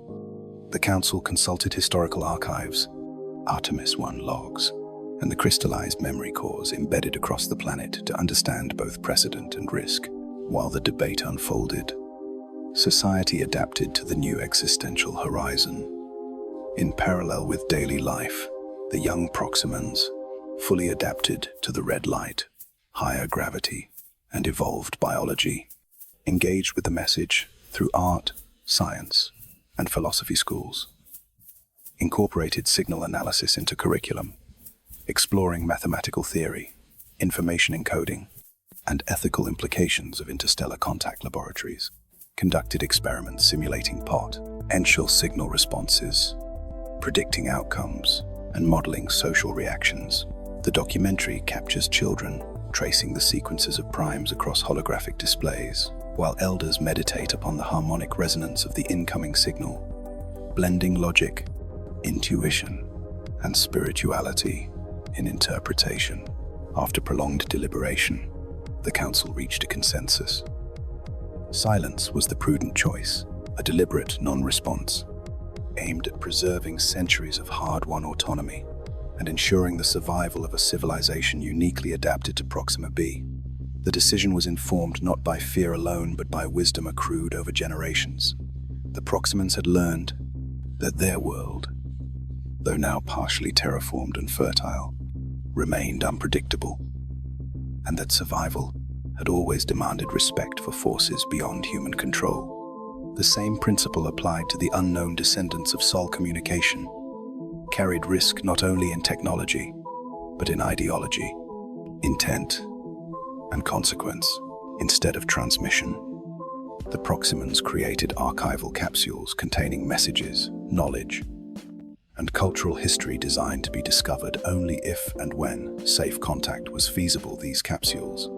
The council consulted historical archives, Artemis I logs, and the crystallized memory cores embedded across the planet to understand both precedent and risk. While the debate unfolded, society adapted to the new existential horizon. In parallel with daily life, the young Proximans fully adapted to the red light, higher gravity, and evolved biology, engaged with the message through art, science, and philosophy schools, incorporated signal analysis into curriculum, exploring mathematical theory, information encoding, and ethical implications of interstellar contact laboratories, conducted experiments simulating potential signal responses, predicting outcomes, and modeling social reactions. The documentary captures children tracing the sequences of primes across holographic displays, while elders meditate upon the harmonic resonance of the incoming signal, blending logic, intuition, and spirituality in interpretation. After prolonged deliberation, the council reached a consensus. Silence was the prudent choice, a deliberate non-response, aimed at preserving centuries of hard-won autonomy and ensuring the survival of a civilization uniquely adapted to Proxima B. The decision was informed not by fear alone, but by wisdom accrued over generations. The Proximans had learned that their world, though now partially terraformed and fertile, remained unpredictable, and that survival had always demanded respect for forces beyond human control. The same principle applied to the unknown descendants of Sol communication, carried risk not only in technology, but in ideology, intent, and consequence. Instead of transmission, the Proximans created archival capsules containing messages, knowledge, and cultural history designed to be discovered only if and when safe contact was feasible. These capsules,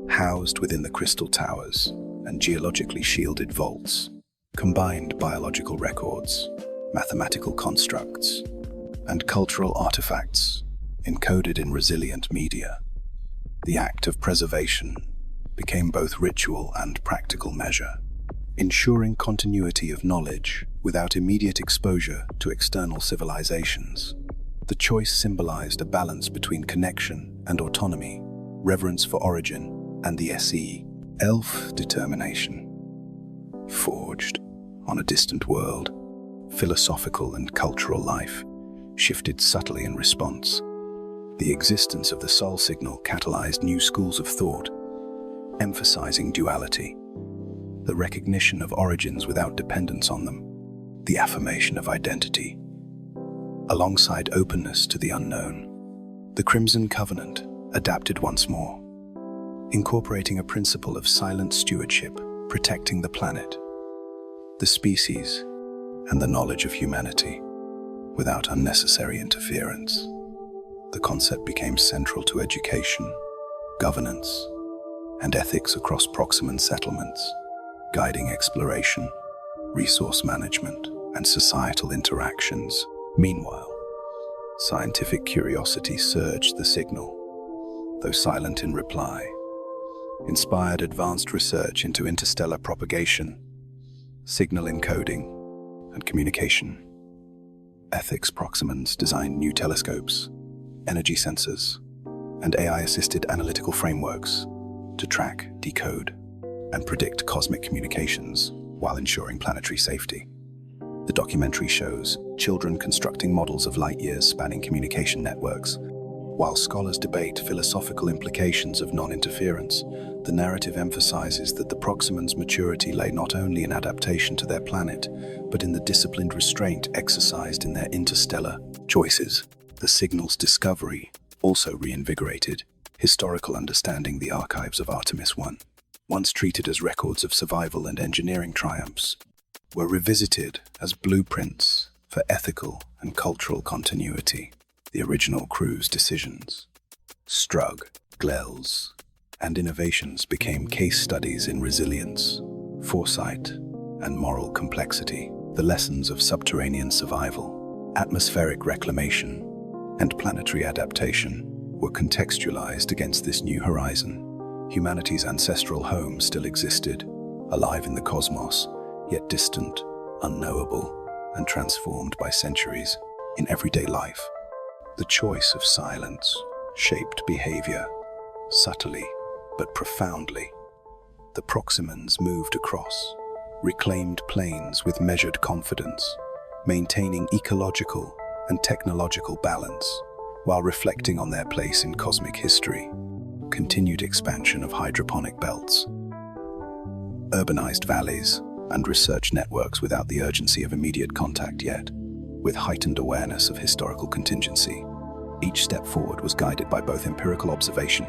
housed within the crystal towers and geologically shielded vaults, combined biological records, mathematical constructs, and cultural artifacts encoded in resilient media. The act of preservation became both ritual and practical measure, ensuring continuity of knowledge without immediate exposure to external civilizations. The choice symbolized a balance between connection and autonomy, reverence for origin and the self determination. Forged on a distant world, philosophical and cultural life shifted subtly in response. The existence of the Sol signal catalyzed new schools of thought, emphasizing duality, the recognition of origins without dependence on them, the affirmation of identity, alongside openness to the unknown. The Crimson Covenant adapted once more, incorporating a principle of silent stewardship, protecting the planet, the species, and the knowledge of humanity, without unnecessary interference. The concept became central to education, governance, and ethics across Proximan settlements, guiding exploration, resource management, and societal interactions. Meanwhile, scientific curiosity surged. The signal, though silent in reply, inspired advanced research into interstellar propagation, signal encoding, and communication. Ethics Proximans designed new telescopes, energy sensors, and AI-assisted analytical frameworks to track, decode, and predict cosmic communications while ensuring planetary safety. The documentary shows children constructing models of light years spanning communication networks. While scholars debate philosophical implications of non-interference, the narrative emphasizes that the Proximans' maturity lay not only in adaptation to their planet, but in the disciplined restraint exercised in their interstellar choices. The signal's discovery also reinvigorated historical understanding. The archives of Artemis I, once treated as records of survival and engineering triumphs, were revisited as blueprints for ethical and cultural continuity. The original crew's decisions, struggles, and innovations became case studies in resilience, foresight, and moral complexity. The lessons of subterranean survival, atmospheric reclamation, and planetary adaptation were contextualized against this new horizon. Humanity's ancestral home still existed, alive in the cosmos, yet distant, unknowable, and transformed by centuries in everyday life. The choice of silence shaped behavior, subtly but profoundly. The Proximans moved across reclaimed plains with measured confidence, maintaining ecological and technological balance while reflecting on their place in cosmic history. Continued expansion of hydroponic belts, urbanized valleys, and research networks without the urgency of immediate contact yet, with heightened awareness of historical contingency. Each step forward was guided by both empirical observation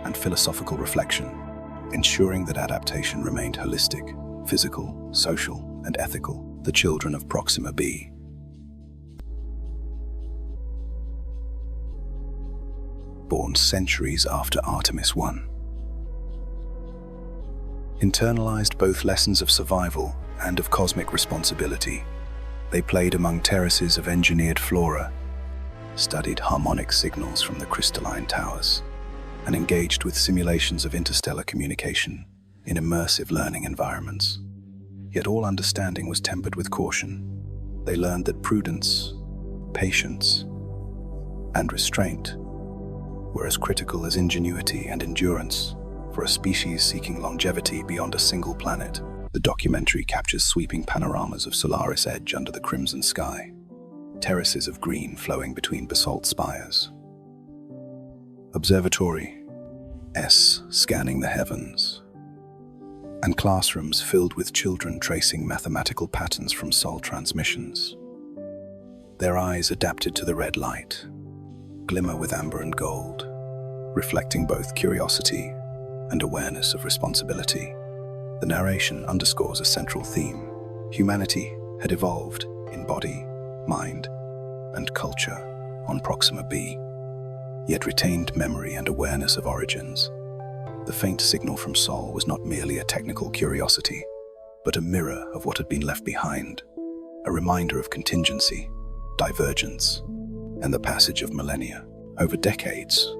and philosophical reflection, ensuring that adaptation remained holistic, physical, social, and ethical. The children of Proxima B, born centuries after Artemis I, internalized both lessons of survival and of cosmic responsibility. They played among terraces of engineered flora, studied harmonic signals from the crystalline towers, and engaged with simulations of interstellar communication in immersive learning environments. Yet all understanding was tempered with caution. They learned that prudence, patience, and restraint were as critical as ingenuity and endurance for a species seeking longevity beyond a single planet. The documentary captures sweeping panoramas of Solaris Edge under the crimson sky, terraces of green flowing between basalt spires, observatory scanning the heavens, and classrooms filled with children tracing mathematical patterns from Sol transmissions. Their eyes adapted to the red light, glimmer with amber and gold, reflecting both curiosity and awareness of responsibility. The narration underscores a central theme. Humanity had evolved in body, mind, and culture on Proxima B, yet retained memory and awareness of origins. The faint signal from Sol was not merely a technical curiosity, but a mirror of what had been left behind, a reminder of contingency, divergence, and the passage of millennia. Over decades,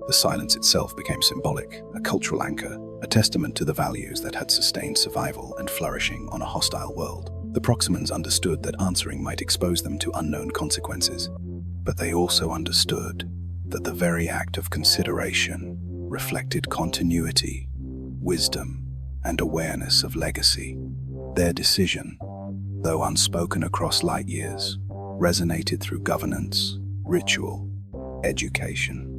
the silence itself became symbolic, a cultural anchor, a testament to the values that had sustained survival and flourishing on a hostile world. The Proximans understood that answering might expose them to unknown consequences, but they also understood that the very act of consideration reflected continuity, wisdom, and awareness of legacy. Their decision, though unspoken across light years, resonated through governance, ritual, education,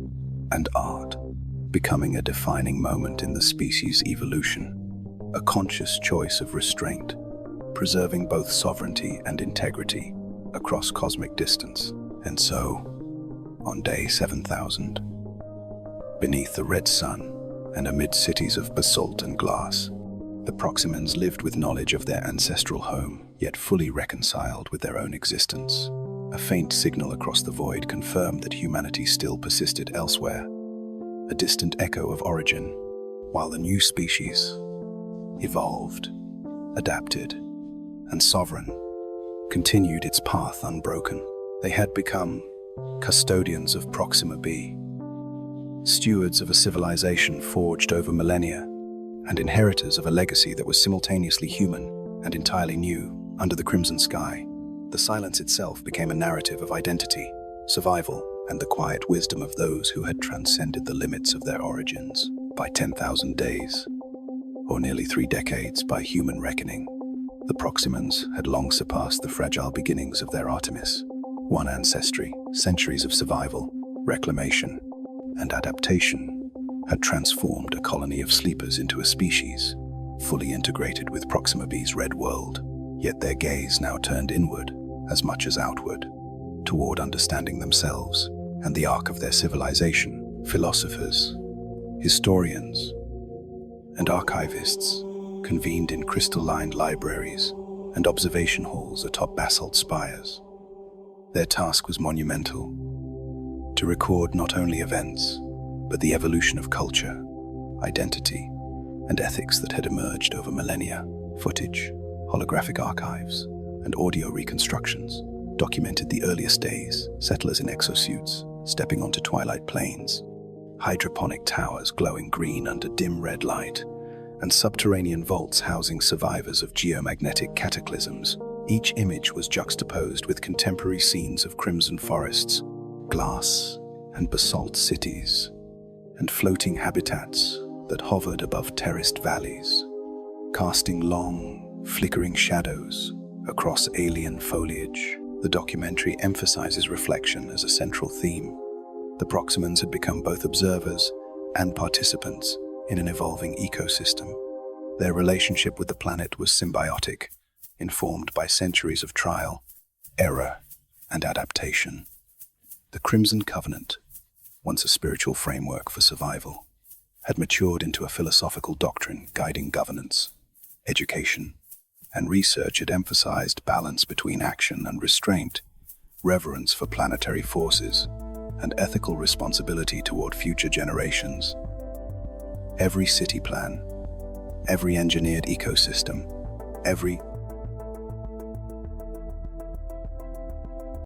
and art, becoming a defining moment in the species' evolution, a conscious choice of restraint, preserving both sovereignty and integrity across cosmic distance. And so, on day 7,000, beneath the red sun and amid cities of basalt and glass, the Proximans lived with knowledge of their ancestral home, yet fully reconciled with their own existence. A faint signal across the void confirmed that humanity still persisted elsewhere, a distant echo of origin, while the new species evolved, adapted, and sovereign, continued its path unbroken. They had become custodians of Proxima B, stewards of a civilization forged over millennia, and inheritors of a legacy that was simultaneously human and entirely new. Under the crimson sky, the silence itself became a narrative of identity, survival, and the quiet wisdom of those who had transcended the limits of their origins. By 10,000 days, or nearly 3 decades by human reckoning, the Proximans had long surpassed the fragile beginnings of their Artemis. One ancestry, centuries of survival, reclamation, and adaptation had transformed a colony of sleepers into a species, fully integrated with Proxima B's red world. Yet their gaze now turned inward, as much as outward, toward understanding themselves and the arc of their civilization. Philosophers, historians, and archivists convened in crystal-lined libraries and observation halls atop basalt spires. Their task was monumental: to record not only events, but the evolution of culture, identity, and ethics that had emerged over millennia. Footage, holographic archives, and audio reconstructions documented the earliest days, settlers in exosuits stepping onto twilight plains, hydroponic towers glowing green under dim red light, and subterranean vaults housing survivors of geomagnetic cataclysms. Each image was juxtaposed with contemporary scenes of crimson forests, glass and basalt cities, and floating habitats that hovered above terraced valleys, casting long, flickering shadows across alien foliage. The documentary emphasizes reflection as a central theme. The Proximans had become both observers and participants in an evolving ecosystem. Their relationship with the planet was symbiotic, informed by centuries of trial, error, and adaptation. The Crimson Covenant, once a spiritual framework for survival, had matured into a philosophical doctrine guiding governance, education, and research. It emphasized balance between action and restraint, reverence for planetary forces, and ethical responsibility toward future generations. Every city plan, every engineered ecosystem, every